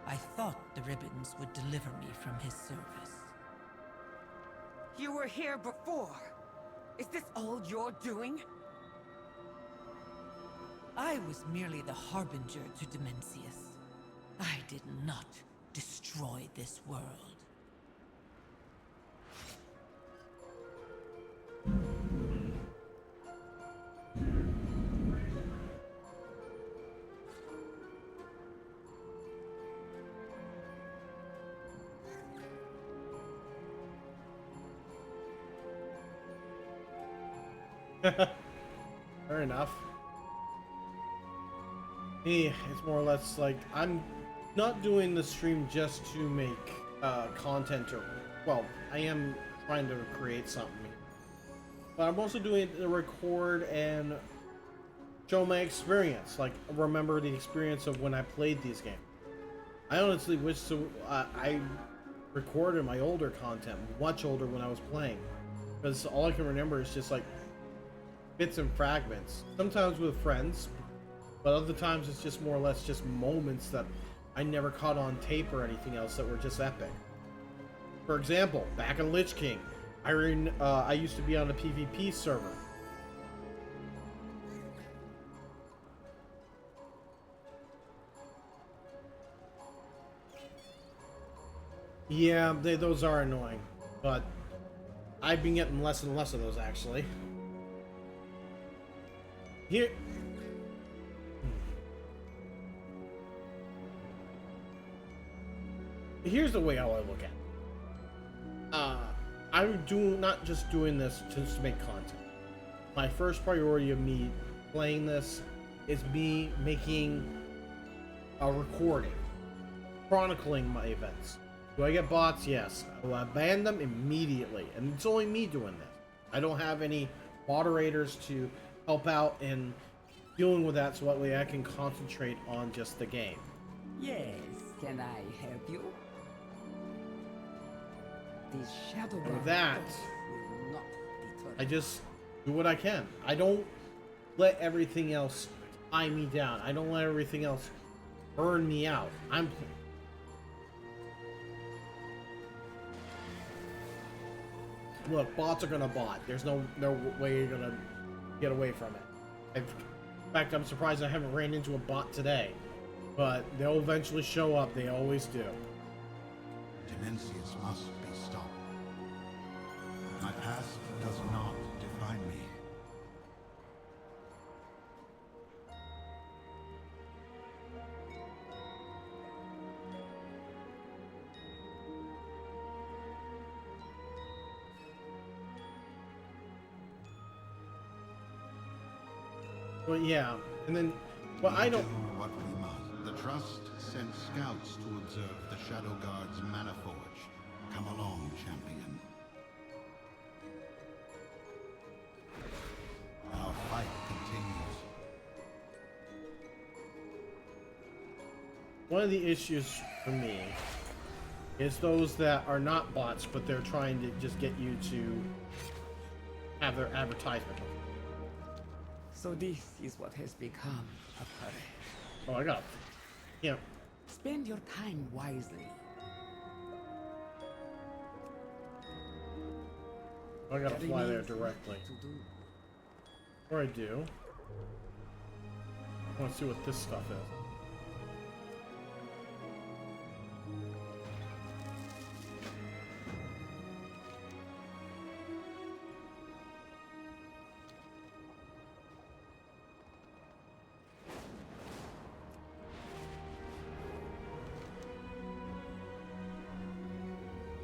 I thought the ribbons would deliver me from his service. You were here before. Is this all you're doing? I was merely the harbinger to Demencius. I did not destroy this world. Fair enough. Me, it's more or less like I'm not doing the stream just to make content, or well, I am trying to create something, but I'm also doing it to record and show my experience, like remember the experience of when I played these games. I honestly wish I recorded my older content, much older, when I was playing, because all I can remember is just like bits and fragments, sometimes with friends, but other times it's just more or less just moments that I never caught on tape or anything else that were just epic. For example, back in Lich King, I used to be on a PvP server. Yeah, those are annoying, but I've been getting less and less of those, actually. Here. Here's the way how I look at it. I'm not just doing this just to make content. My first priority of me playing this is me making a recording, chronicling my events. Do I get bots? Yes. I will ban them immediately, and it's only me doing this. I don't have any moderators to help out in dealing with that, so that way I can concentrate on just the game. Yes, can I help you? These shadow And with that, will not deter. I just do what I can. I don't let everything else tie me down. I don't let everything else burn me out. Look, bots are gonna bot. There's no way you're gonna get away from it. In fact, I'm surprised I haven't ran into a bot today. But they'll eventually show up. They always do. Demencius must be stopped. My past does not define me. Well, yeah, and then, well, I don't. Do what we must. The Trust sent scouts to observe the Shadow Guard's Mana Forge. Come along, champion. Our fight continues. One of the issues for me is those that are not bots, but they're trying to just get you to have their advertisement. So this is what has become of her. Oh, I got it. Yeah. Spend your time wisely. I gotta fly there directly. Or I do. I want to see what this stuff is.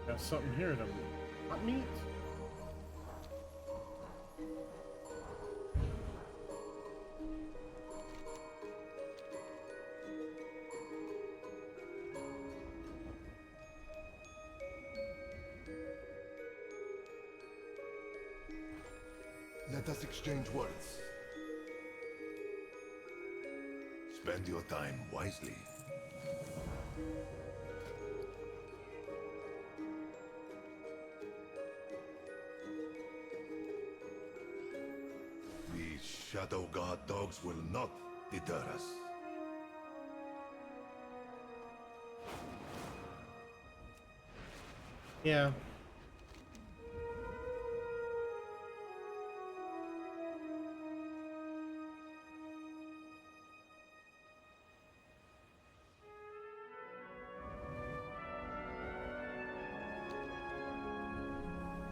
Got something here to hot meat. Let us exchange words. Spend your time wisely. These Shadow Guard dogs will not deter us. Yeah.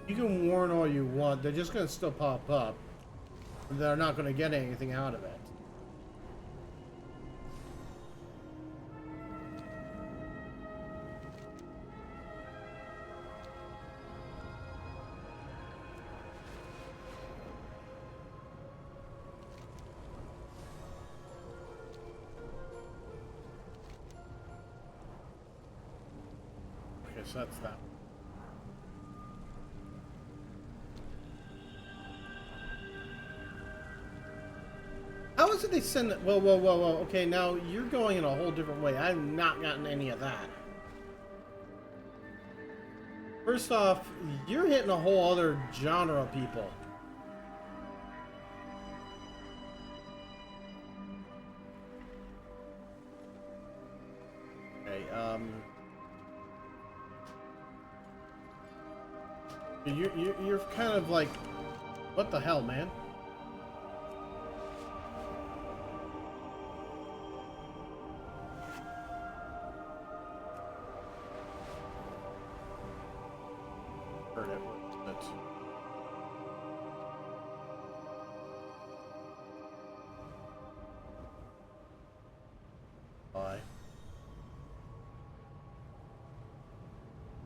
You can warn all you want, they're just gonna still pop up. They're not gonna get anything out of it. Okay, so that's that. How is it they send it? Whoa, whoa, whoa, whoa. Okay, now you're going in a whole different way. I've not gotten any of that. First off, you're hitting a whole other genre of people. Okay, You're kind of like, what the hell, man? Heard it. That's...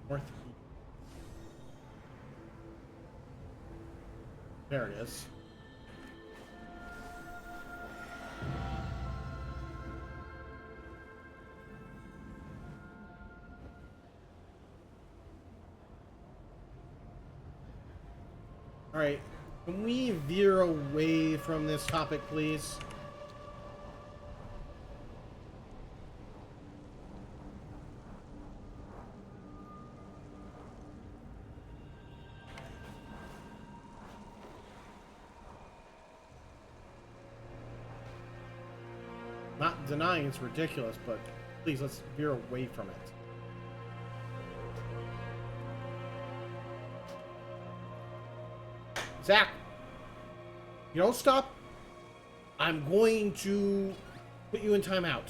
Northeast. There it is. All right, can we veer away from this topic, please? Not denying it's ridiculous, but please, let's veer away from it. Zach, you don't stop. I'm going to put you in timeout.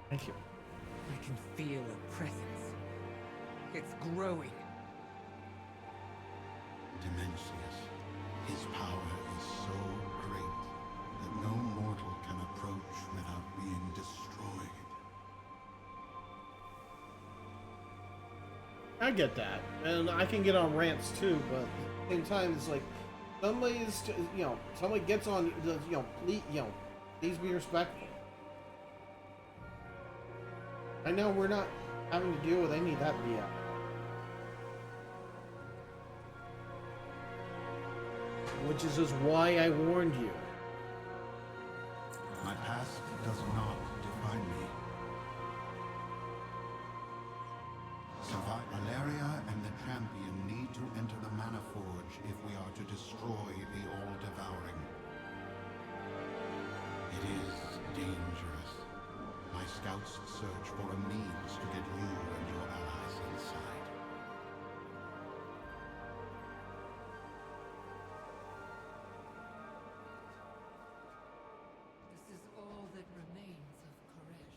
Thank you. I can feel a presence. It's growing. Dimensius, his power is so great that no mortal can approach without being destroyed. I get that, and I can get on rants too, but at the same time, it's like somebody's, somebody gets on, please be respectful. I know we're not having to deal with any of that BS. Which is just why I warned you. My past does not define me. Valeria and the champion need to enter the Mana Forge if we are to destroy the All-Devouring. It is dangerous. My scouts search for a means to get you and your allies inside. This is all that remains of Koresh.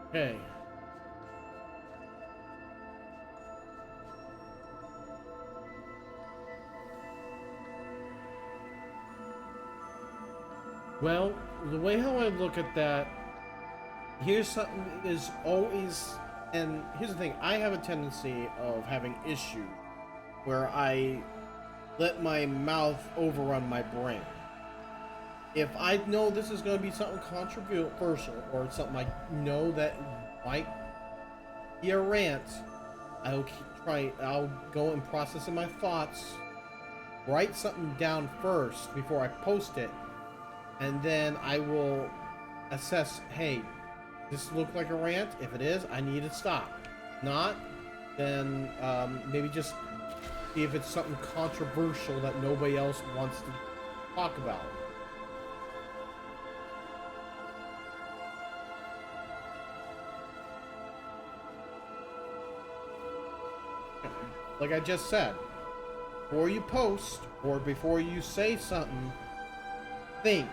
Okay. Well, the way how I look at that, here's something that is always, and here's the thing, I have a tendency of having issues where I let my mouth overrun my brain. If I know this is going to be something controversial or something I know that might be a rant, I'll go and process in my thoughts, write something down first before I post it, and then I will assess, hey, this looks like a rant. If it is, I need to stop. Not, then maybe just see if it's something controversial that nobody else wants to talk about. Like I just said, before you post or before you say something, think.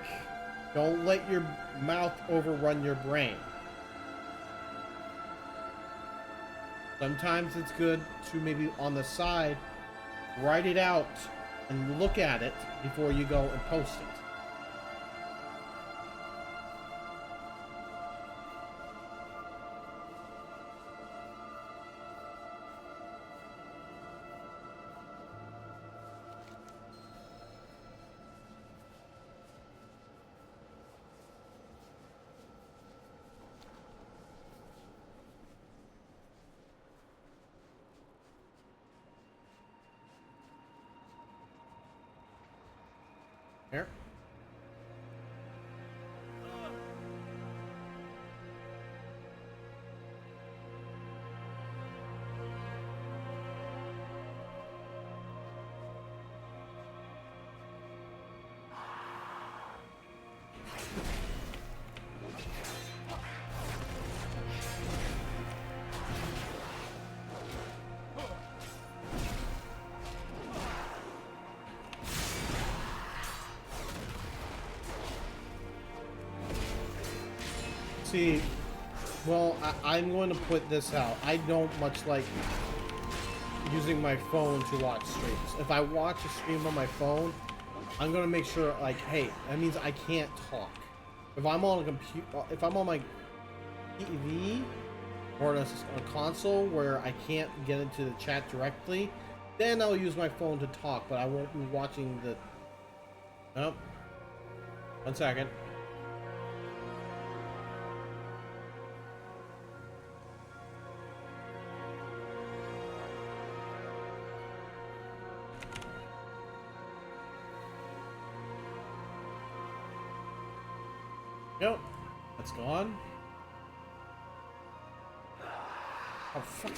Don't let your mouth overrun your brain. Sometimes it's good to maybe on the side write it out and look at it before you go and post it. Here. See, well, I'm going to put this out. I don't much like using my phone to watch streams. If I watch a stream on my phone, I'm going to make sure, like, hey, that means I can't talk. If I'm on a computer, if I'm on my TV or a console where I can't get into the chat directly, then I'll use my phone to talk, but I won't be watching the... Oh. 1 second. Nope. That's gone. Oh, fuck.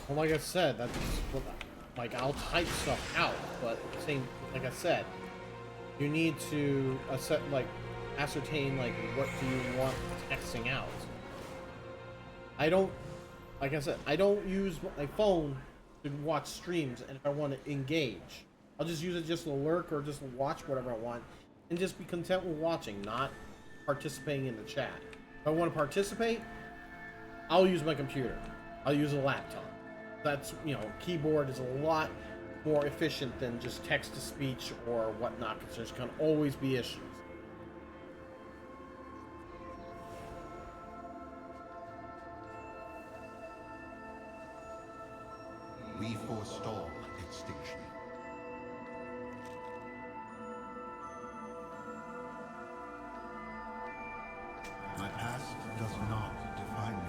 Well, like I said, that's what, like, I'll type stuff out, but same, like I said, you need to ascertain, like, what do you want texting out. I don't, like I said, I don't use my phone to watch streams, and if I want to engage, I'll just use it just to lurk or just watch whatever I want, and just be content with watching, not participating in the chat. If I want to participate, I'll use my computer. I'll use a laptop. That's, you know, keyboard is a lot more efficient than just text-to-speech or whatnot, because there's going to always be issues. We forestall extinction. My past does not define me.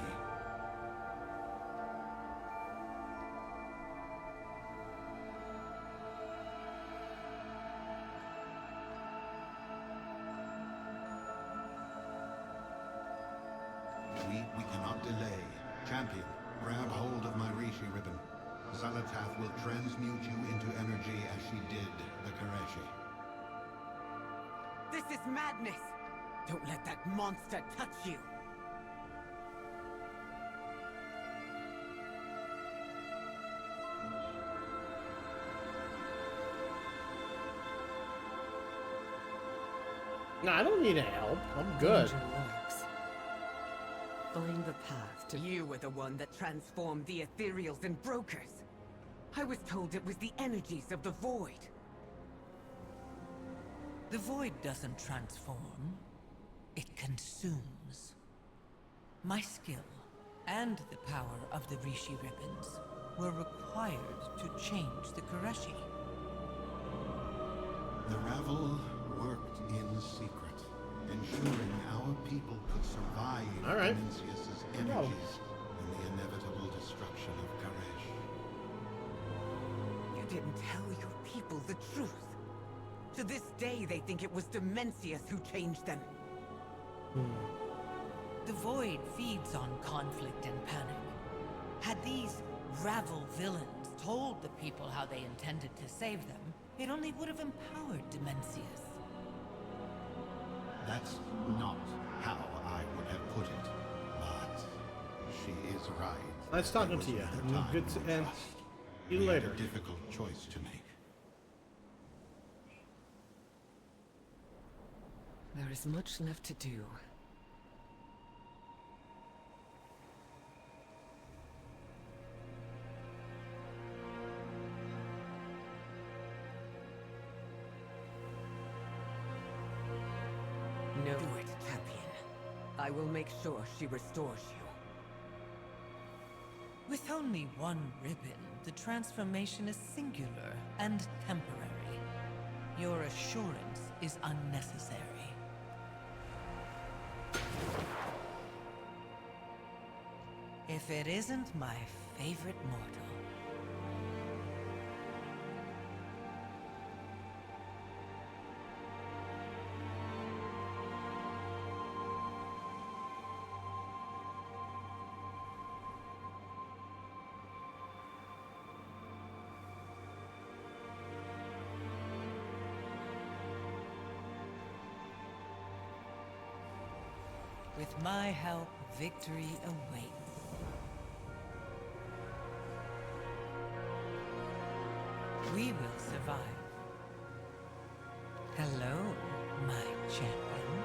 We cannot delay. Champion, grab hold of my Rishi ribbon. Xalatath will transmute you into energy as she did the Koreshi. This is madness! Don't let that monster touch you! No, I don't need any help. I'm good. Find the path to... You were the one that transformed the ethereals and brokers. I was told it was the energies of the void. The void doesn't transform. It consumes. My skill and the power of the Rishi ribbons were required to change the Koreshi. The Ravel worked in secret, ensuring our people could survive Mencius's energies and the inevitable destruction of Karesh. You didn't tell your people the truth. To this day, they think it was Mencius who changed them. The void feeds on conflict and panic. Had these Ravel villains told the people how they intended to save them, it only would have empowered Mencius. That's not how I would have put it, but she is right. Nice talking to you. Good to end. See you later. A difficult choice to make. There is much left to do. No, do it, champion. I will make sure she restores you. With only one ribbon, the transformation is singular and temporary. Your assurance is unnecessary. If it isn't my favorite mortal. With my help, victory awaits. We will survive. Hello, my champion.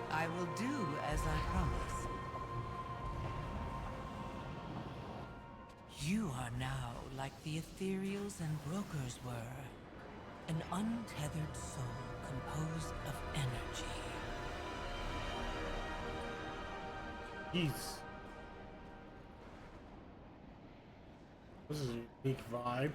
I will do as I promised. You are now like the ethereals and brokers were. An untethered soul composed of energy. Jeez. This is a unique vibe.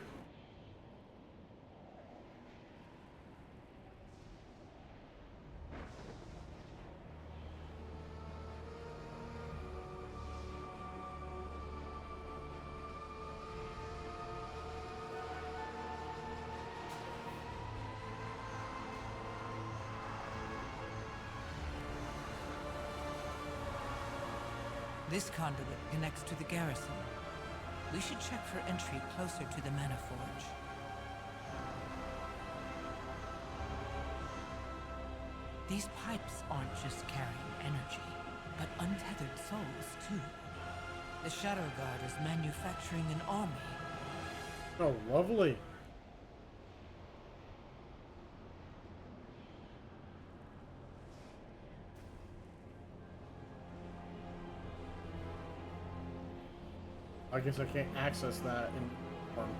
This conduit connects to the garrison. We should check for entry closer to the Mana Forge. These pipes aren't just carrying energy, but untethered souls too. The Shadow Guard is manufacturing an army. Oh, lovely. I guess I can't access that in form.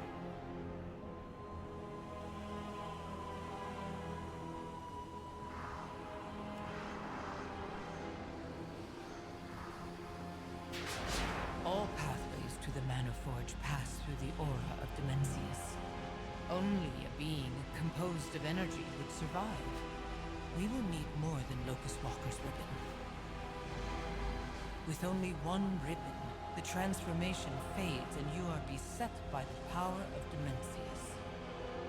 All pathways to the Mana Forge pass through the aura of Dimensius. Only a being composed of energy would survive. We will need more than Locust Walker's ribbon. With only one ribbon, the transformation fades and you are beset by the power of Dimensius.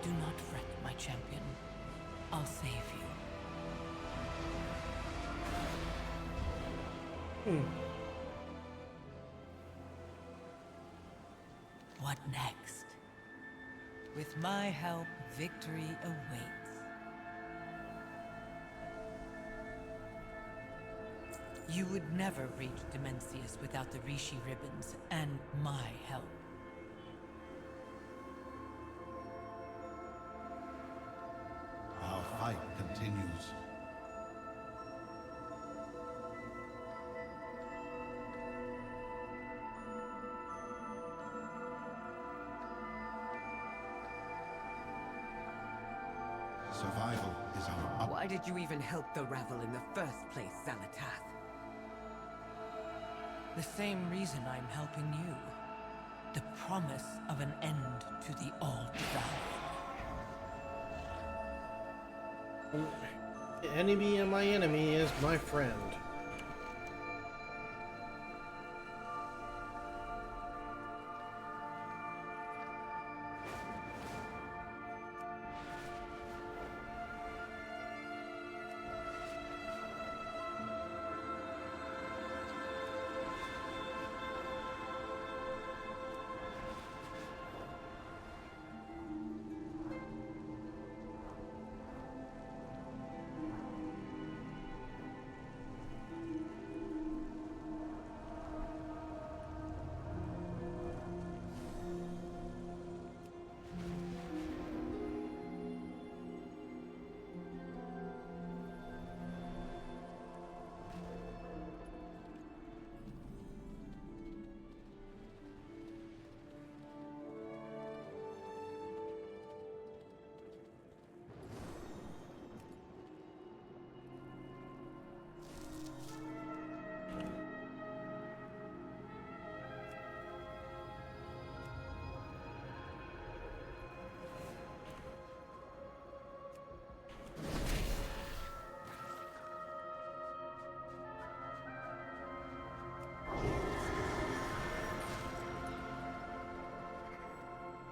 Do not fret, my champion. I'll save you. What next? With my help, victory awaits. You would never reach Dimensius without the Rishi ribbons and my help. Our fight continues. Survival is our Why did you even help the Ravel in the first place, Xalatath? The same reason I'm helping you. The promise of an end to the All-Devouring. The enemy of my enemy is my friend.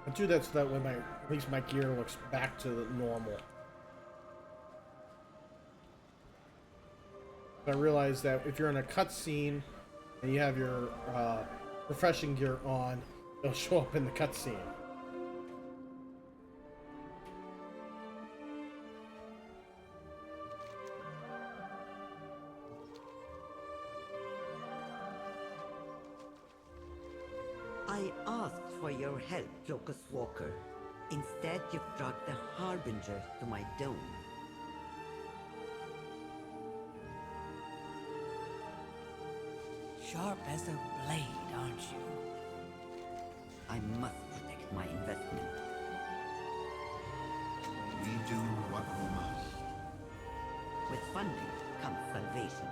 I do that so that way at least my gear looks back to the normal. I realize that if you're in a cutscene and you have your refreshing gear on, it'll show up in the cutscene. help, Locust Walker. Instead, you've brought the Harbinger to my dome. Sharp as a blade, aren't you? I must protect my investment. We do what we must. With funding comes salvation.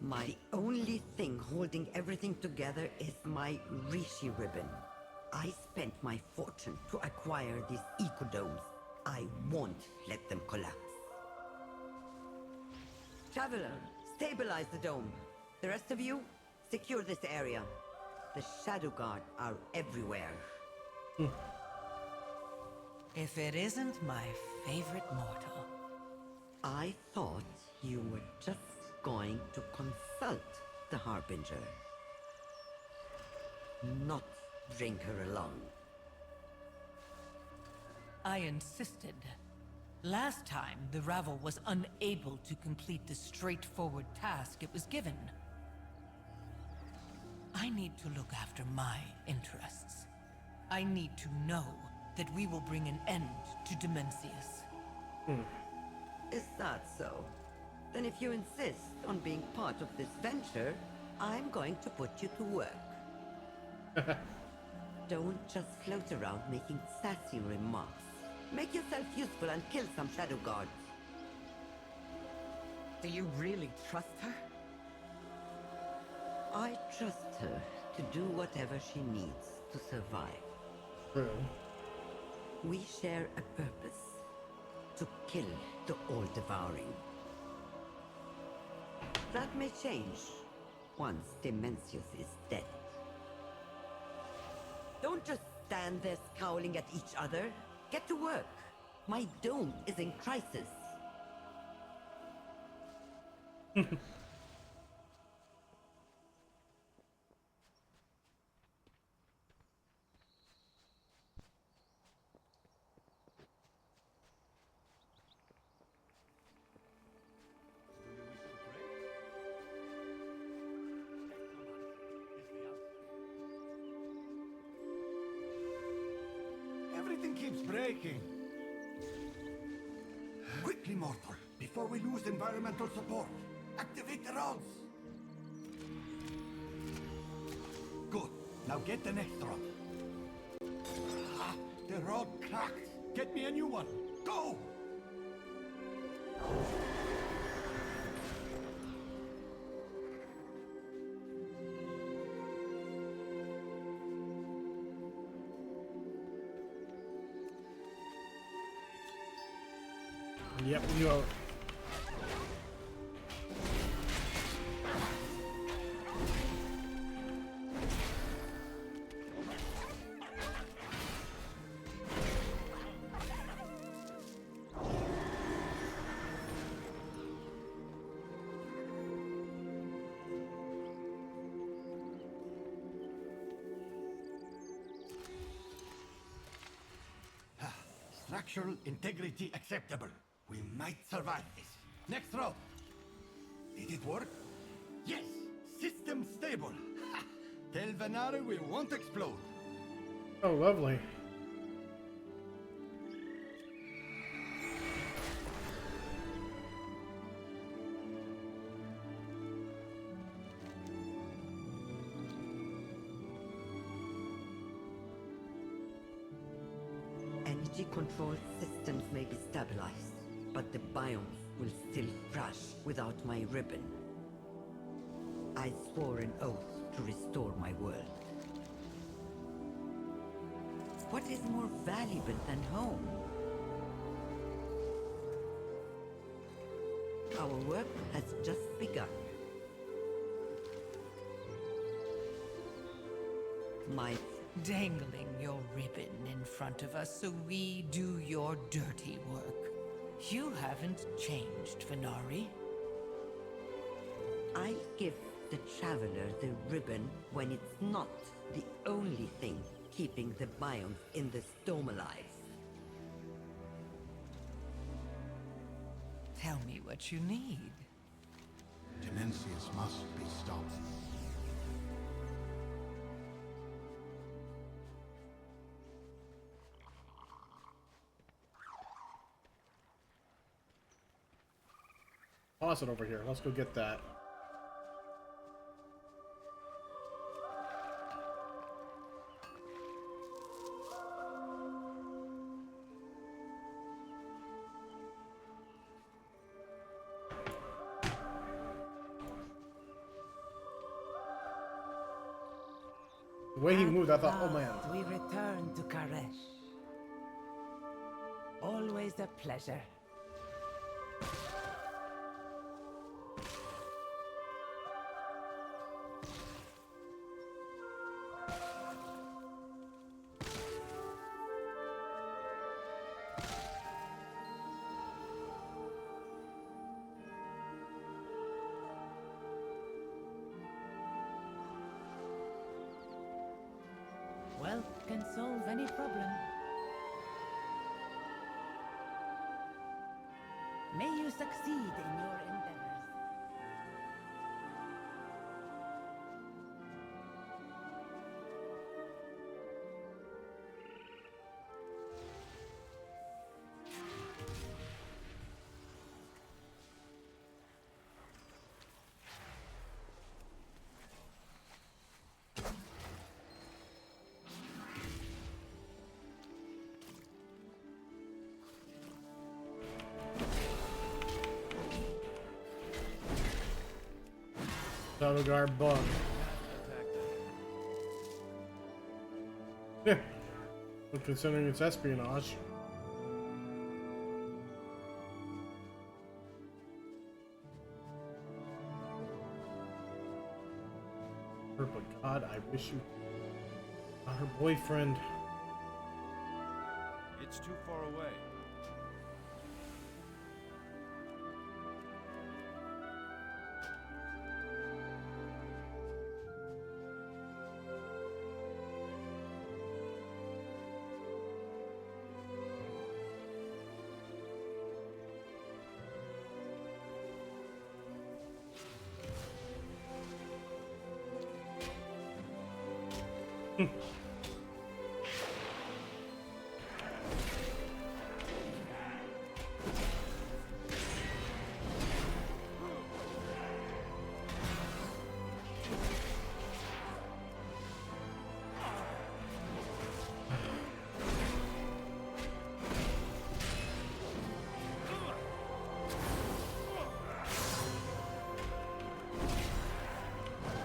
My only thing holding everything together is my Rishi ribbon. I spent my fortune to acquire these ecodomes. I won't let them collapse. Traveler, stabilize the dome. The rest of you, secure this area. The Shadow Guard are everywhere. If it isn't my favorite mortal. I thought you were just going to consult the Harbinger. Not bring her along. I insisted. Last time, the Ravel was unable to complete the straightforward task it was given. I need to look after my interests. I need to know that we will bring an end to Dimensius. Is that so? Then if you insist on being part of this venture, I'm going to put you to work. Don't just float around making sassy remarks. Make yourself useful and kill some Shadow Guards. Do you really trust her? I trust her to do whatever she needs to survive. True. We share a purpose. To kill the all-devouring. That may change once Dimensius is dead. Don't just stand there scowling at each other. Get to work. My dome is in crisis. Everything keeps breaking. Quickly, mortal, before we lose environmental support. Activate the rods. Good. Now get the next rod. Ah, the rod cracked. Get me a new one. Go! Yep, we go. Structural integrity acceptable. We might survive this. Next row. Did it work? Yes! System stable. Ha! Tell Venari we won't explode. Oh, lovely. Energy control systems may be stabilized, but the biomes will still crash without my ribbon. I swore an oath to restore my world. What is more valuable than home? Our work has just begun. My Dangling your ribbon in front of us so we do your dirty work. You haven't changed, Venari. I'll give the Traveler the ribbon when it's not the only thing keeping the biomes in the storm alive. Tell me what you need. Dimensius must be stopped. Toss it over here. Let's go get that. The way he moved, I thought, oh man. We return to Karesh. Always a pleasure. Wealth can solve any problem. May you succeed in your endeavors. Shadow Guard bug. But considering it's espionage. But God, I wish you not her boyfriend. It's too far away.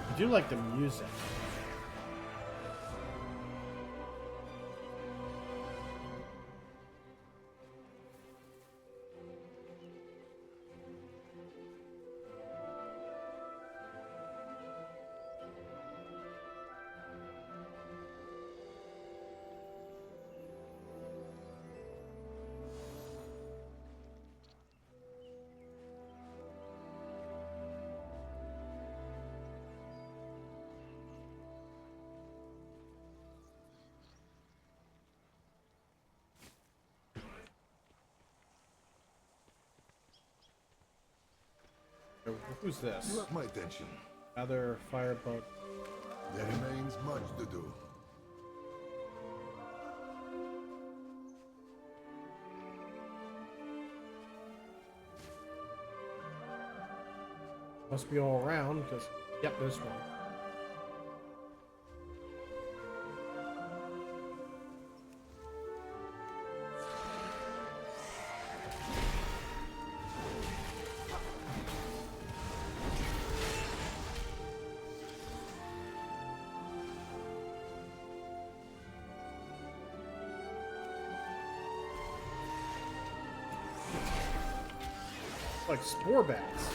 I do like the music. Who's this? You have my attention. Another fireboat. There remains much to do. Must be all around, because, yep, this one. Like spore bats.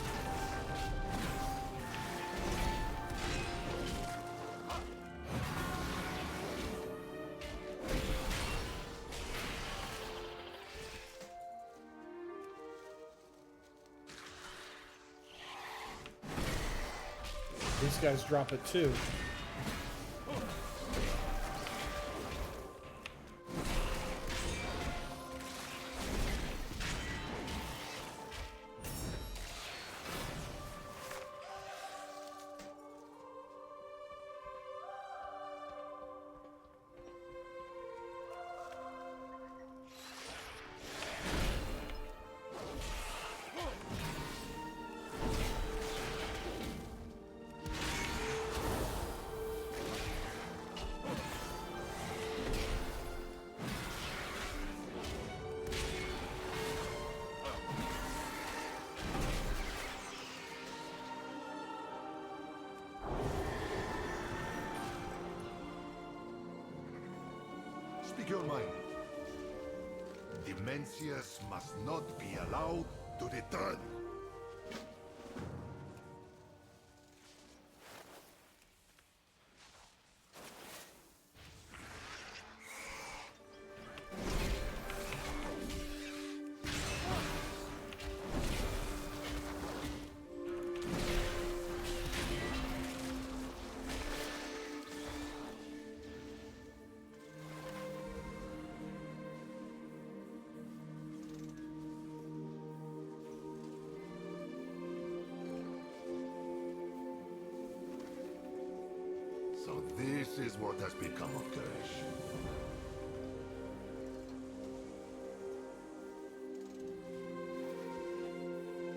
These guys drop it too. your mind. Dimensius must not be allowed to return. So this is what has become of Koresh.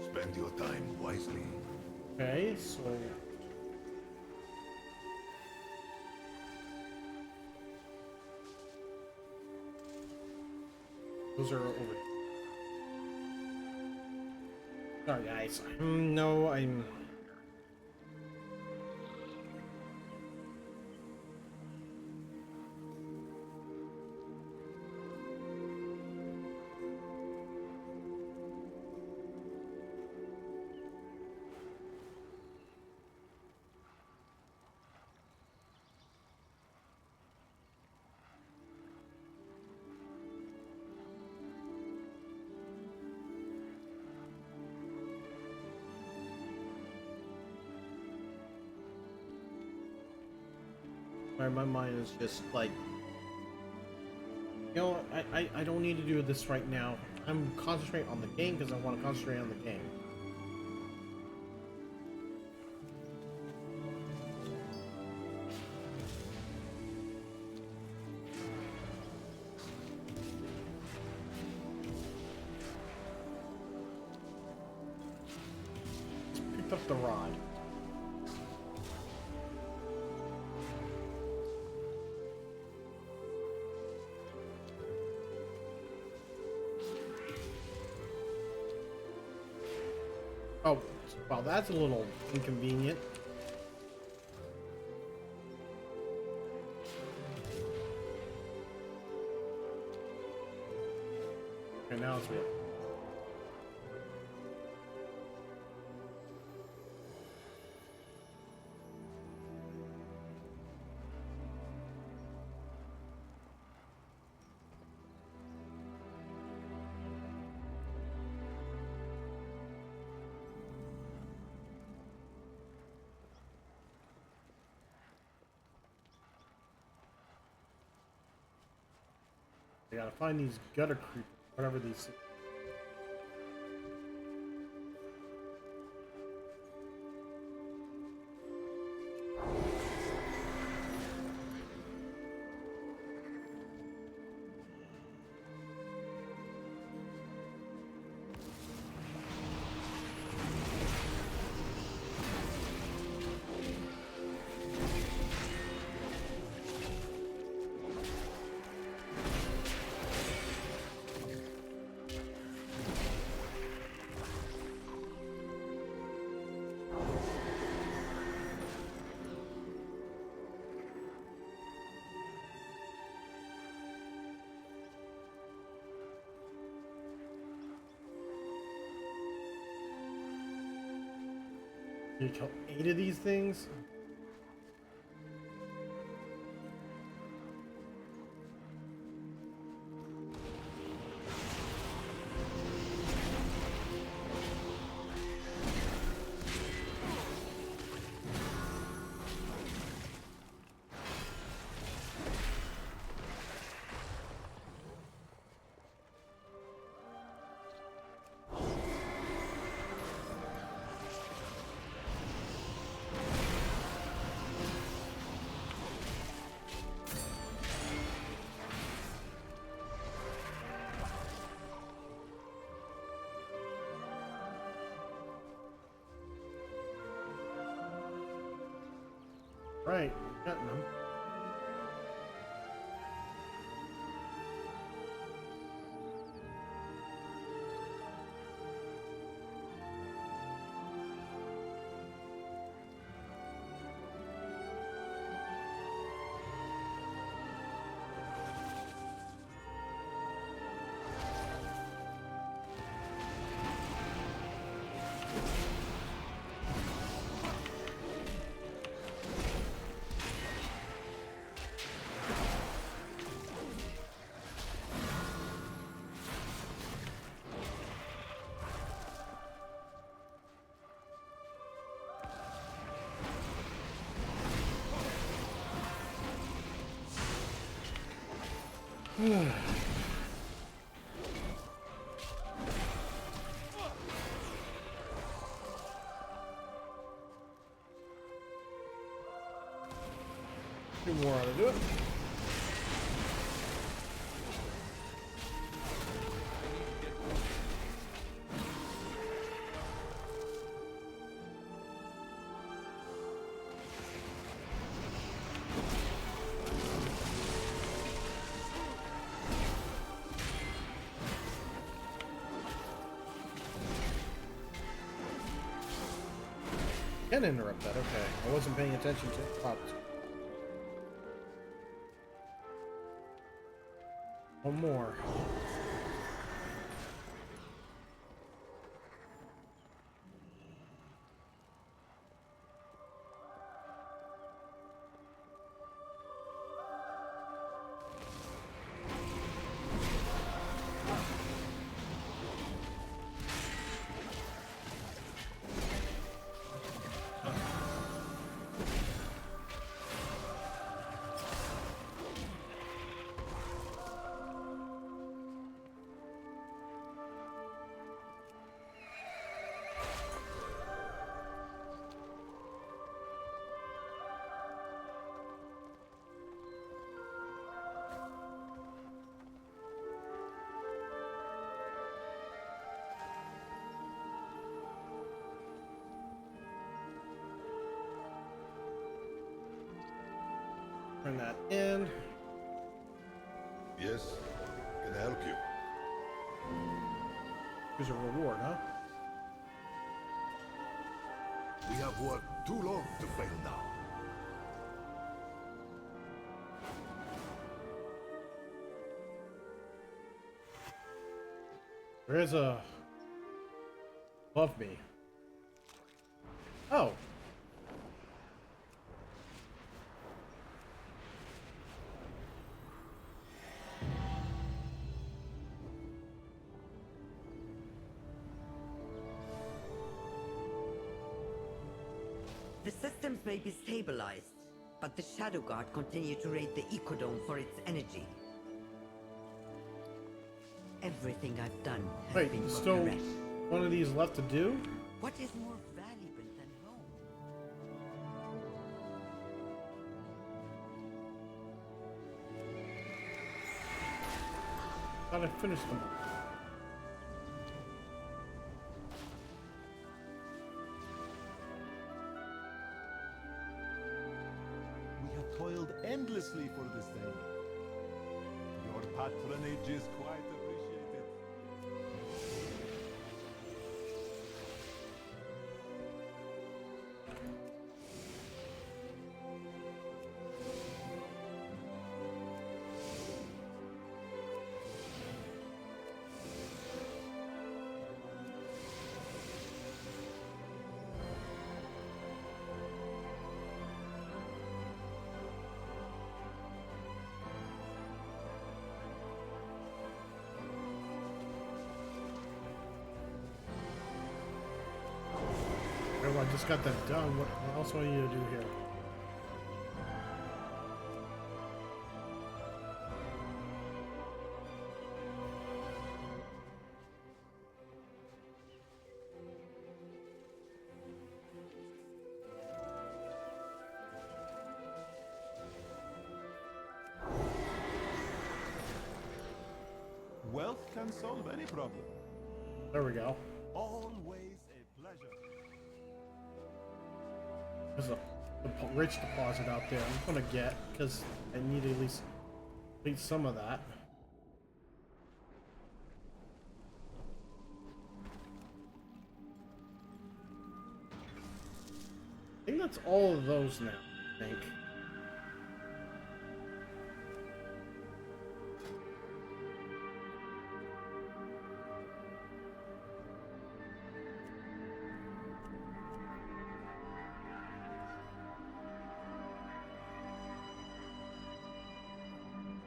Spend your time wisely. Okay, so those are over. Sorry, guys. No, I'm. My mind is just like, you know, I don't need to do this right now. I'm concentrating on the game because I want to concentrate on the game. Picked up the rod. Oh, well, that's a little inconvenient. Okay, now it's real. I gotta find these gutter creepers, whatever these. You kill 8 of these things? Right, getting them. Two more ought to do it. Can interrupt that, okay. I wasn't paying attention to it. Popped. One more. Turn that in. Yes, can I help you? Here's a reward, huh? We have worked too long to fail now. There is a... above me. Oh. The systems may be stabilized, but the Shadow Guard continue to raid the Ecodome for its energy. Everything I've done has Wait, been still correct. one of these left to do? What is more valuable than home? Thought I finished them all. We have toiled endlessly for this day. Your patronage is quite appreciated. Oh, I just got that done. What else do I need to do here? Wealth can solve any problem. There we go. Always a pleasure. There's a rich deposit out there I'm gonna get, because I need at least some of that. I think that's all of those now, I think.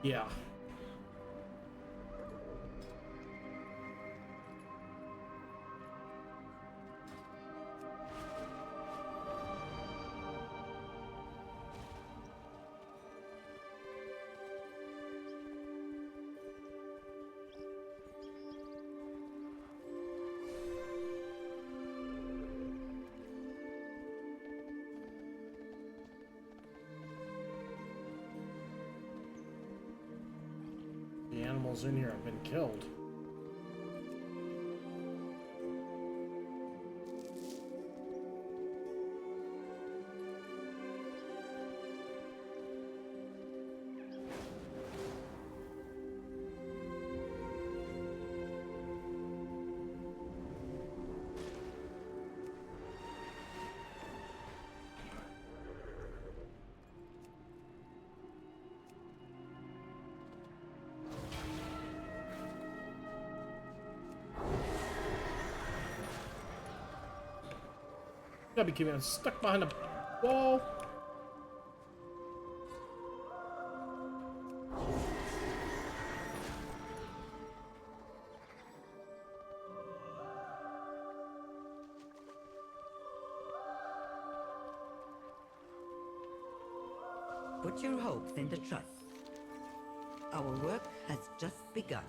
Yeah. animals in here have been killed. Gotta be keeping stuck behind a wall. Put your hopes in the trust. Our work has just begun.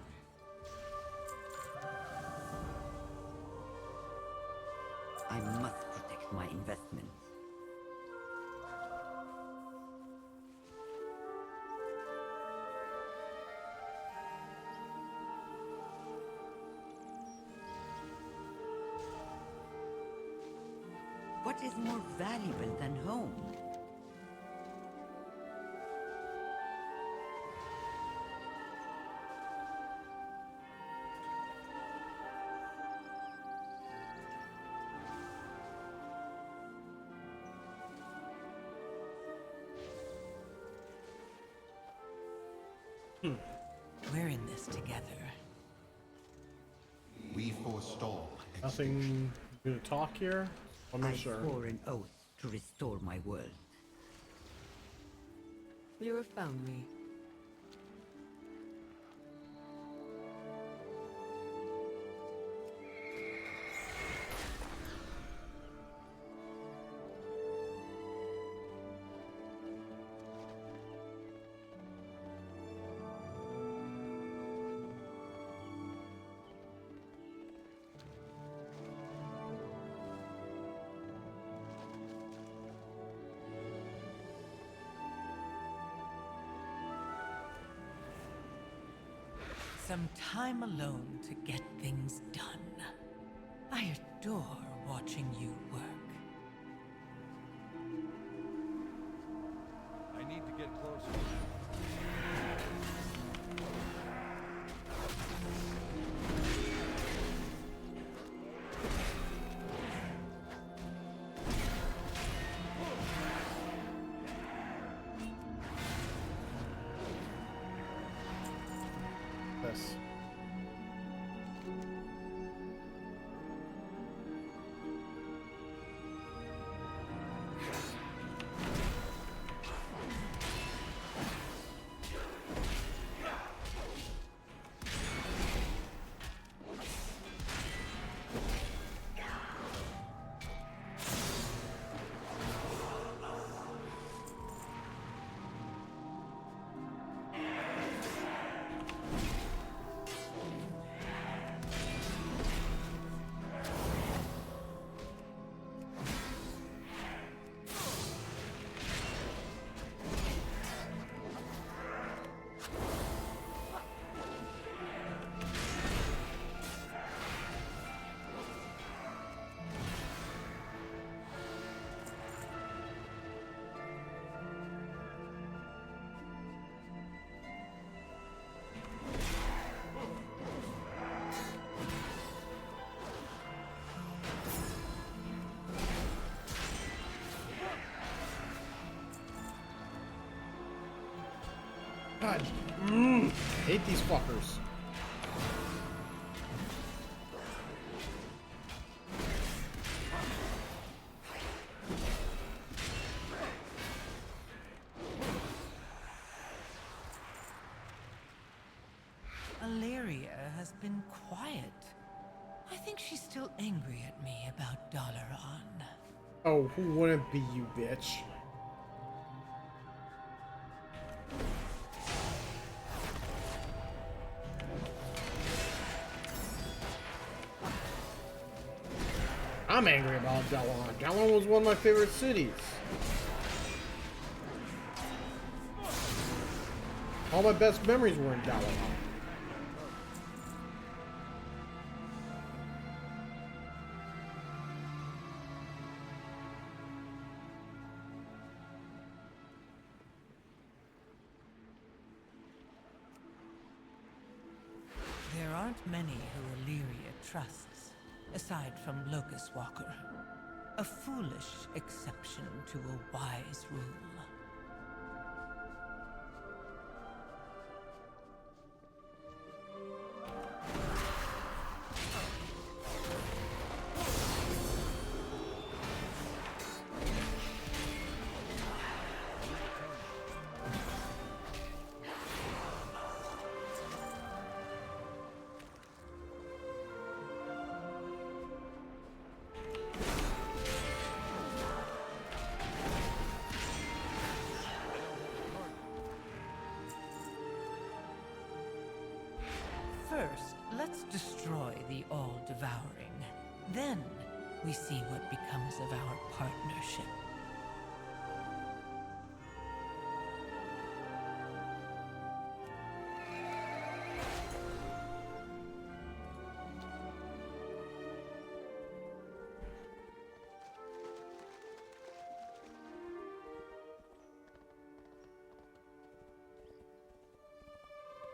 I must protect my investments. What is more valuable than home? We're in this together. We forestall. Nothing gonna talk here? I'm not I sure. swore an oath to restore my world. You have found me. Some time alone to get things done. I adore watching you work. I need to get closer. This. God, hate these fuckers. Illyria has been quiet. I think she's still angry at me about Dalaran. Oh, who wouldn't be, you bitch? I'm angry about Dalaran. Dalaran was one of my favorite cities. All my best memories were in Dalaran. aren't many who Illyria trusts, aside from Locust Walker. A foolish exception to a wise rule. First, let's destroy the All-Devouring. Then, we see what becomes of our partnership.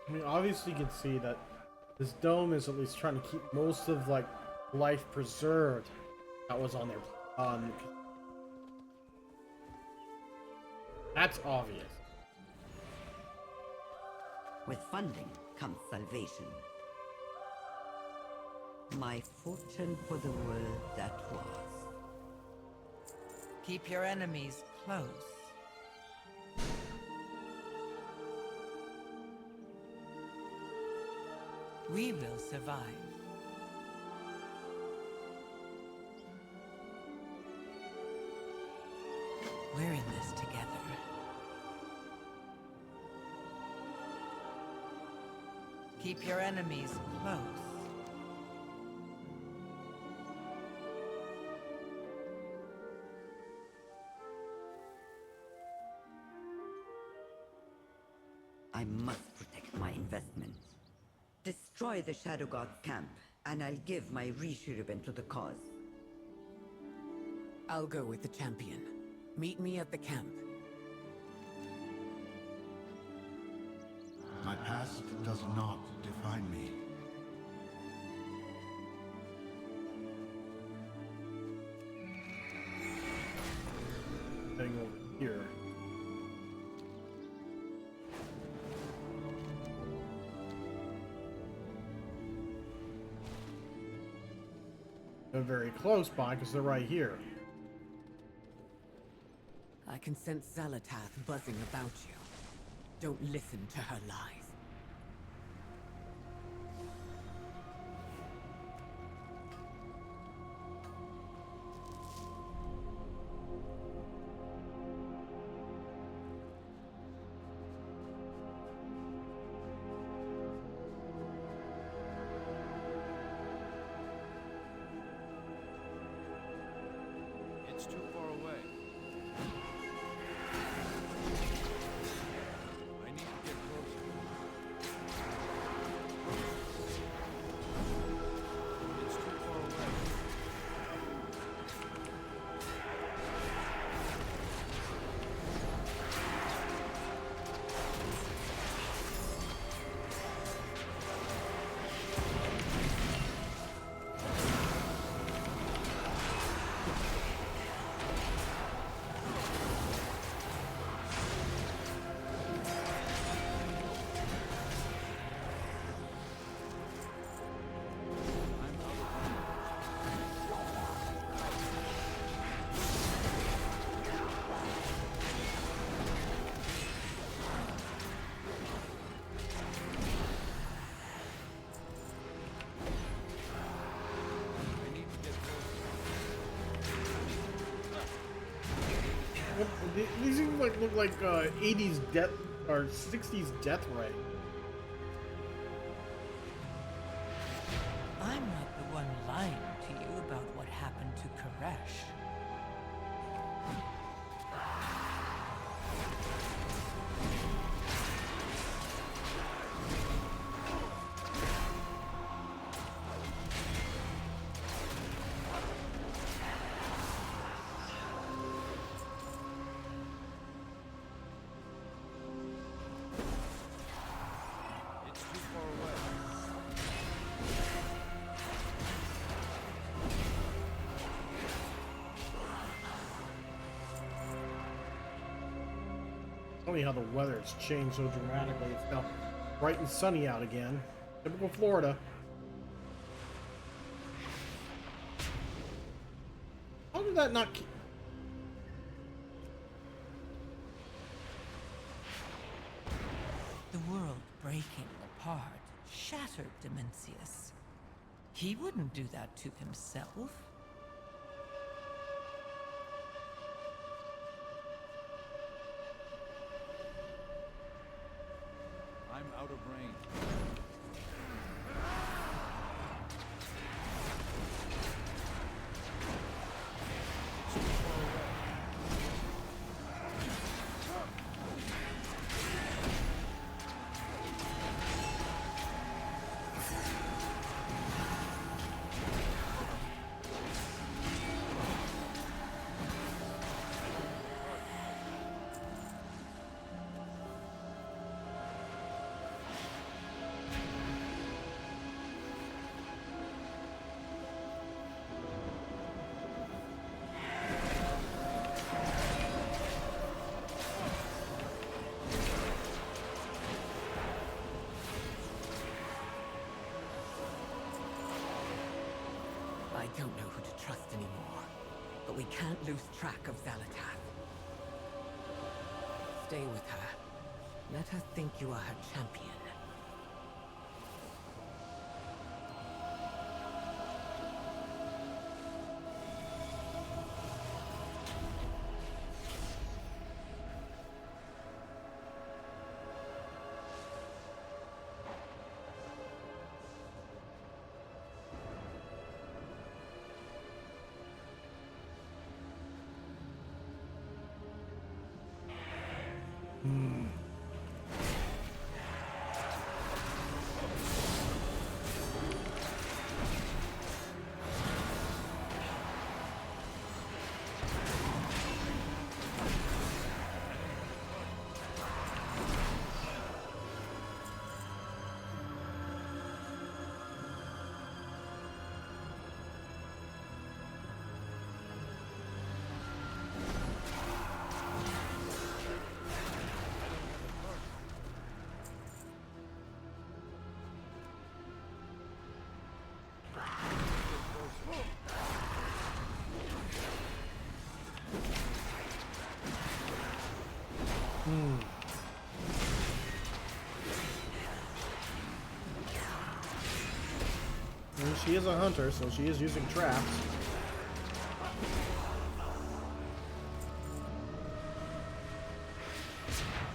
I mean, obviously you can see that this dome is at least trying to keep most of, like, life preserved that was on there. That's obvious. With funding comes salvation. My fortune for the world that was. Keep your enemies close. We will survive. We're in this together. Keep your enemies close. I must protect my investments. Destroy the Shadow God's camp, and I'll give my Rishi ribbon to the cause. I'll go with the champion. Meet me at the camp. My past does not define me. Heading over here. They're very close by because they're right here. I can sense Xalatath buzzing about you. Don't listen to her lies. It's too far away. I need to get closer. It's too far away. These things like look like 80s death or 60s death ray. I'm not the one lying to you about what happened to Koresh. It's too far away. Funny how the weather has changed so dramatically. It's now bright and sunny out again. Typical Florida. How did that not... The world breaking apart shattered Dimensius. He wouldn't do that to himself. I'm out of range. I don't know who to trust anymore, but we can't lose track of Zalatath. Stay with her. Let her think you are her champion. Well, she is a hunter, so she is using traps.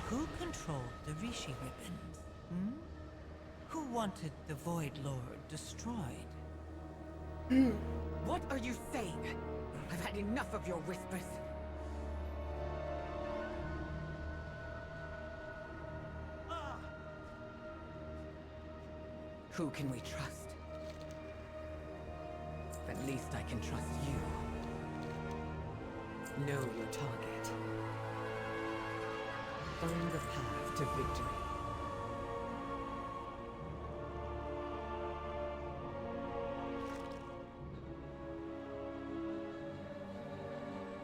Who controlled the Rishi ribbons? Hmm? Who wanted the Void Lord destroyed? What are you saying? I've had enough of your whispers. Who can we trust? At least I can trust you. Know your target. Find the path to victory.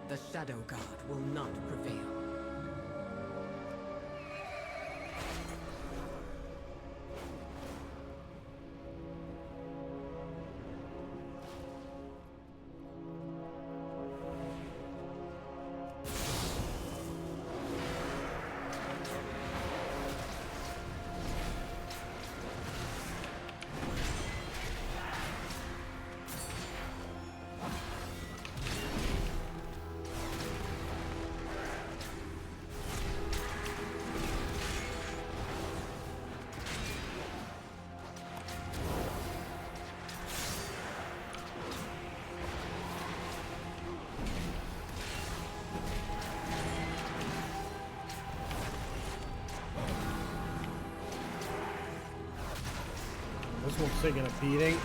The Shadow God will not prevail. This one's taking a beating.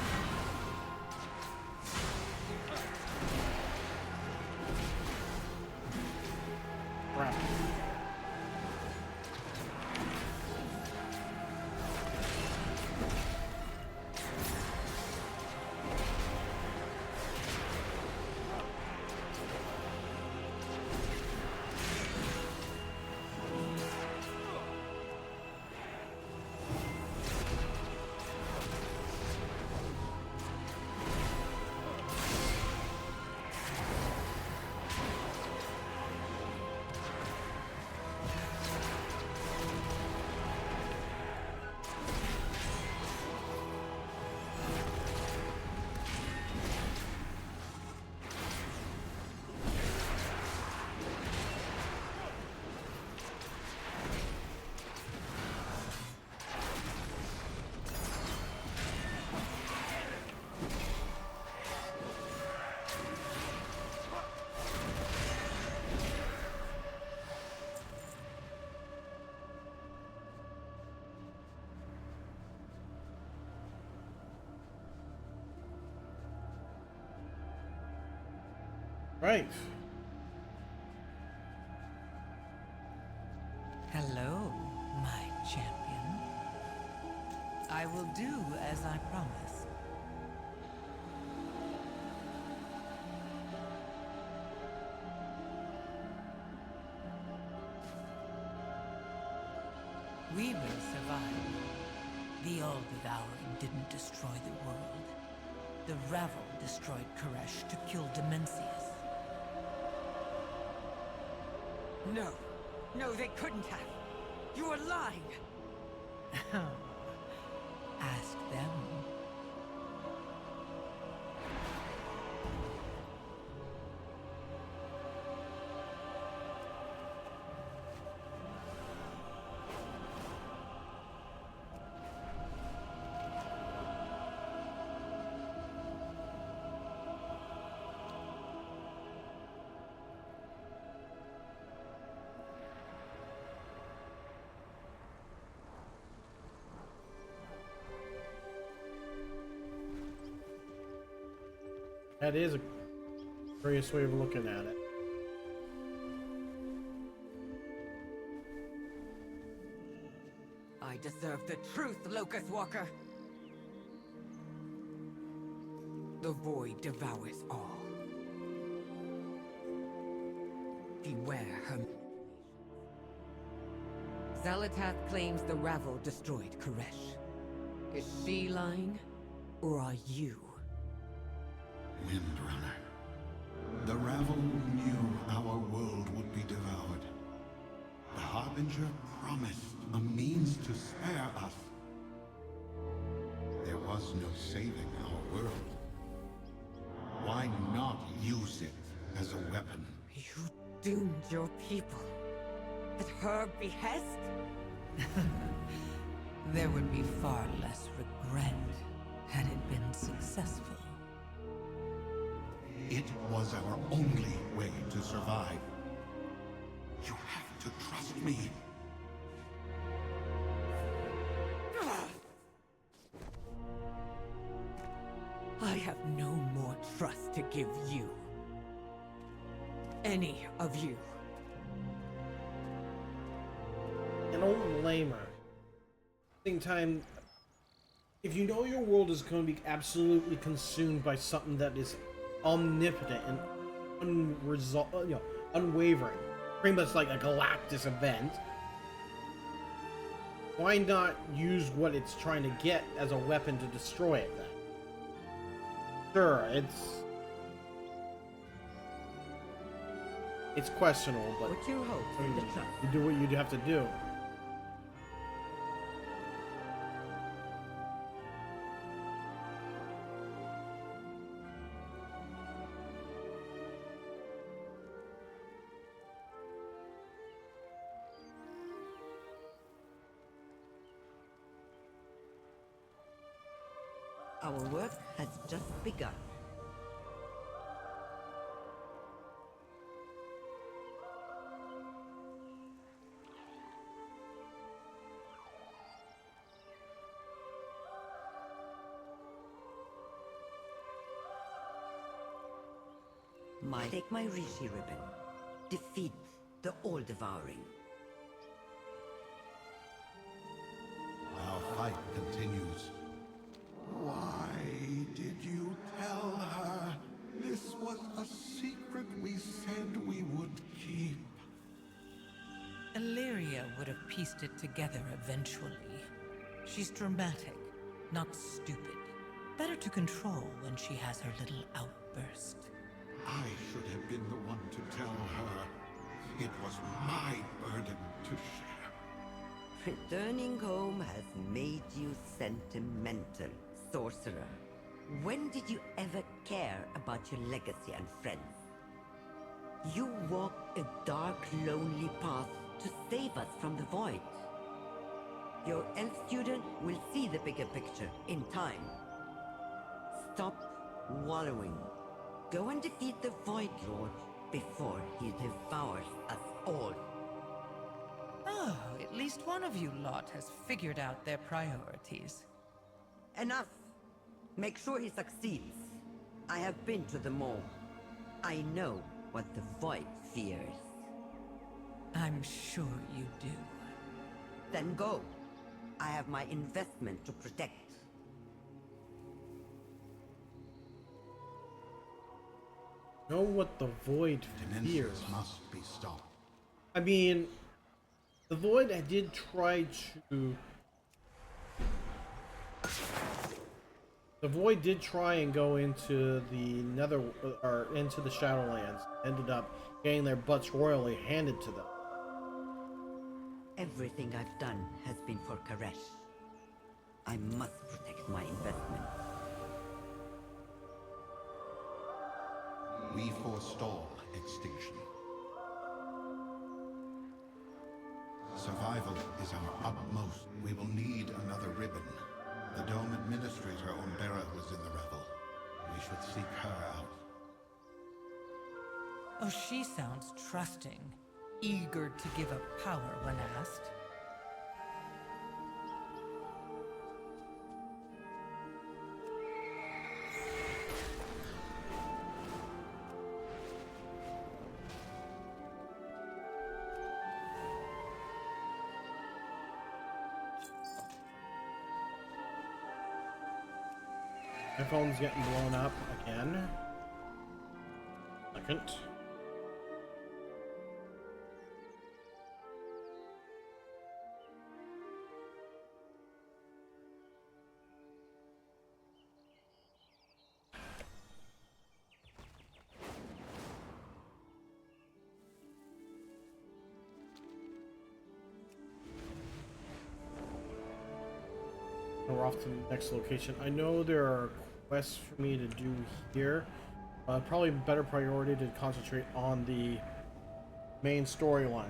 Crap. Right. Hello, my champion. I will do as I promised. We will survive. The All-Devouring didn't destroy the world. The Ravel destroyed Koresh to kill Demencius. No. No, they couldn't have. You are lying. Ask them. That is a curious way of looking at it. I deserve the truth, Locust Walker. The void devours all. Beware her. Xalatath claims the Ravel destroyed Koresh. Is she lying, or are you? Windrunner. The Ravel knew our world would be devoured. The Harbinger promised a means to spare us. There was no saving our world. Why not use it as a weapon? You doomed your people. At her behest? There would be far less regret had it been successful. It was our only way to survive. You have to trust me. I have no more trust to give you. Any of you. And don't blame her. At the same time, if you know your world is going to be absolutely consumed by something that is omnipotent and unwavering, pretty much like a Galactus event, why not use what it's trying to get as a weapon to destroy it then? Sure, it's questionable, but Put your hopes in the trust. you do what you have to do. Our work has just begun. Take my Rishi ribbon. Defeat the All-Devouring. Our fight continues. Why did you tell her? This was a secret we said we would keep. Illyria would have pieced it together eventually. She's dramatic, not stupid. Better to control when she has her little outburst. I should have been the one to tell her. It was my burden to share. Returning home has made you sentimental, sorcerer. When did you ever care about your legacy and friends? You walked a dark, lonely path to save us from the void. Your elf student will see the bigger picture in time. Stop wallowing. Go and defeat the Void Lord before he devours us all. Oh, at least one of you lot has figured out their priorities. Enough! Make sure he succeeds. I have been to the mall. I know what the Void fears. I'm sure you do. Then go. I have my investment to protect. Know what the Void fears. Must be stopped. I mean, the Void did try to... The Void did try and go into the Nether, or into the Shadowlands. Ended up getting their butts royally handed to them. Everything I've done has been for Karesh. I must protect my investment. We forestall extinction. Survival is our utmost. We will need another ribbon. The Dome Administrator Umbera was in the revel. We should seek her out. Oh, she sounds trusting, eager to give up power when asked. My phone's getting blown up again. Second. We're off to the next location. I know there are quests for me to do here. Probably better priority to concentrate on the main storyline.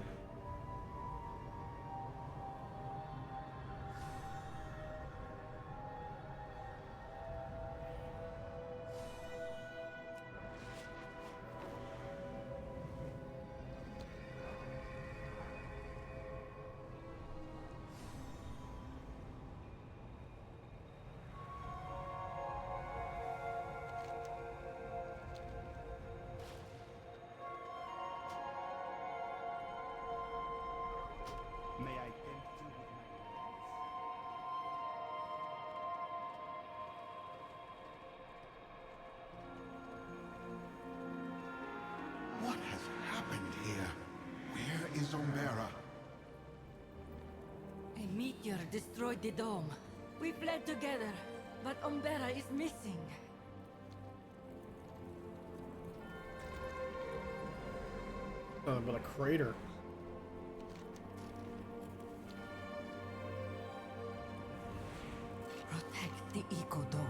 May I tempt you with my What has happened here? Where is Umbera? A meteor destroyed the dome. We fled together, but Umbera is missing. Nothing but a crater. Protect the ecodomes.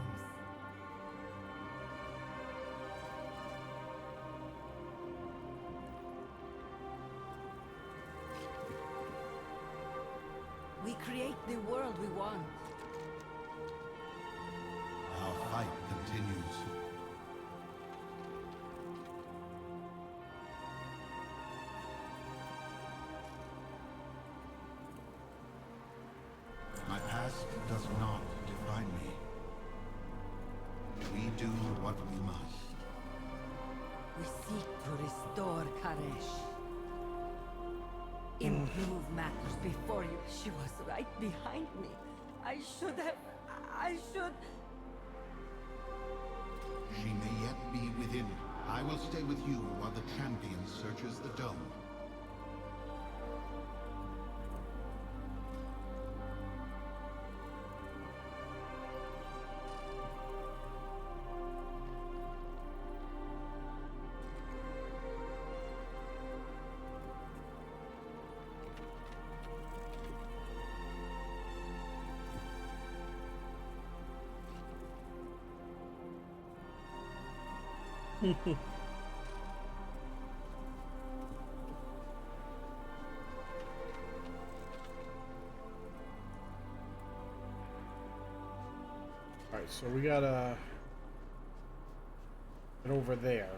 We create the world we want. Our fight continues. My past does not define me. We do what we must. We seek to restore Karesh. Improve matters before you. She was right behind me. I should... She may yet be within. I will stay with you while the champion searches the dome. Alright, so we gotta get over there.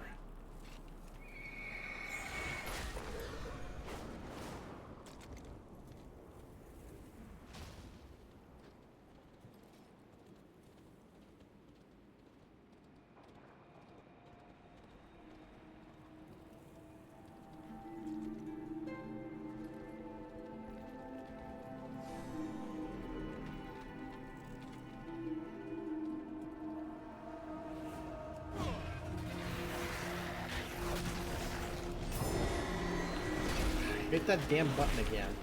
Hit that damn button again.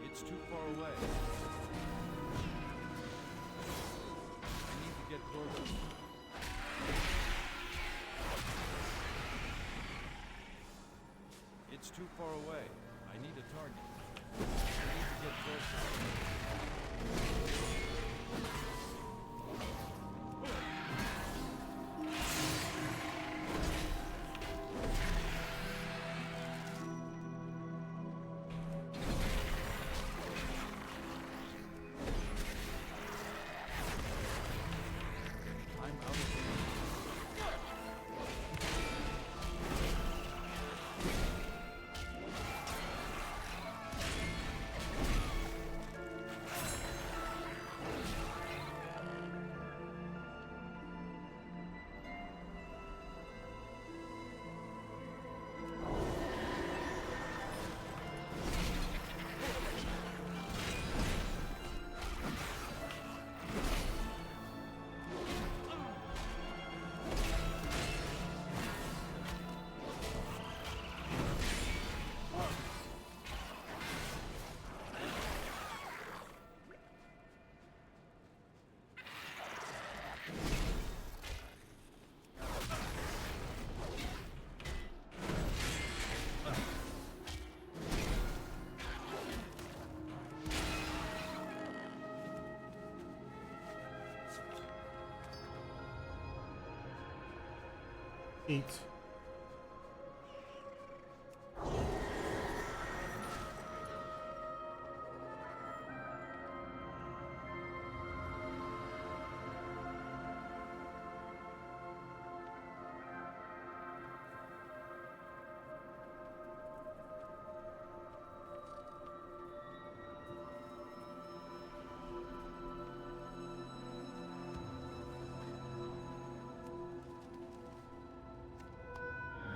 It's too far away. I need to get closer. It's too far away. I need a target. I need to get closer. I'm out of Eat.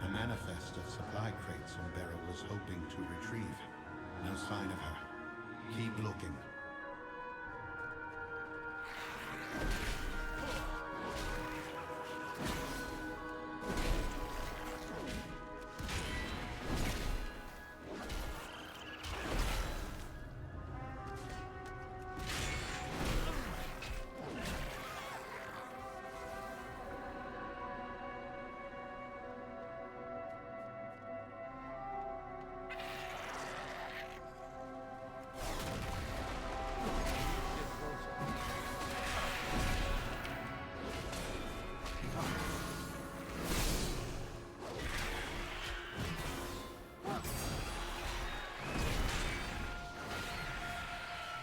The manifest of supply crates Umbera was hoping to retrieve. No sign of her. Keep looking.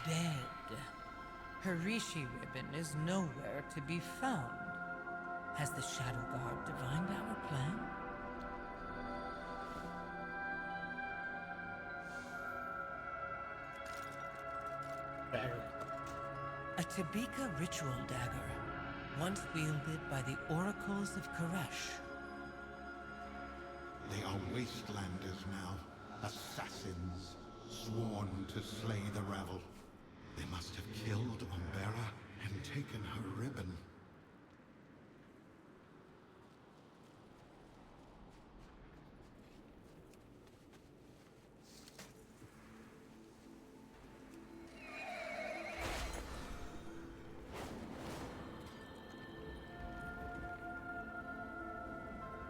Dead. Her Rishi ribbon is nowhere to be found. Has the Shadow Guard divined our plan? Dagger. A Tabika ritual dagger, once wielded by the oracles of Koresh. They are wastelanders now. Assassins. Sworn to slay the rabble. They must have killed Umbera and taken her ribbon.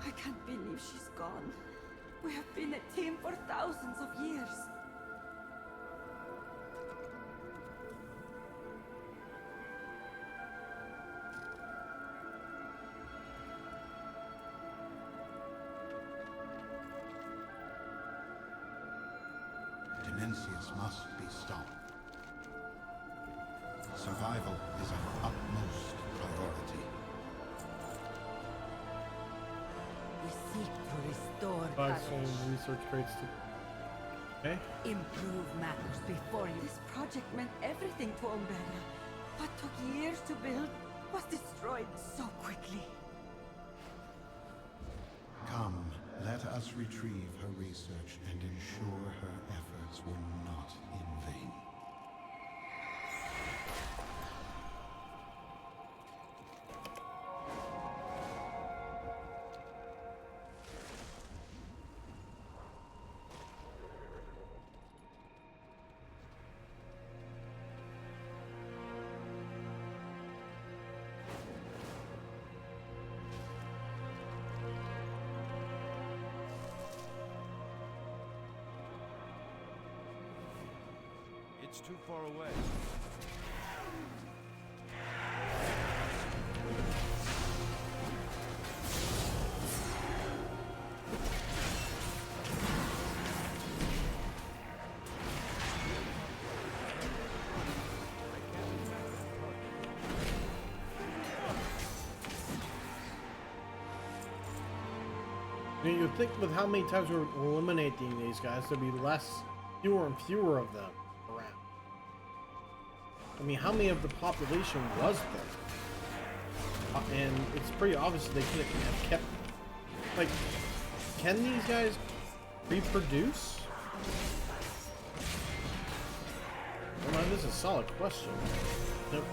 I can't believe she's gone. We have been a team for thousands of years. Demencius must be stopped. Survival is our utmost priority. We seek to restore Buy courage. some research crates to... Okay. Improve matters before you. This project meant everything to Umbera. What took years to build was destroyed so quickly. Come, let us us retrieve her research and ensure her efforts were not in vain. It's too far away. You'd think with how many times we're eliminating these guys, there'd be fewer and fewer of them around. I mean, how many of the population was there? And it's pretty obvious they could have kept... Like, can these guys reproduce? Well, this is a solid question. Nope.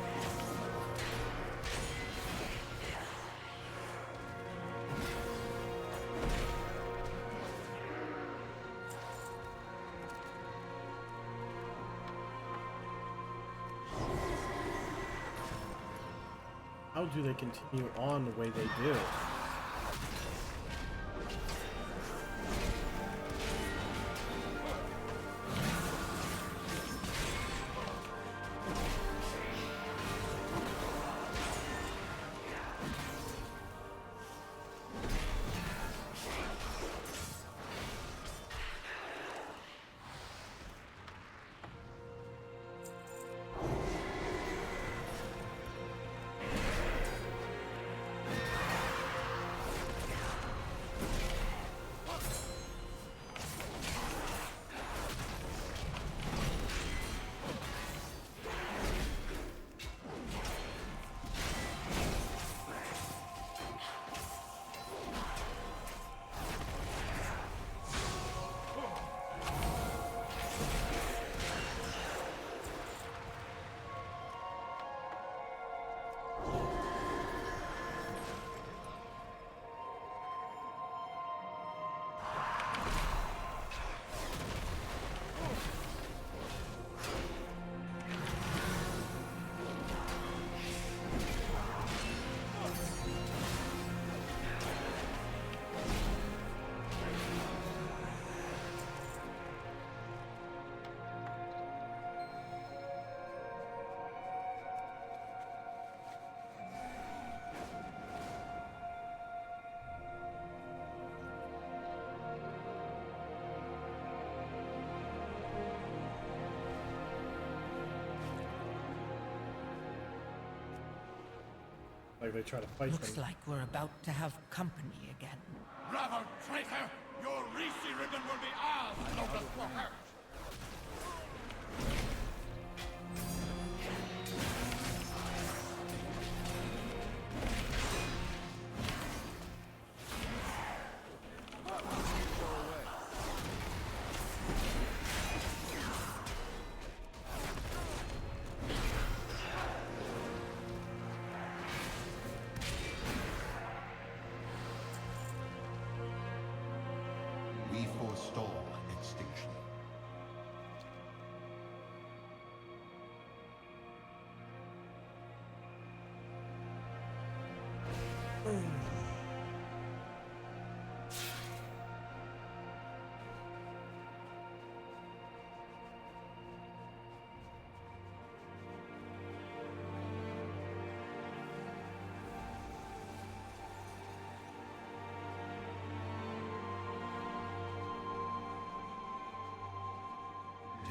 How do they continue on the way they do? Like they try to fight Looks them. like we're about to have company again. Bravo, traitor! Your Reese ribbon will be ours, Lotus Walker! We forestall extinction.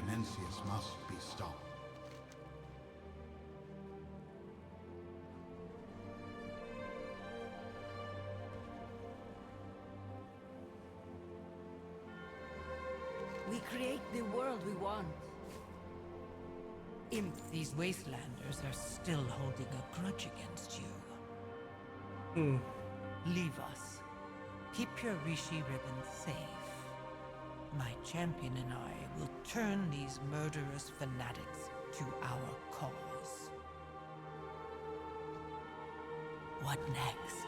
Mencius must be stopped. We create the world we want. These wastelanders are still holding a grudge against you. Leave us. Keep your Rishi ribbons safe. My champion and I will turn these murderous fanatics to our cause. What next?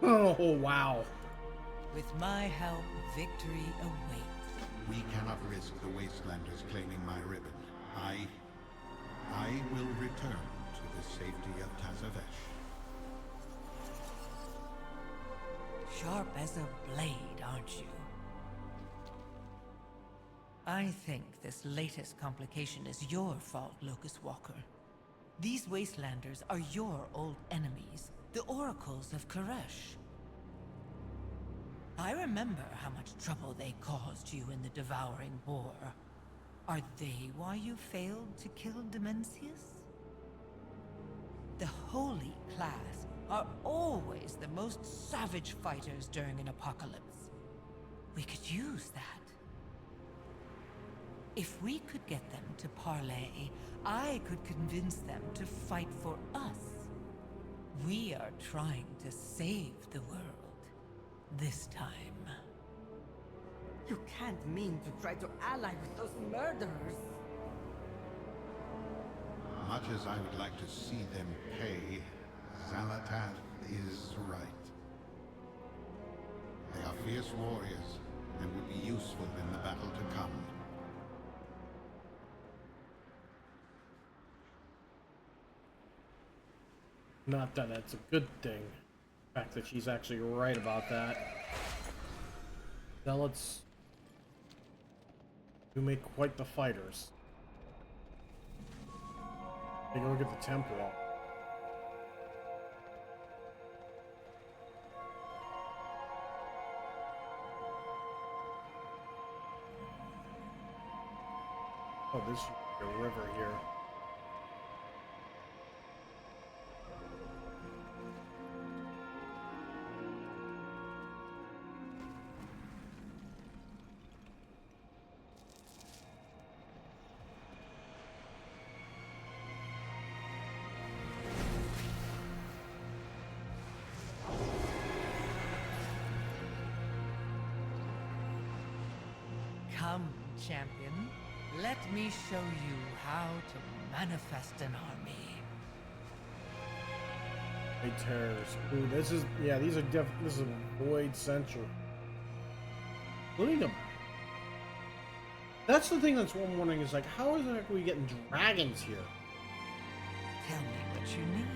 Oh, wow. With my help, victory awaits. We cannot risk the Wastelanders claiming my ribbon. I will return to the safety of Tazavesh. Sharp as a blade, aren't you? I think this latest complication is your fault, Locust Walker. These Wastelanders are your old enemies, the Oracles of Koresh. I remember how much trouble they caused you in the Devouring War. Are they why you failed to kill Demencius? The Holy Class are always the most savage fighters during an apocalypse. We could use that. If we could get them to parley, I could convince them to fight for us. We are trying to save the world. This time. You can't mean to try to ally with those murderers. Much as I would like to see them pay, Zalatath is right. They are fierce warriors and would be useful in the battle to come. Not that that's a good thing. The fact that she's actually right about that. Zealots do make quite the fighters. Take a look at the temple. Oh, this should be a river here. Come, champion. Let me show you how to manifest an army. Void terrors. Ooh, this is these are this is a void central. Look at them. That's the thing that's what I'm wondering is like, how is it we getting dragons here? Tell me what you need.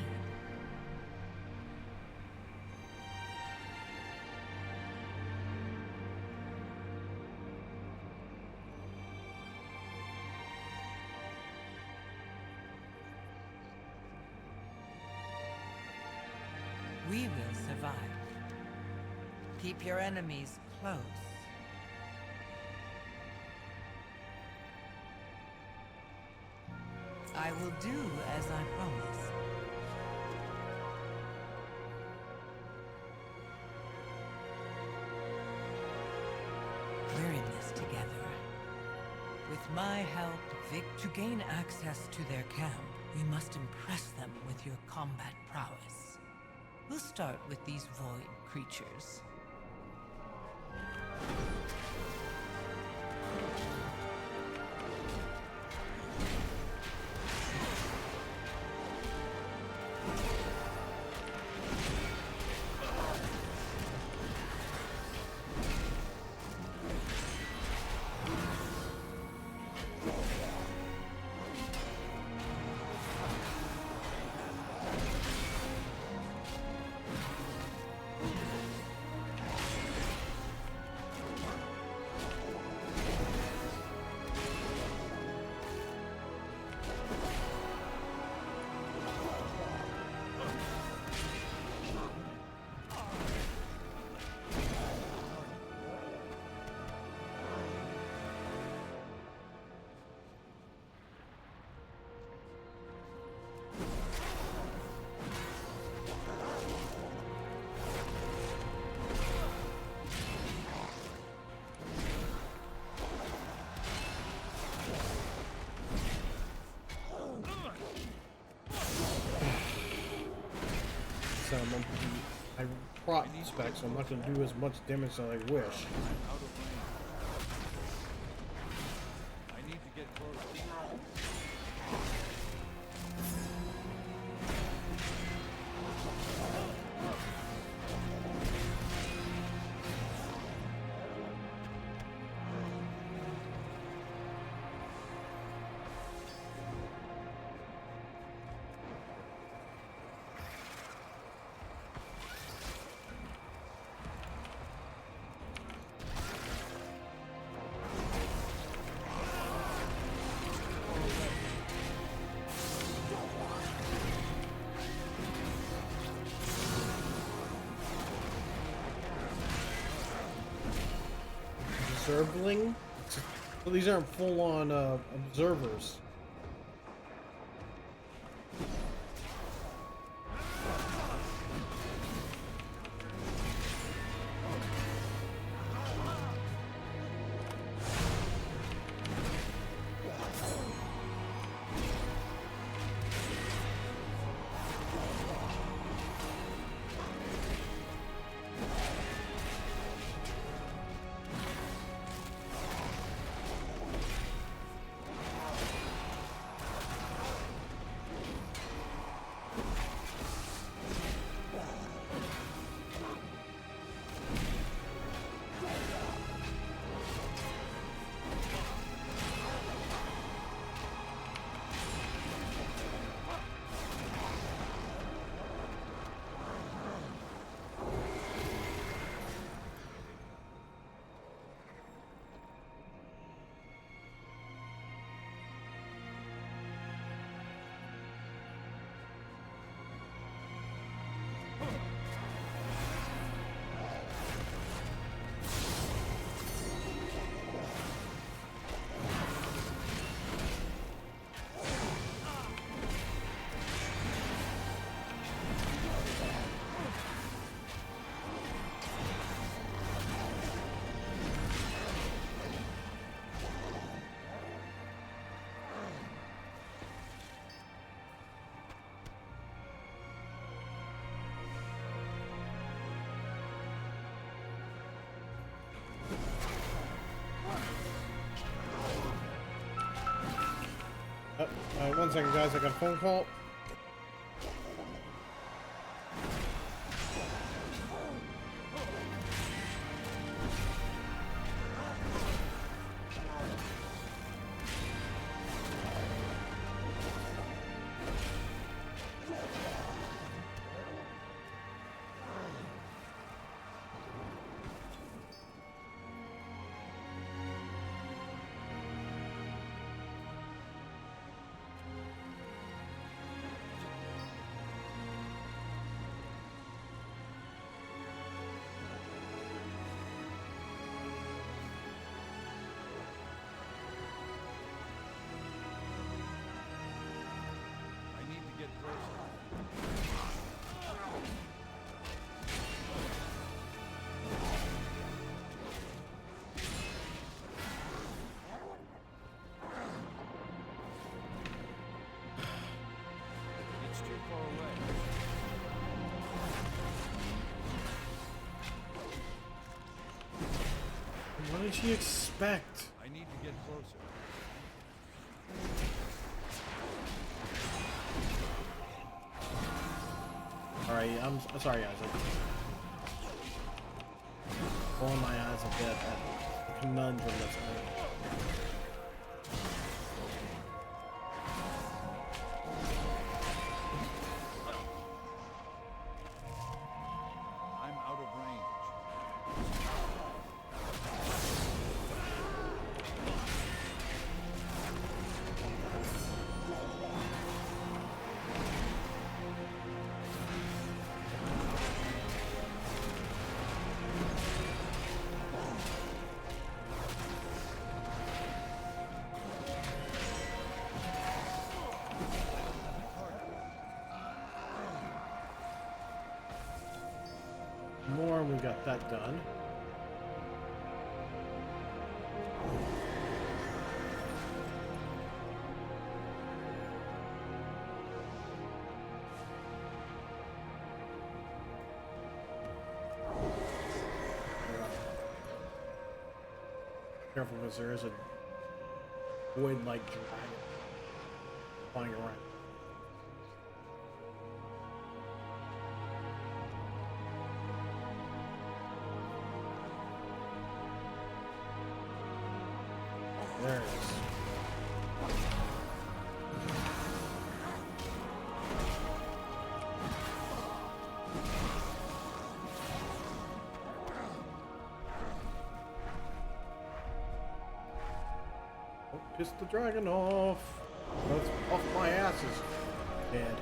We will survive. Keep your enemies close. I will do as I promised. We're in this together. With my help, Vic, to gain access to their camp, we must impress them with your combat prowess. We'll start with these void creatures. I prop spec, so I'm not going to do as much damage as I wish. Out of range. I need to get closer. Observling? Well, these aren't full-on observers. One second, guys. I got a phone call. What did she expect? I need to get closer. Alright, I'm sorry guys. I'm pulling my eyes a bit at the conundrum that's going on. I'm out of range. More, we got that done. Careful, because there is a void-like dragon flying around. There it is. Don't piss the dragon off. That's off my asses. Dead.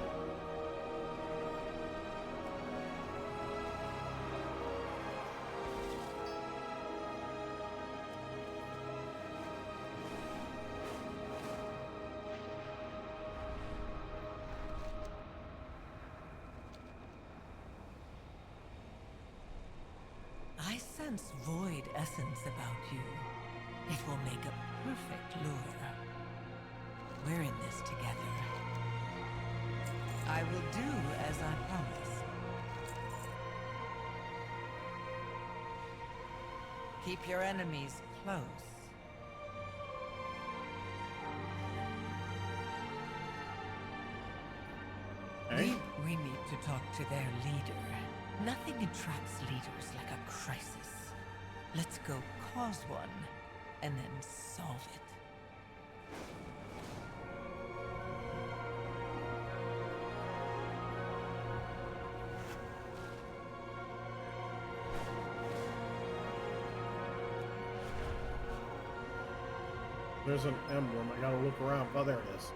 I sense void essence about you. It will make a perfect lure. We're in this together. I will do as I promised. Keep your enemies close. Okay. We need to talk to their leader. Nothing attracts leaders like a crisis. Let's go cause one, and then solve it. There's an emblem. I gotta look around. Oh, there it is.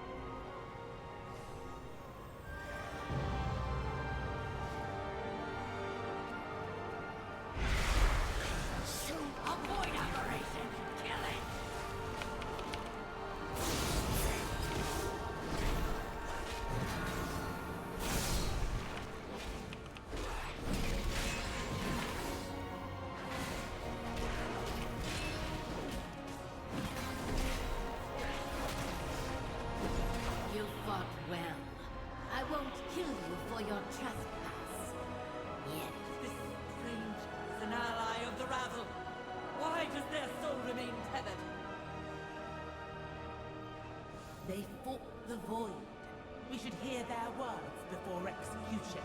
Avoid operation! Kill it! You fought well. I won't kill you for your trespass. Yet. This strange is an ally of the rabble. Why does their soul remain tethered? They fought the void. We should hear their words before execution.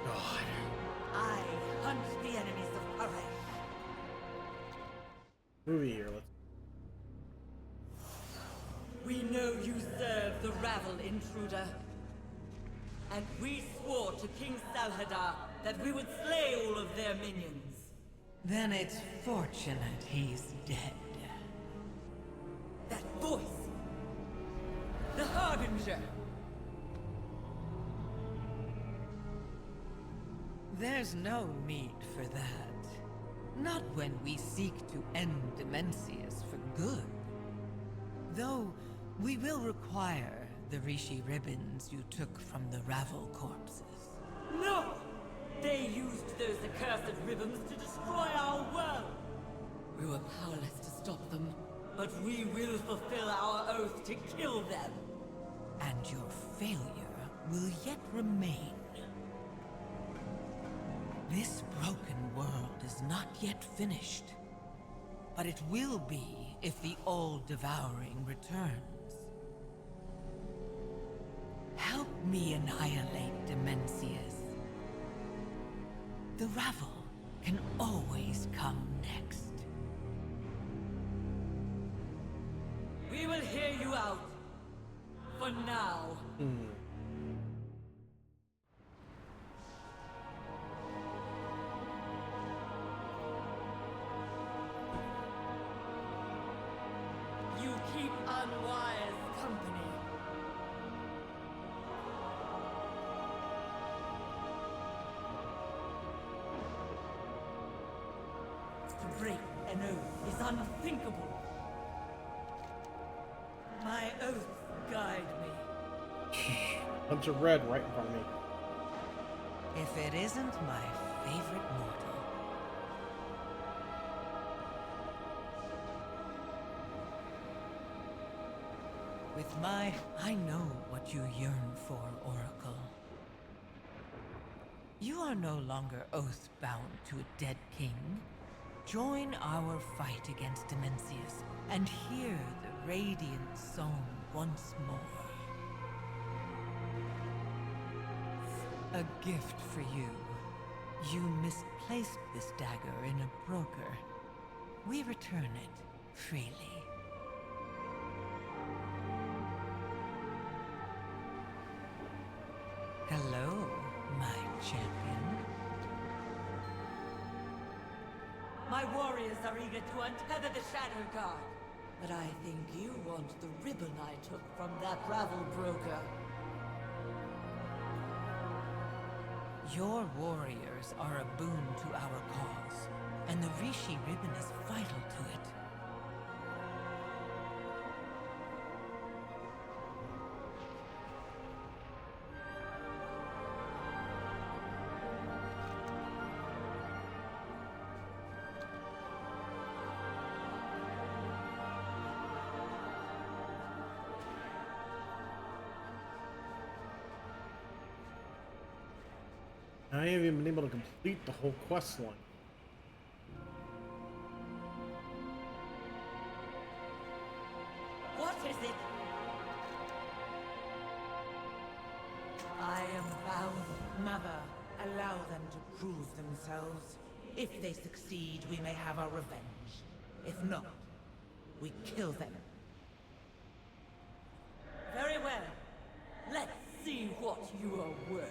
God. I hunt the enemies of Paresh. Movie here. Let's. We know you serve the rabble, intruder. And we swore to King Salhadar that we would slay all of their minions. Then it's fortunate he's dead. That voice! The Harbinger! There's no need for that. Not when we seek to end Demencius for good. Though, we will require the Rishi ribbons you took from the Ravel corpses. No! They used those accursed ribbons to destroy our world! We were powerless to stop them, but we will fulfill our oath to kill them! And your failure will yet remain. This broken world is not yet finished. But it will be if the All-Devouring returns. Help me annihilate Demencius. The Ravel can always come next. We will hear you out. For now. You keep unwise company. To break an oath is unthinkable. My oaths guide me. Bunch of red right in front of me. If it isn't my favorite mortal. With my... I know what what you yearn for, Oracle. You are no longer oath-bound to a dead king. Join our fight against Dimensius and hear the radiant song once more. A gift for you. You misplaced this dagger in a broker. We return it freely. Hello, my champion. My warriors are eager to untether the Shadow Guard. But I think you want the ribbon I took from that ravel broker. Your warriors are a boon to our cause, and the Rishi ribbon is vital to it. I haven't even been able to complete the whole quest line. What is it? I am bound. Mother, allow them to prove themselves. If they succeed, we may have our revenge. If not, we kill them. Very well. Let's see what you are worth.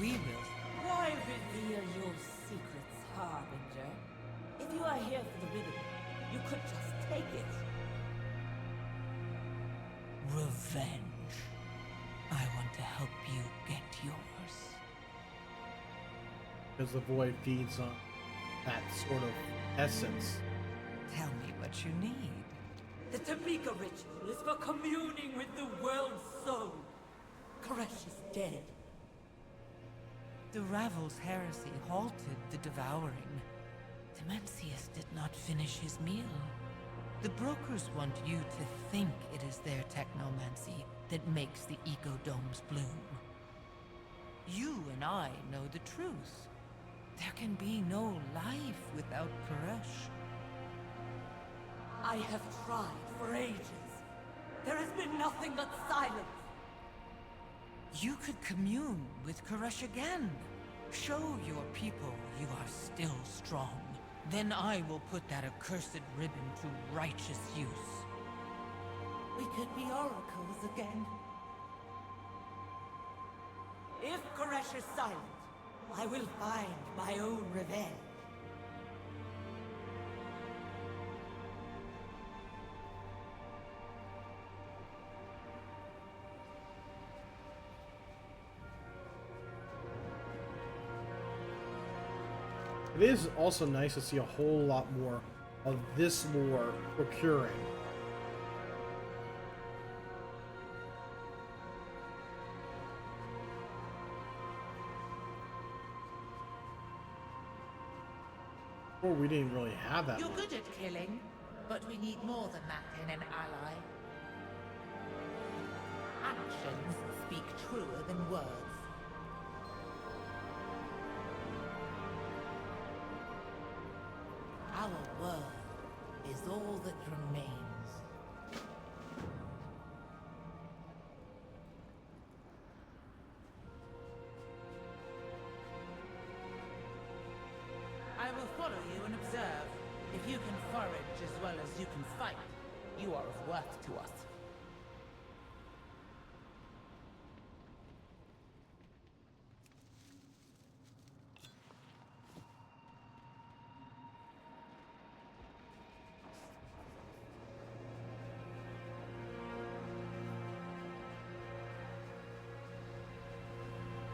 We will. Why reveal your secrets, Harbinger? If you are here for the ribbon, you could just take it. Revenge. I want to help you get yours. Because the void feeds on that sort of essence. Tell me what you need. The Tamika ritual is for communing with the world's soul. Koresh is dead. The Ravel's heresy halted the Devouring. Dimensius did not finish his meal. The brokers want you to think it is their technomancy that makes the ecodomes bloom. You and I know the truth. There can be no life without Koresh. I have tried for ages. There has been nothing but silence. You could commune with Koresh again. Show your people you are still strong. Then I will put that accursed ribbon to righteous use. We could be oracles again. If Koresh is silent, I will find my own revenge. It is also nice to see a whole lot more of this lore procuring. Before we didn't really have that. You're good at killing, but we need more than that in an ally. Actions speak truer than words. Our word is all that remains. I will follow you and observe. If you can forage as well as you can fight, you are of worth to us.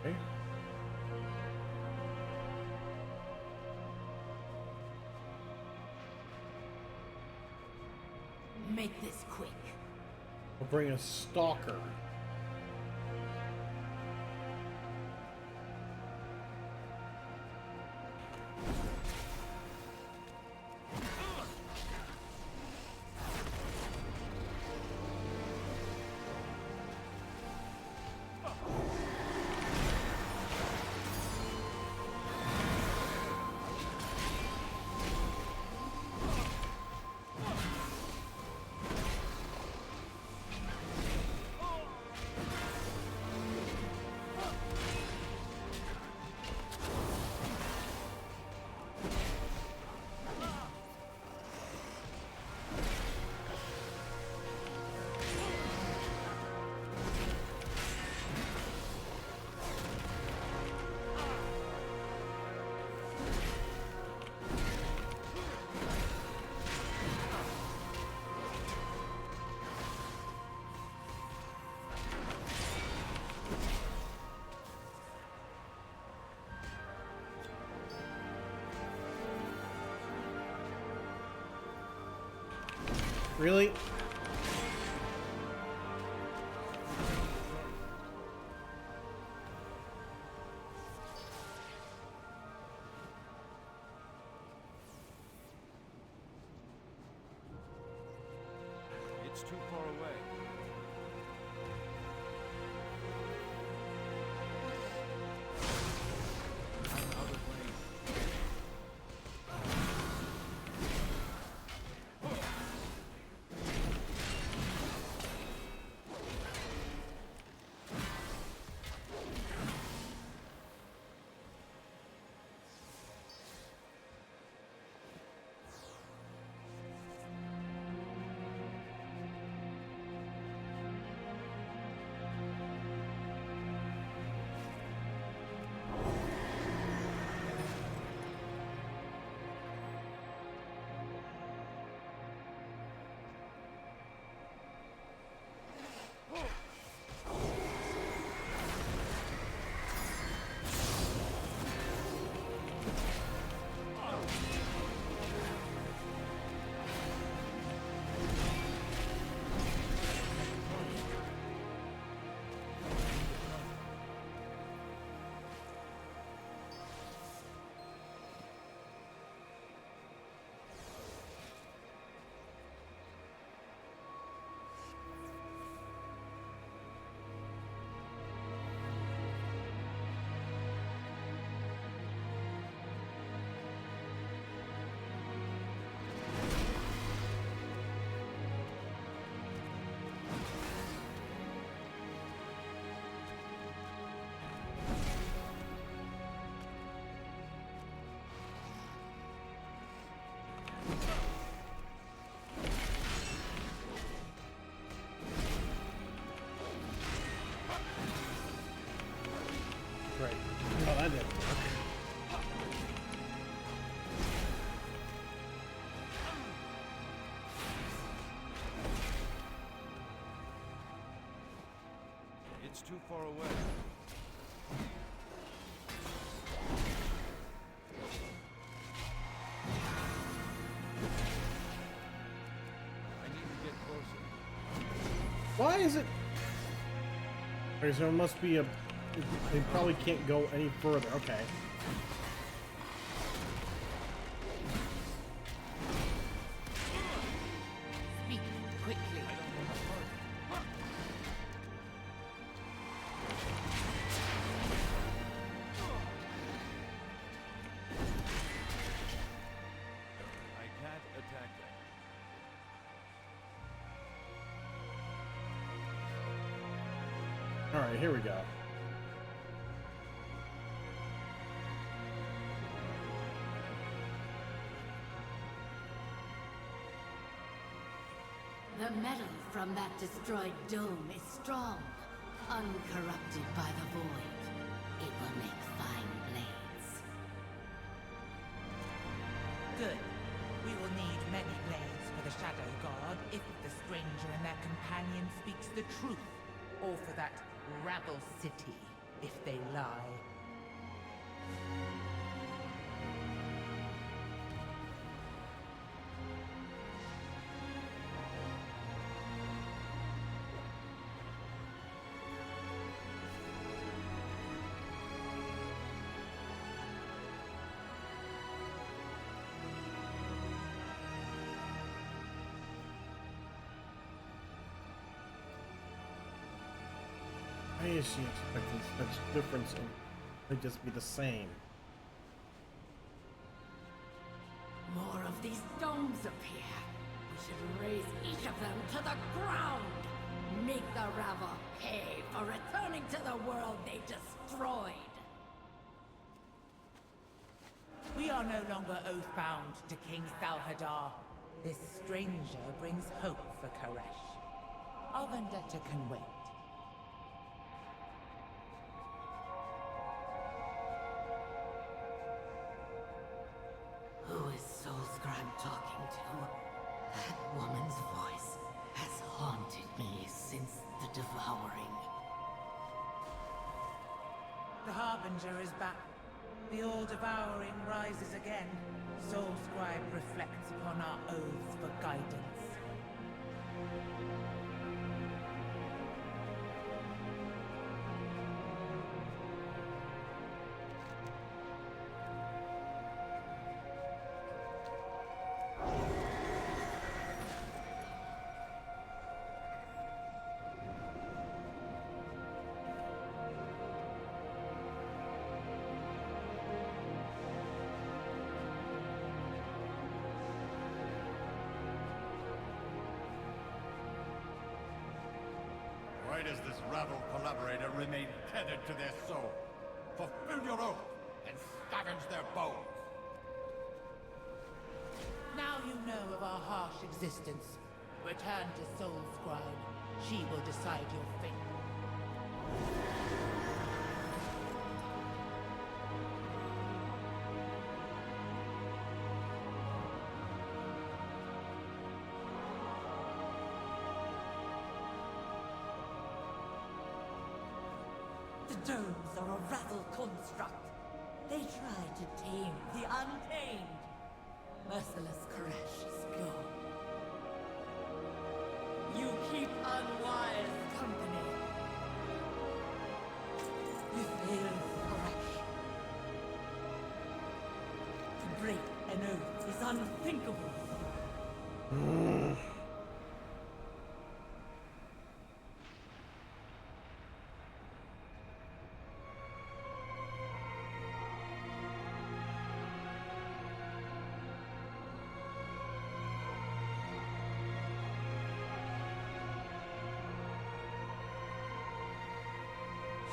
Okay. Make this quick. We'll bring a stalker. Really? It's too far away. I'm out of range. Right. Well, that didn't work. It's too far away. I need to get closer. Why is it? Okay, so it must be a. They probably can't go any further. Okay. Speak quickly. I can't attack them. All right, here we go. The metal from that destroyed dome is strong, uncorrupted by the void. It will make fine blades. Good. We will need many blades for the Shadow God if the stranger and their companion speaks the truth, or for that rabble city if they lie. Why is she expecting such difference in to just be the same? More of these domes appear. We should raise each of them to the ground. Make the rabble pay for returning to the world they destroyed. We are no longer oath-bound to King Salhadar. This stranger brings hope for Koresh. Our vendetta can wait. Who is Soulscribe talking to? That woman's voice has haunted me since the Devouring. The Harbinger is back. The all-devouring rises again. Soulscribe reflects upon our oaths for guidance. Why does this rabble collaborator remain tethered to their soul? Fulfill your oath and scavenge their bones! Now you know of our harsh existence. Return to Soul Scribe. She will decide your fate. The domes are a rabble construct. They try to tame the untamed. Merciless Koresh is gone. You keep unwise company. You fail, Koresh. To break an oath is unthinkable.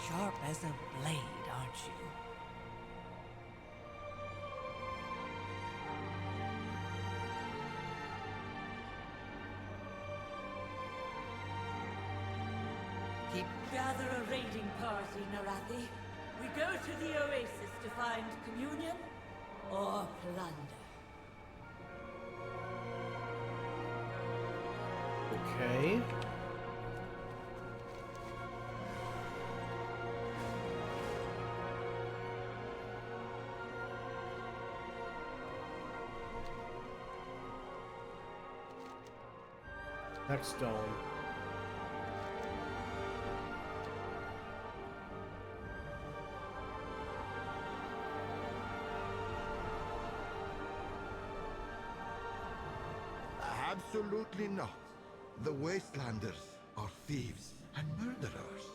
Sharp as a blade, aren't you? Gather a raiding party, Narathi. We go to the oasis to find communion or plunder. Okay. Next stone. Absolutely not. The Wastelanders are thieves and murderers.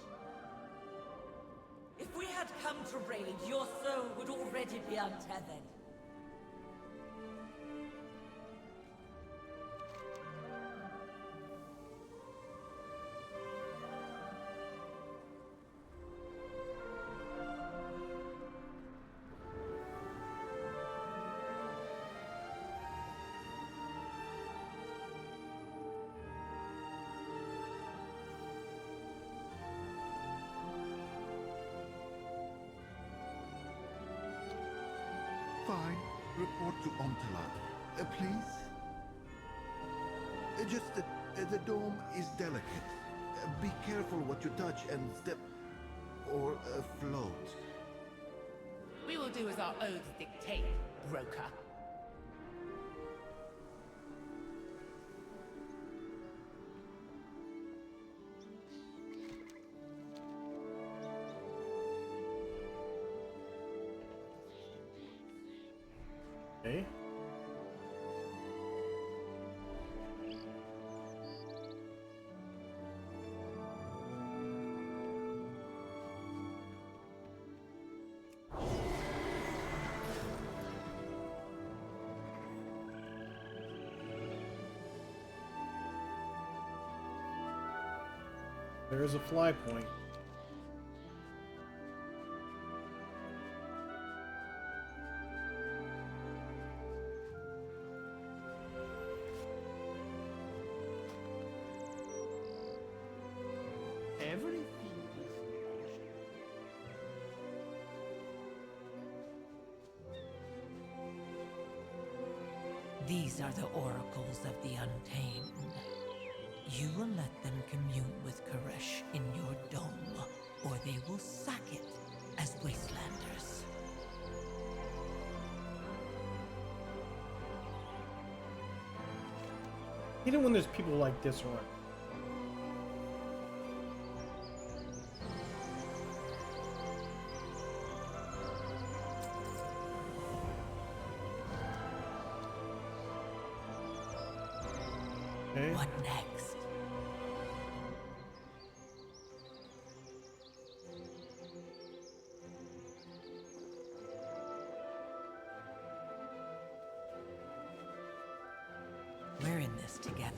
If we had come to raid, your soul would already be untethered. Fine. Report to Omtalat. Please? Just the dome is delicate. Be careful what you touch and step... or float. We will do as our oaths dictate, Brooker. Okay. There's a fly point. Everything. These are the oracles of the Untamed. You will let them commune with Koresh in your dome, or they will sack it as Wastelanders. You know when there's people like this around. Okay. What next? We're in this together.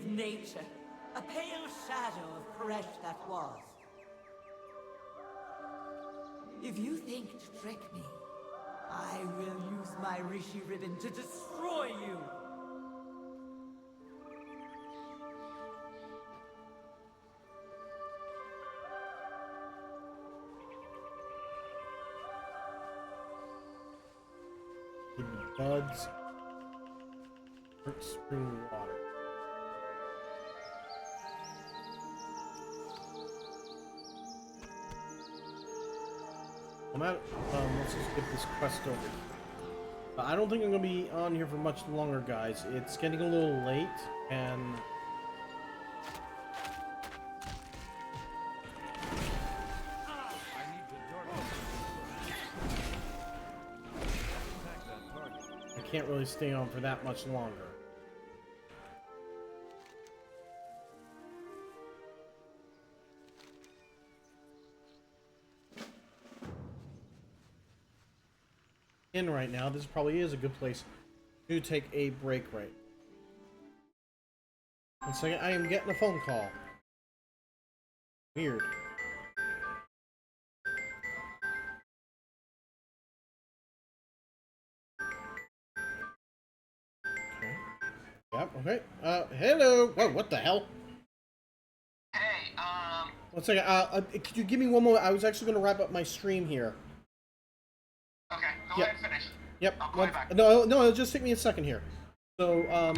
nature. A pale shadow of Koresh that was. If you think to trick me, I will use my Rishi ribbon to destroy you! Give me buds. Spring water. I'm at, let's just get this quest over. I don't think I'm going to be on here for much longer, guys. It's getting a little late, and... I can't really stay on for that much longer. In right now, this probably is a good place to take a break right. 1 second, I am getting a phone call. Weird. Okay. Yep, okay. Hello! Whoa, what the hell? Hey, 1 second, could you give me one moment? I was actually gonna wrap up my stream here. Okay, go ahead and finish. Yep. I'll call you back. No, it'll just take me a second here. So,